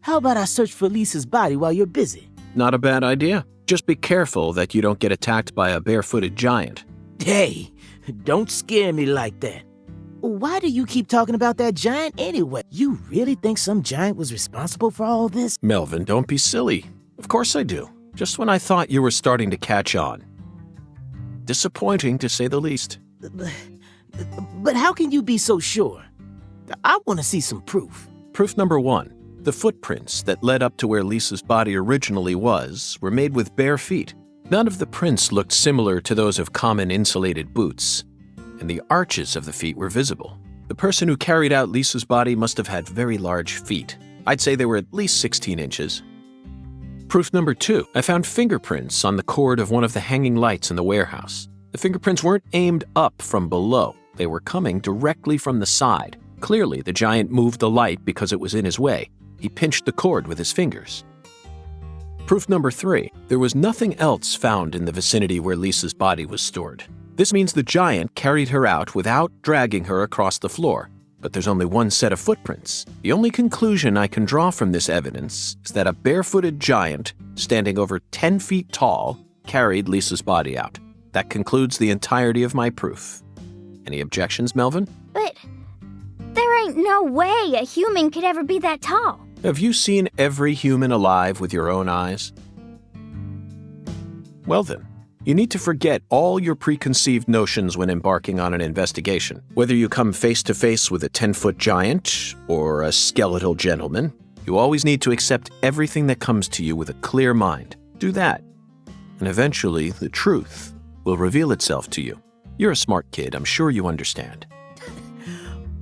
How about I search for Lisa's body while you're busy? Not a bad idea. Just be careful that you don't get attacked by a barefooted giant. Hey, don't scare me like that. Why do you keep talking about that giant anyway? You really think some giant was responsible for all this? Melvin, don't be silly. Of course I do. Just when I thought you were starting to catch on. Disappointing, to say the least. But how can you be so sure? I want to see some proof. Proof number 1. The footprints that led up to where Lisa's body originally was were made with bare feet. None of the prints looked similar to those of common insulated boots, and the arches of the feet were visible. The person who carried out Lisa's body must have had very large feet. I'd say they were at least 16 inches. Proof number 2. I found fingerprints on the cord of one of the hanging lights in the warehouse. The fingerprints weren't aimed up from below. They were coming directly from the side. Clearly, the giant moved the light because it was in his way. He pinched the cord with his fingers. Proof number 3. There was nothing else found in the vicinity where Lisa's body was stored. This means the giant carried her out without dragging her across the floor. But there's only one set of footprints. The only conclusion I can draw from this evidence is that a barefooted giant, standing over 10 feet tall, carried Lisa's body out. That concludes the entirety of my proof. Any objections, Melvin? But there ain't no way a human could ever be that tall. Have you seen every human alive with your own eyes? Well then, you need to forget all your preconceived notions when embarking on an investigation. Whether you come face to face with a 10-foot giant or a skeletal gentleman, you always need to accept everything that comes to you with a clear mind. Do that, and eventually the truth will reveal itself to you. You're a smart kid, I'm sure you understand.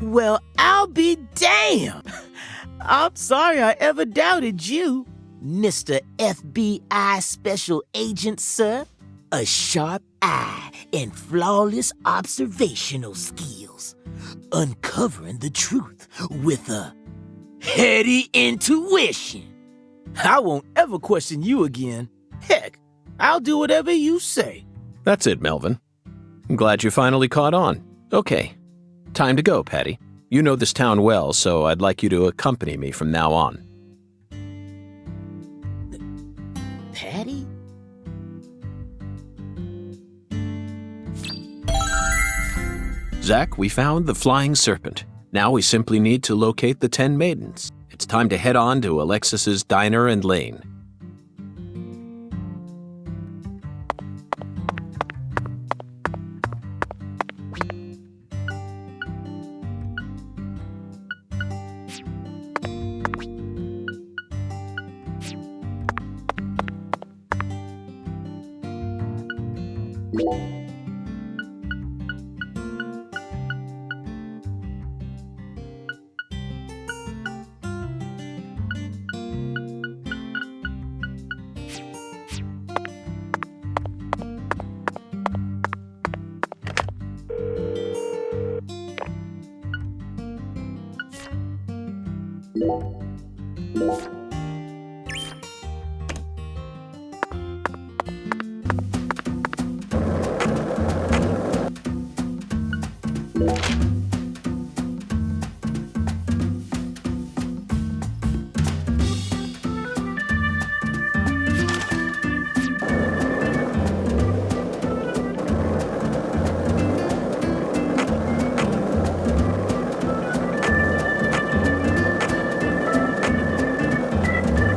Well, I'll be damned! I'm sorry I ever doubted you, Mr. FBI Special Agent, sir. A sharp eye and flawless observational skills. Uncovering the truth with a heady intuition. I won't ever question you again. Heck, I'll do whatever you say. That's it, Melvin. I'm glad you finally caught on. Okay, time to go, Patty. You know this town well, so I'd like you to accompany me from now on. Patty? Zach, we found the flying serpent. Now we simply need to locate the 10 maidens. It's time to head on to Alexis's Diner and Lane.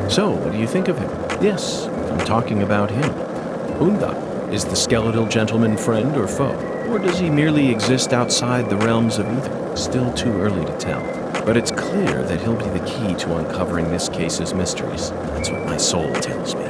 So, what do you think of him? Yes, I'm talking about him. Unda, is the skeletal gentleman friend or foe? Or does he merely exist outside the realms of either? Still too early to tell. But it's clear that he'll be the key to uncovering this case's mysteries. That's what my soul tells me.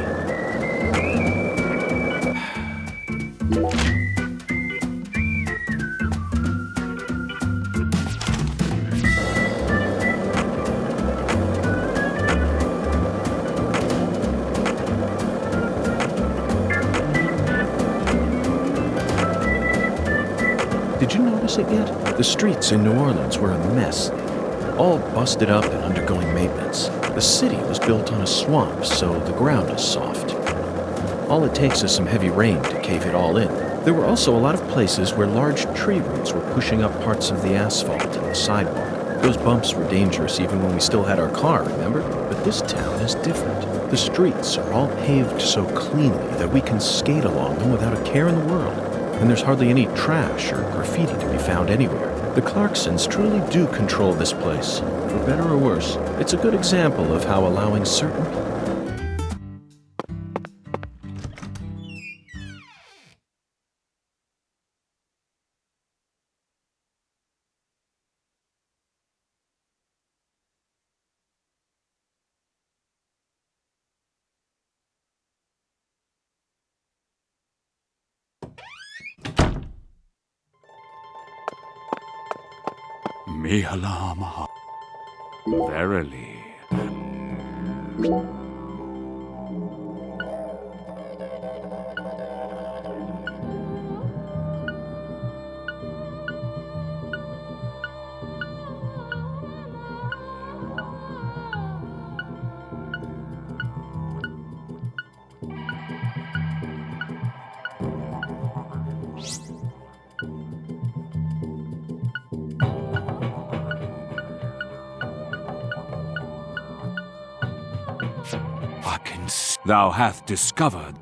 Did you notice it yet? The streets in New Orleans were a mess. All busted up and undergoing maintenance. The city was built on a swamp, so the ground is soft. All it takes is some heavy rain to cave it all in. There were also a lot of places where large tree roots were pushing up parts of the asphalt and the sidewalk. Those bumps were dangerous even when we still had our car, remember? But this town is different. The streets are all paved so cleanly that we can skate along them without a care in the world. And there's hardly any trash or graffiti to be found anywhere. The Clarksons truly do control this place, for better or worse. It's a good example of how allowing certain people. Mihalama. Verily. Thou hath discovered.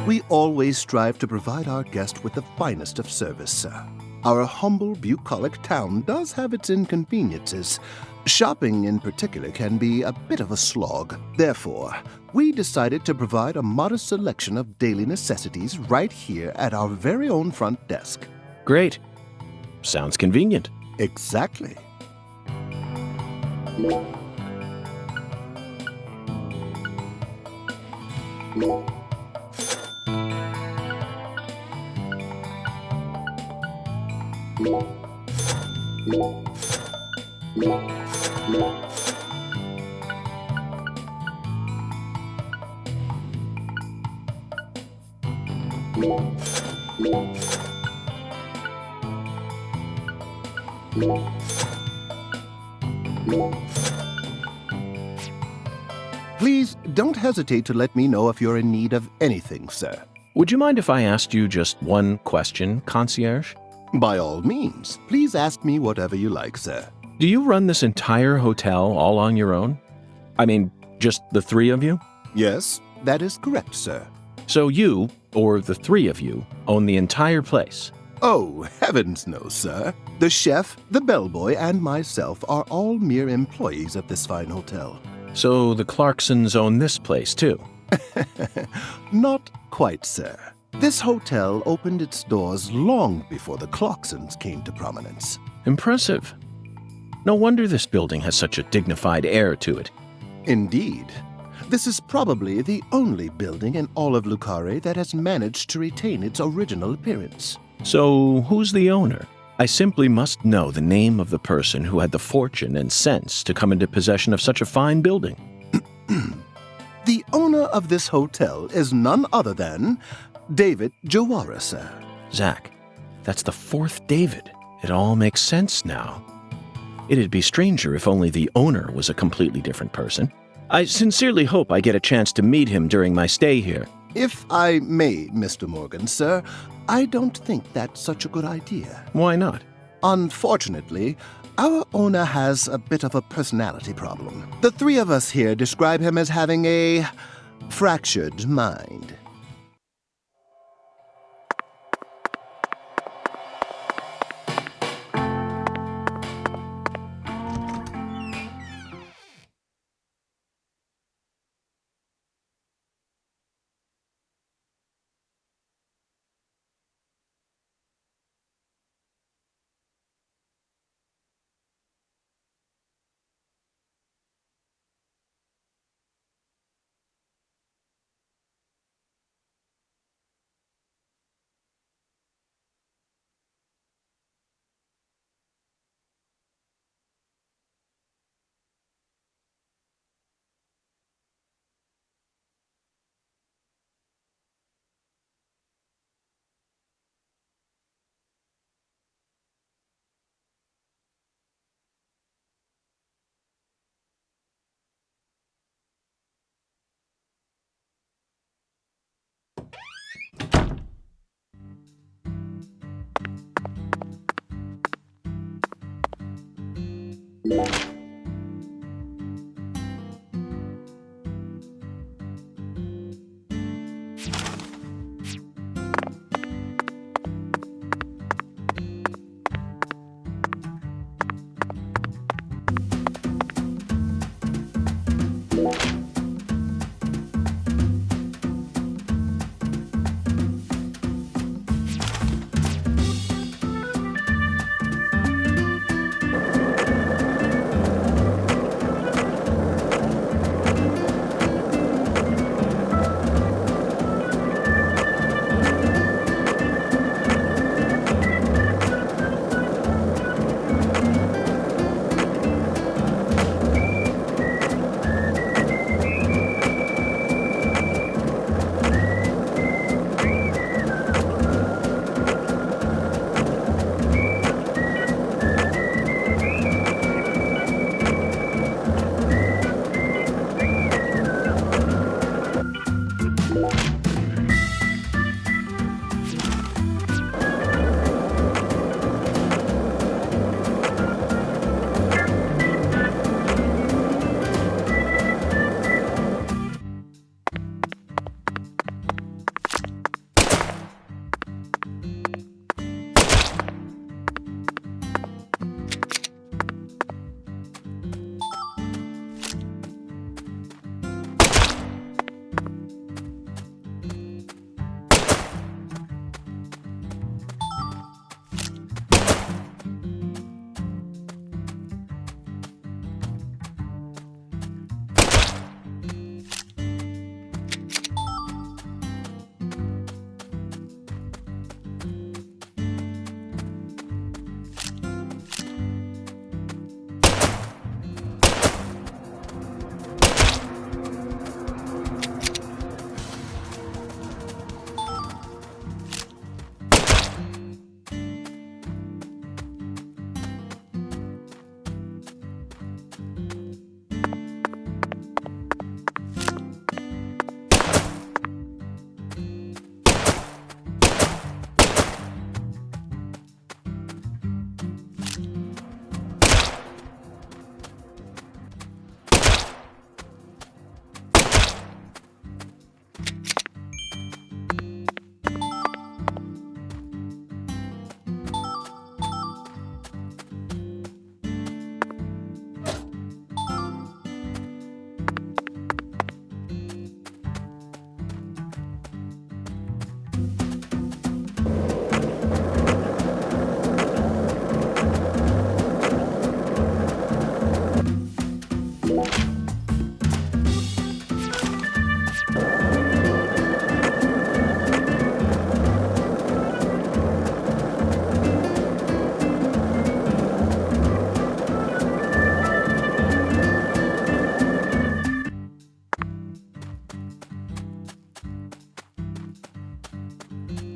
We always strive to provide our guest with the finest of service, sir. Our humble, bucolic town does have its inconveniences. Shopping, in particular, can be a bit of a slog. Therefore, we decided to provide a modest selection of daily necessities right here at our very own front desk. Great. Sounds convenient. Exactly. Please don't hesitate to let me know if you're in need of anything, sir. Would you mind if I asked you just one question, concierge? By all means. Please ask me whatever you like, sir. Do you run this entire hotel all on your own? I mean, just the three of you? Yes, that is correct, sir. So you, or the three of you, own the entire place? Oh, heavens no, sir. The chef, the bellboy, and myself are all mere employees of this fine hotel. So the Clarksons own this place, too? Not quite, sir. This hotel opened its doors long before the Clarksons came to prominence. Impressive. No wonder this building has such a dignified air to it. Indeed. This is probably the only building in all of Lucare that has managed to retain its original appearance. So, who's the owner? I simply must know the name of the person who had the fortune and sense to come into possession of such a fine building. The owner of this hotel is none other than David Jawara, sir. Zach, that's the fourth David. It all makes sense now. It'd be stranger if only the owner was a completely different person. I sincerely hope I get a chance to meet him during my stay here. If I may, Mr. Morgan, sir, I don't think that's such a good idea. Why not? Unfortunately, our owner has a bit of a personality problem. The three of us here describe him as having a fractured mind.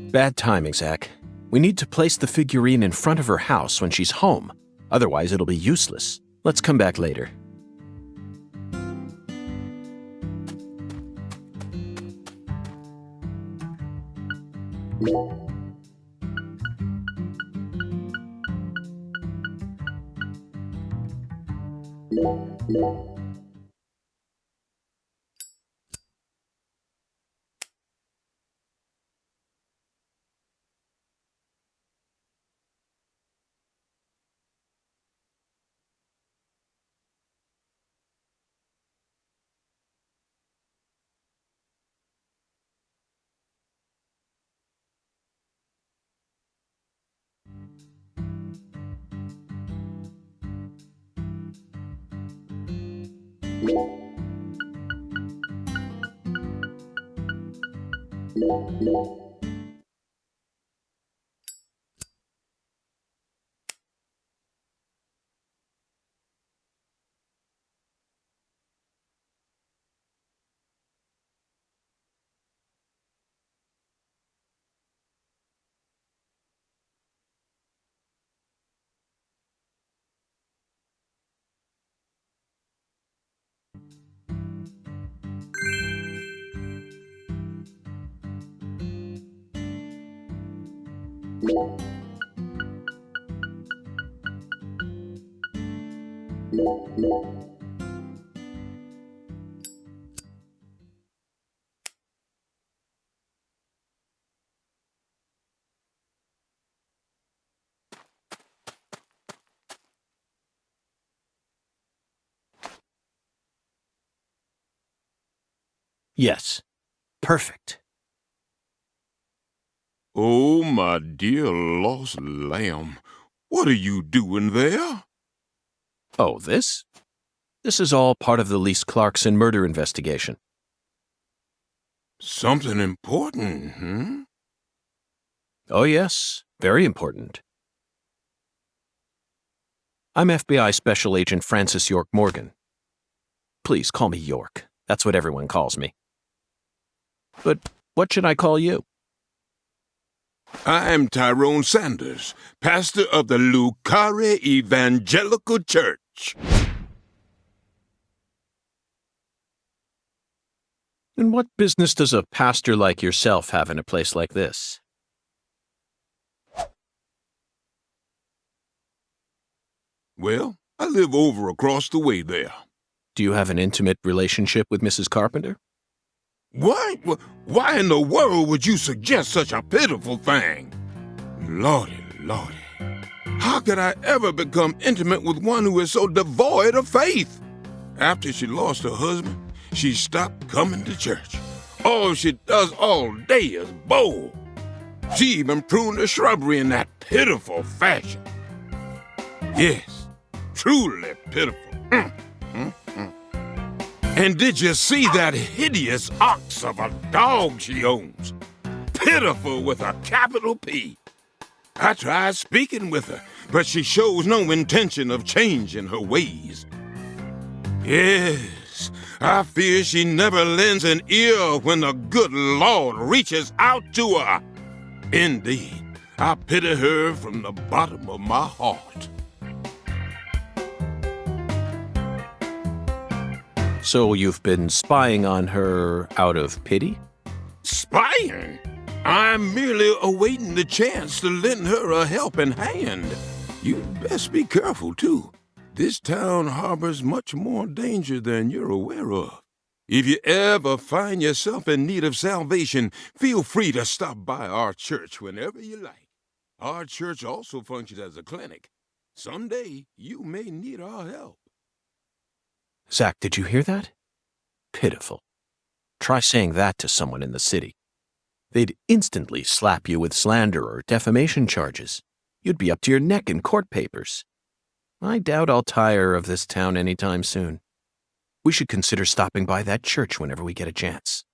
Bad timing, Zach. We need to place the figurine in front of her house when she's home. Otherwise, it'll be useless. Let's come back later. Yes. Perfect. Oh, my dear lost lamb, what are you doing there? Oh, this? This is all part of the Lise Clarkson murder investigation. Something important, hmm? Oh, yes. Very important. I'm FBI Special Agent Francis York Morgan. Please call me York. That's what everyone calls me. But what should I call you? I'm Tyrone Sanders, pastor of the Lucare Evangelical Church. And what business does a pastor like yourself have in a place like this? Well, I live over across the way there. Do you have an intimate relationship with Mrs. Carpenter? Why in the world would you suggest such a pitiful thing? Lordy, Lordy. How could I ever become intimate with one who is so devoid of faith? After she lost her husband, she stopped coming to church. All she does all day is bowl. She even pruned the shrubbery in that pitiful fashion. Yes, truly pitiful. And did you see that hideous ox of a dog she owns? Pitiful with a capital P. I tried speaking with her, but she shows no intention of changing her ways. Yes, I fear she never lends an ear when the good Lord reaches out to her. Indeed, I pity her from the bottom of my heart. So you've been spying on her out of pity? Spying? I'm merely awaiting the chance to lend her a helping hand. You'd best be careful, too. This town harbors much more danger than you're aware of. If you ever find yourself in need of salvation, feel free to stop by our church whenever you like. Our church also functions as a clinic. Someday, you may need our help. Zach, did you hear that? Pitiful. Try saying that to someone in the city. They'd instantly slap you with slander or defamation charges. You'd be up to your neck in court papers. I doubt I'll tire of this town anytime soon. We should consider stopping by that church whenever we get a chance.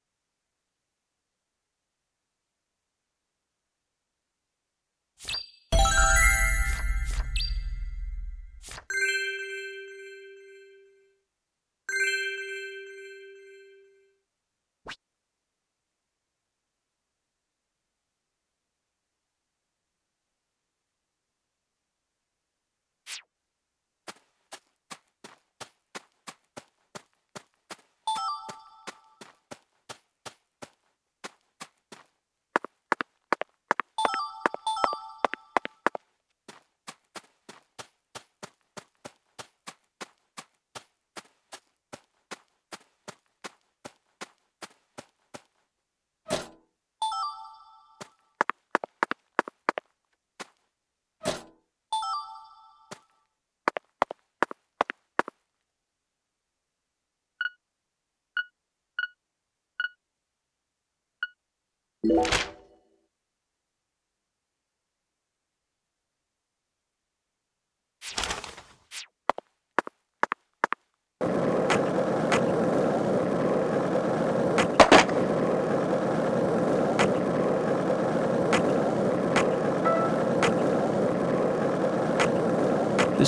This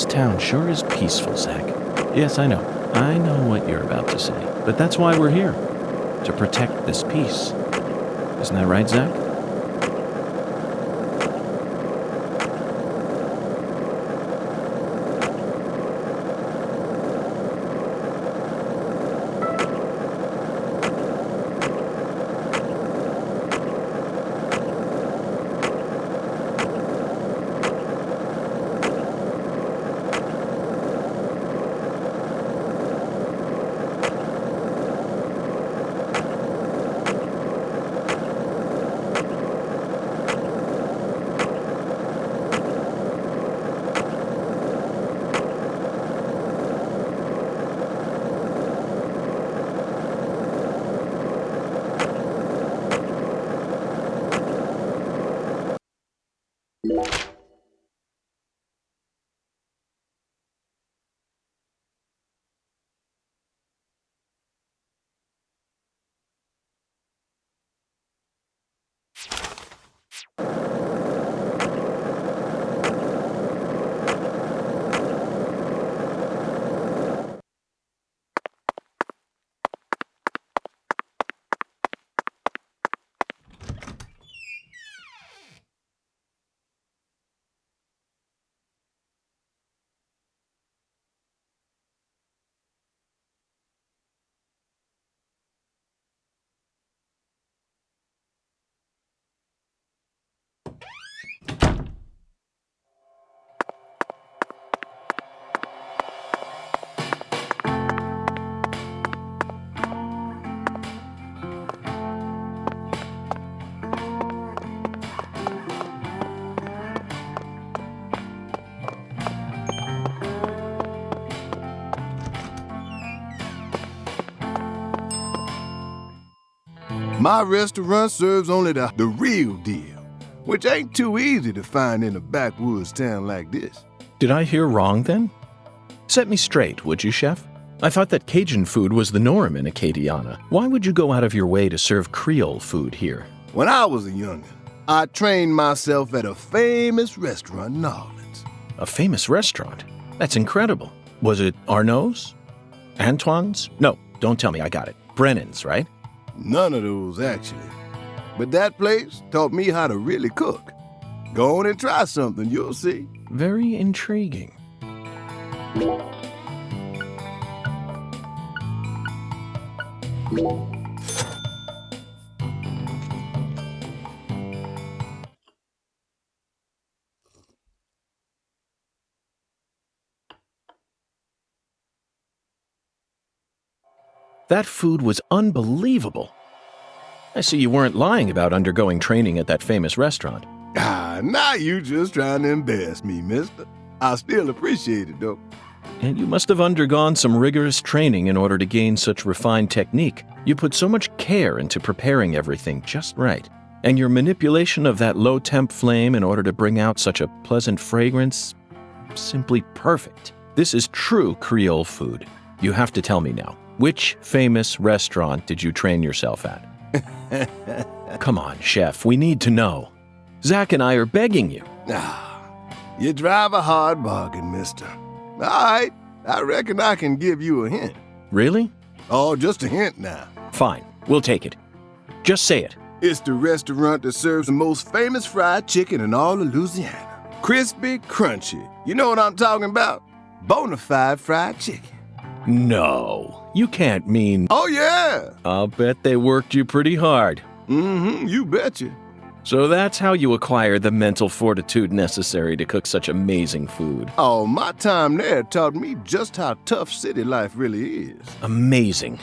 town sure is peaceful, Zach. Yes, I know. I know what you're about to say. But that's why we're here. To protect this peace. Isn't that right, Zach? My restaurant serves only the real deal, which ain't too easy to find in a backwoods town like this. Did I hear wrong then? Set me straight, would you, Chef? I thought that Cajun food was the norm in Acadiana. Why would you go out of your way to serve Creole food here? When I was a youngin', I trained myself at a famous restaurant in New Orleans. A famous restaurant? That's incredible. Was it Arnaud's? Antoine's? No, don't tell me, I got it. Brennan's, right? None of those, actually. But that place taught me how to really cook. Go on and try something, you'll see. Very intriguing. That food was unbelievable. I see you weren't lying about undergoing training at that famous restaurant. Now you just trying to embarrass me, mister. I still appreciate it, though. And you must have undergone some rigorous training in order to gain such refined technique. You put so much care into preparing everything just right. And your manipulation of that low-temp flame in order to bring out such a pleasant fragrance, simply perfect. This is true Creole food. You have to tell me now. Which famous restaurant did you train yourself at? Come on, Chef, we need to know. Zach and I are begging you. You drive a hard bargain, mister. All right, I reckon I can give you a hint. Really? Oh, just a hint now. Fine, we'll take it. Just say it. It's the restaurant that serves the most famous fried chicken in all of Louisiana. Crispy, crunchy. You know what I'm talking about? Bonafide fried chicken. No, you can't mean... Oh, yeah. I'll bet they worked you pretty hard. Mm-hmm, you betcha. So that's how you acquire the mental fortitude necessary to cook such amazing food. Oh, my time there taught me just how tough city life really is. Amazing.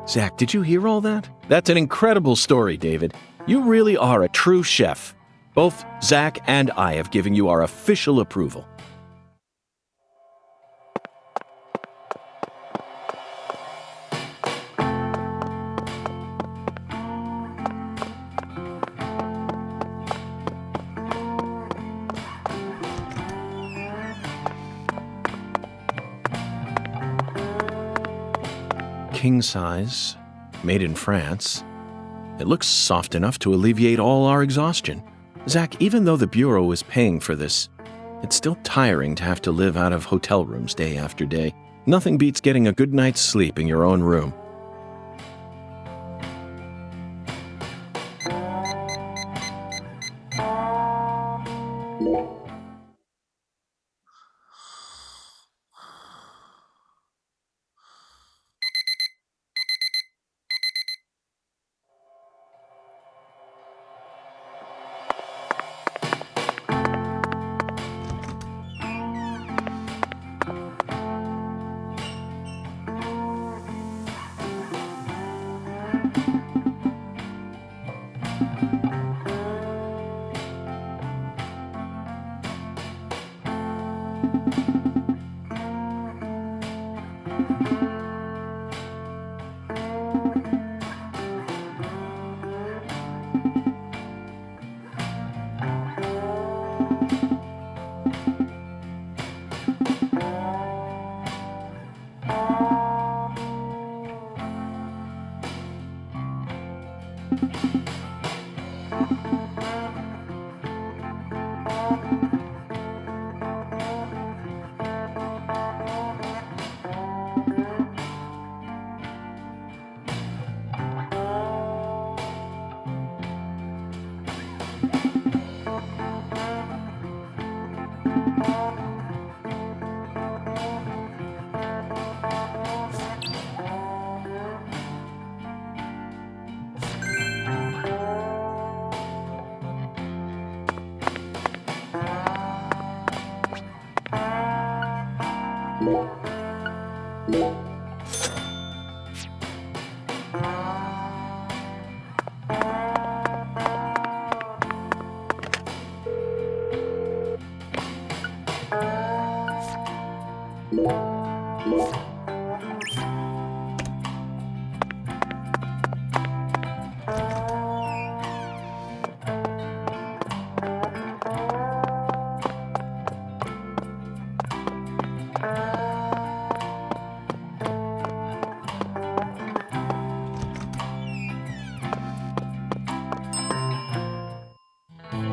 Zach, did you hear all that? That's an incredible story, David. You really are a true chef. Both Zach and I have given you our official approval. king size, made in France. It looks soft enough to alleviate all our exhaustion. Zach, even though the Bureau is paying for this, it's still tiring to have to live out of hotel rooms day after day. Nothing beats getting a good night's sleep in your own room.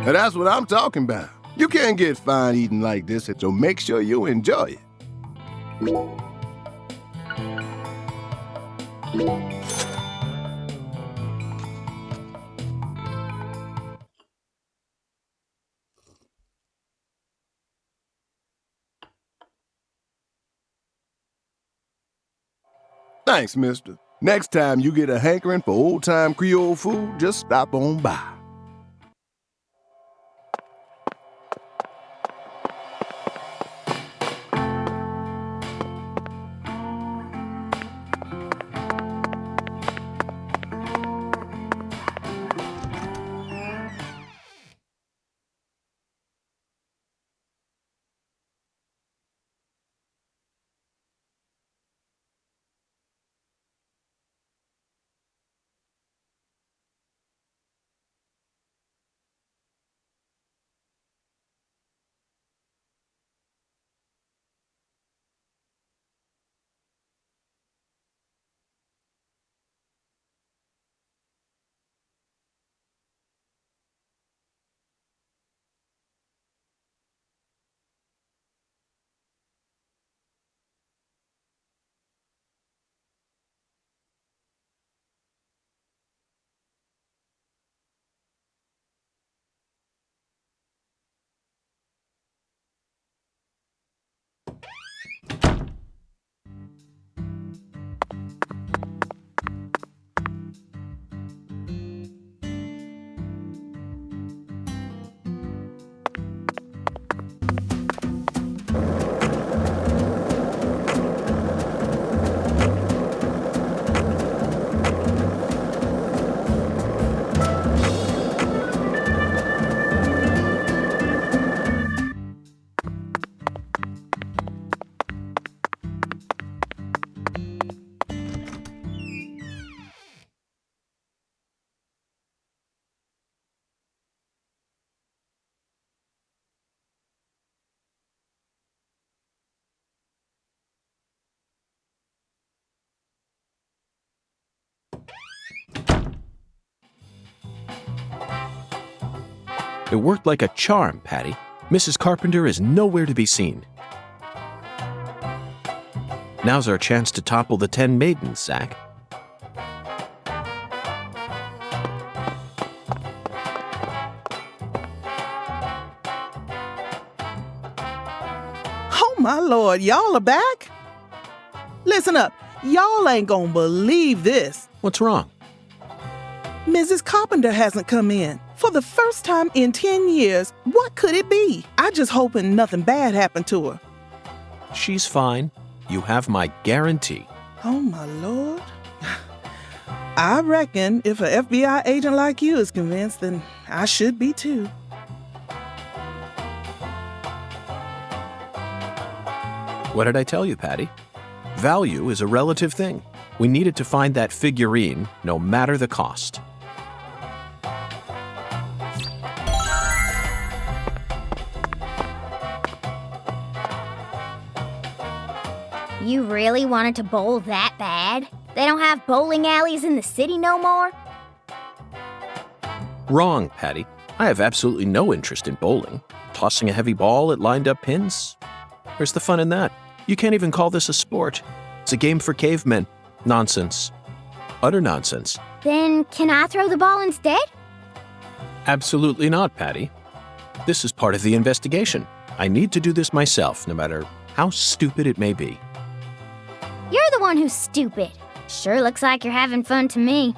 Now that's what I'm talking about. You can't get fine eating like this, so make sure you enjoy it. Thanks, mister. Next time you get a hankering for old-time Creole food, just stop on by. It worked like a charm, Patty. Mrs. Carpenter is nowhere to be seen. Now's our chance to topple the 10 maidens, Zach. Oh, my Lord, y'all are back? Listen up, y'all ain't gonna believe this. What's wrong? Mrs. Carpenter hasn't come in. For the first time in 10 years, what could it be? I just hoping nothing bad happened to her. She's fine. You have my guarantee. Oh, my Lord. I reckon if an FBI agent like you is convinced, then I should be too. What did I tell you, Patty? Value is a relative thing. We needed to find that figurine, no matter the cost. You really wanted to bowl that bad? They don't have bowling alleys in the city no more? Wrong, Patty. I have absolutely no interest in bowling. Tossing a heavy ball at lined-up pins? Where's the fun in that? You can't even call this a sport. It's a game for cavemen. Nonsense. Utter nonsense. Then can I throw the ball instead? Absolutely not, Patty. This is part of the investigation. I need to do this myself, no matter how stupid it may be. You're the one who's stupid. Sure looks like you're having fun to me.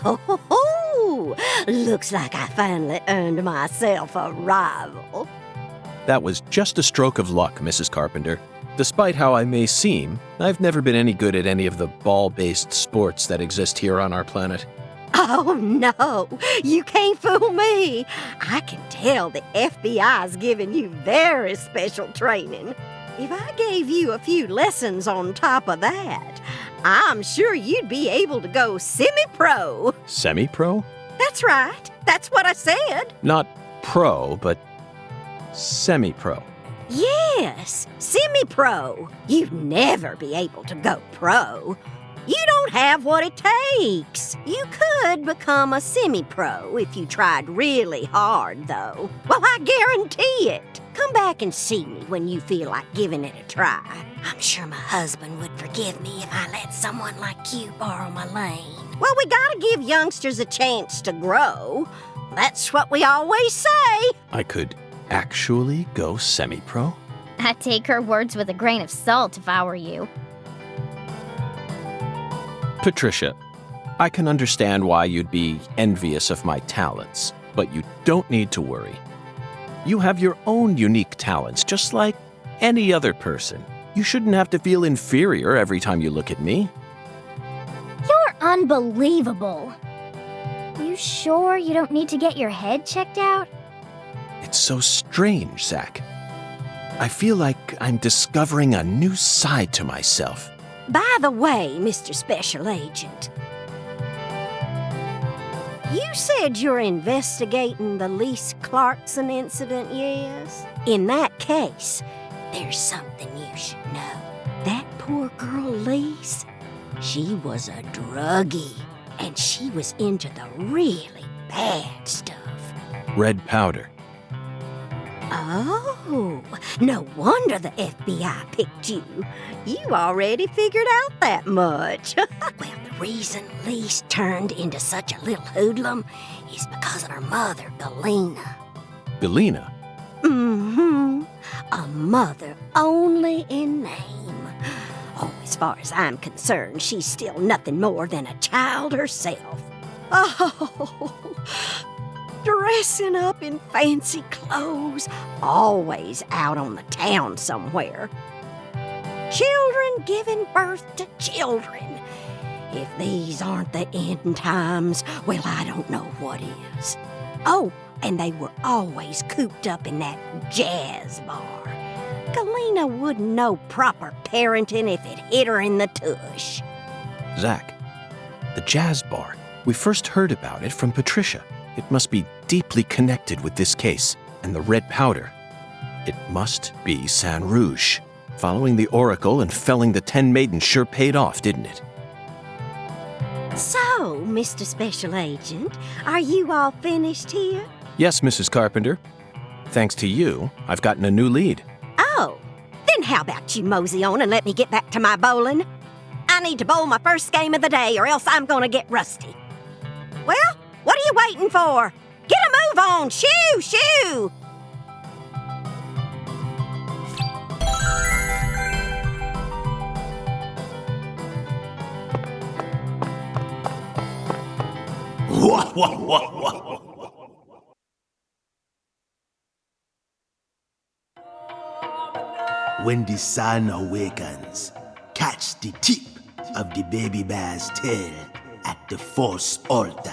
Oh, looks like I finally earned myself a rival. That was just a stroke of luck, Mrs. Carpenter. Despite how I may seem, I've never been any good at any of the ball-based sports that exist here on our planet. Oh, no, you can't fool me. I can tell the FBI's giving you very special training. If I gave you a few lessons on top of that, I'm sure you'd be able to go semi-pro. Semi-pro? That's right. That's what I said. Not pro, but semi-pro. Yes, semi-pro. You'd never be able to go pro. You don't have what it takes. You could become a semi-pro if you tried really hard, though. Well, I guarantee it. Come back and see me when you feel like giving it a try. I'm sure my husband would forgive me if I let someone like you borrow my lane. Well, we gotta give youngsters a chance to grow. That's what we always say. I could actually go semi-pro? I'd take her words with a grain of salt if I were you. Patricia, I can understand why you'd be envious of my talents, but you don't need to worry. You have your own unique talents, just like any other person. You shouldn't have to feel inferior every time you look at me. You're unbelievable. You sure you don't need to get your head checked out? It's so strange, Zach. I feel like I'm discovering a new side to myself. By the way, Mr. Special Agent, you said you're investigating the Lise Clarkson incident, yes? In that case, there's something you should know. That poor girl, Lise, she was a druggie, and she was into the really bad stuff. Red powder. Oh, no wonder the FBI picked you. You already figured out that much. Well, the reason Lise turned into such a little hoodlum is because of her mother, Galena. Galena? Mm-hmm. A mother only in name. Oh, as far as I'm concerned, she's still nothing more than a child herself. Oh, dressing up in fancy clothes, always out on the town somewhere. Children giving birth to children. If these aren't the end times, well, I don't know what is. Oh, and they were always cooped up in that jazz bar. Galena wouldn't know proper parenting if it hit her in the tush. Zach, the jazz bar. We first heard about it from Patricia. It must be deeply connected with this case and the red powder. It must be San Rouge. Following the Oracle and felling the 10 maidens sure paid off, didn't it? So, Mr. Special Agent, are you all finished here? Yes, Mrs. Carpenter. Thanks to you, I've gotten a new lead. Oh, then how about you mosey on and let me get back to my bowling? I need to bowl my first game of the day or else I'm gonna get rusty. Well, what are you waiting for? Get a move on! Shoo! Shoo! When the sun awakens, catch the tip of the baby bear's tail at the false altar.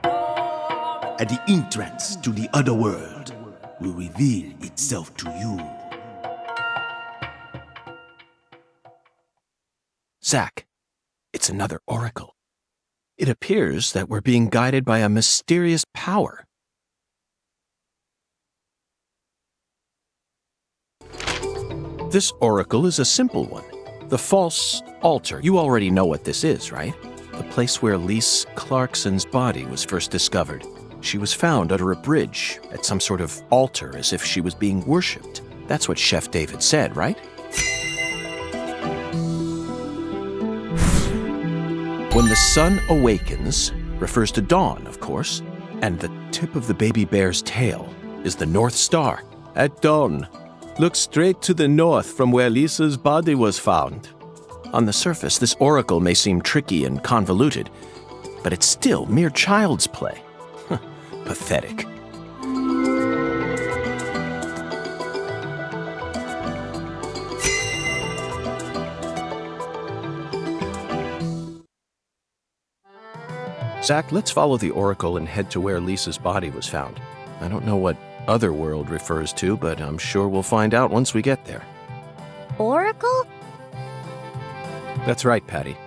At the entrance to the other world will reveal itself to you. Zach, it's another oracle. It appears that we're being guided by a mysterious power. This oracle is a simple one. The false altar. You already know what this is, right? The place where Lise Clarkson's body was first discovered. She was found under a bridge at some sort of altar as if she was being worshipped. That's what Chef David said, right? When the sun awakens refers to dawn, of course, and the tip of the baby bear's tail is the North Star. At dawn, look straight to the north from where Lisa's body was found. On the surface, this oracle may seem tricky and convoluted, but it's still mere child's play. Pathetic. Zach, let's follow the oracle and head to where Lisa's body was found. I don't know what otherworld refers to, but I'm sure we'll find out once we get there. Oracle? That's right, Patty.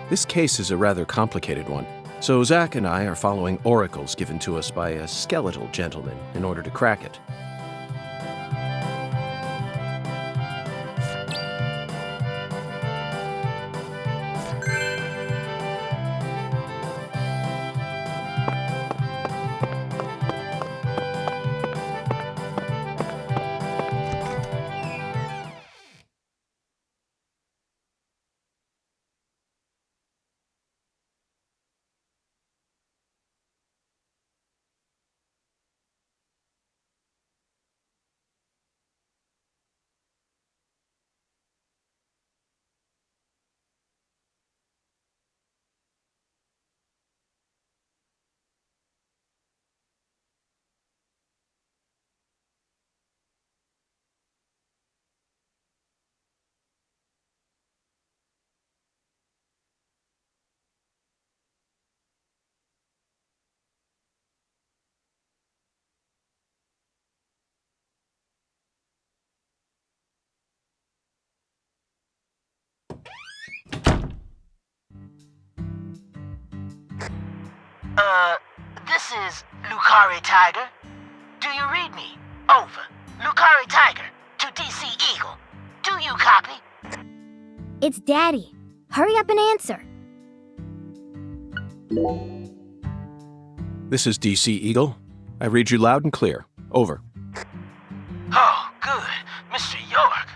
This case is a rather complicated one, so Zach and I are following oracles given to us by a skeletal gentleman in order to crack it. This is Lucare Tiger. Do you read me? Over. Lucare Tiger to DC Eagle. Do you copy? It's Daddy. Hurry up and answer. This is DC Eagle. I read you loud and clear. Over. Oh, good. Mr. York.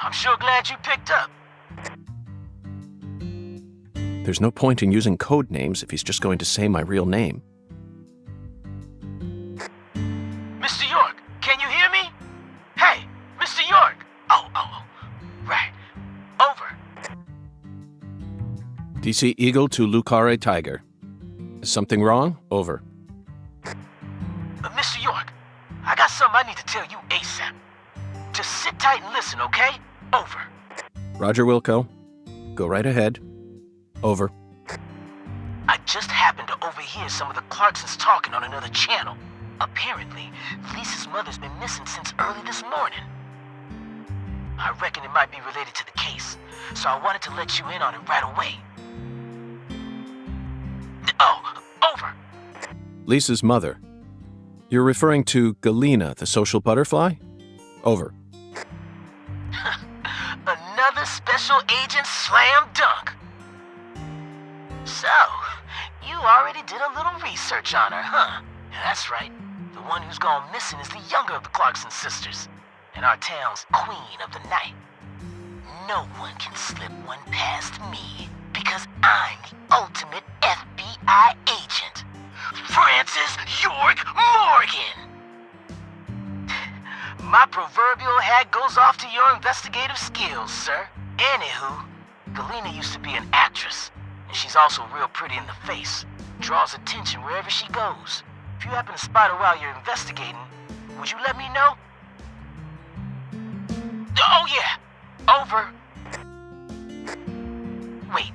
I'm sure glad you picked up. There's no point in using code names if he's just going to say my real name. Mr. York, can you hear me? Hey, Mr. York. Oh, right. Over. DC Eagle to Lucare Tiger. Is something wrong? Over. Mr. York, I got something I need to tell you ASAP. Just sit tight and listen, okay? Over. Roger, Wilco. Go right ahead. Over. I just happened to overhear some of the Clarksons talking on another channel. Apparently, Lisa's mother's been missing since early this morning. I reckon it might be related to the case, so I wanted to let you in on it right away. Oh, over. Lisa's mother. You're referring to Galena, the social butterfly? Over. Another special agent slam dunk. So, you already did a little research on her, huh? That's right. The one who's gone missing is the younger of the Clarkson sisters, and our town's queen of the night. No one can slip one past me, because I'm the ultimate FBI agent. Francis York Morgan! My proverbial hat goes off to your investigative skills, sir. Anywho, Galena used to be an actress, and she's also real pretty in the face. Draws attention wherever she goes. If you happen to spot her while you're investigating, would you let me know? Oh yeah, over. Wait.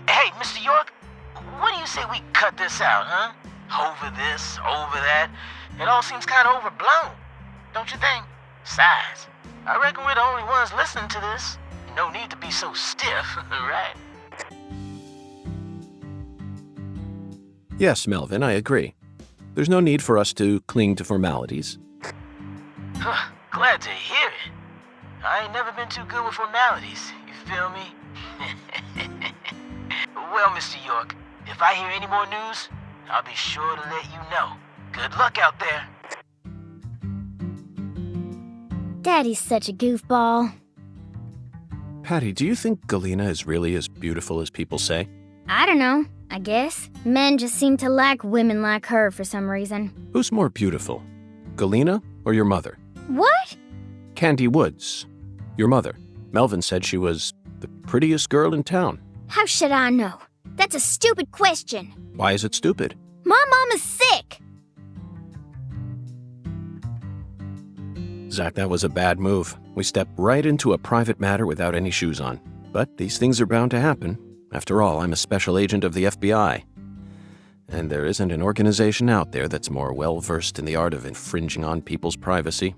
Hey, Mr. York, what do you say we cut this out, huh? Over this, over that. It all seems kind of overblown, don't you think? Besides, I reckon we're the only ones listening to this. No need to be so stiff, right? Yes, Melvin, I agree. There's no need for us to cling to formalities. Glad to hear it. I ain't never been too good with formalities, you feel me? Well, Mr. York, if I hear any more news, I'll be sure to let you know. Good luck out there. Daddy's such a goofball. Patty, do you think Galena is really as beautiful as people say? I don't know, I guess. Men just seem to like women like her for some reason. Who's more beautiful, Galena or your mother? What? Candy Woods, your mother. Melvin said she was the prettiest girl in town. How should I know? That's a stupid question. Why is it stupid? My mom is sick. Zach, that was a bad move. We stepped right into a private matter without any shoes on. But these things are bound to happen. After all, I'm a special agent of the FBI. And there isn't an organization out there that's more well-versed in the art of infringing on people's privacy.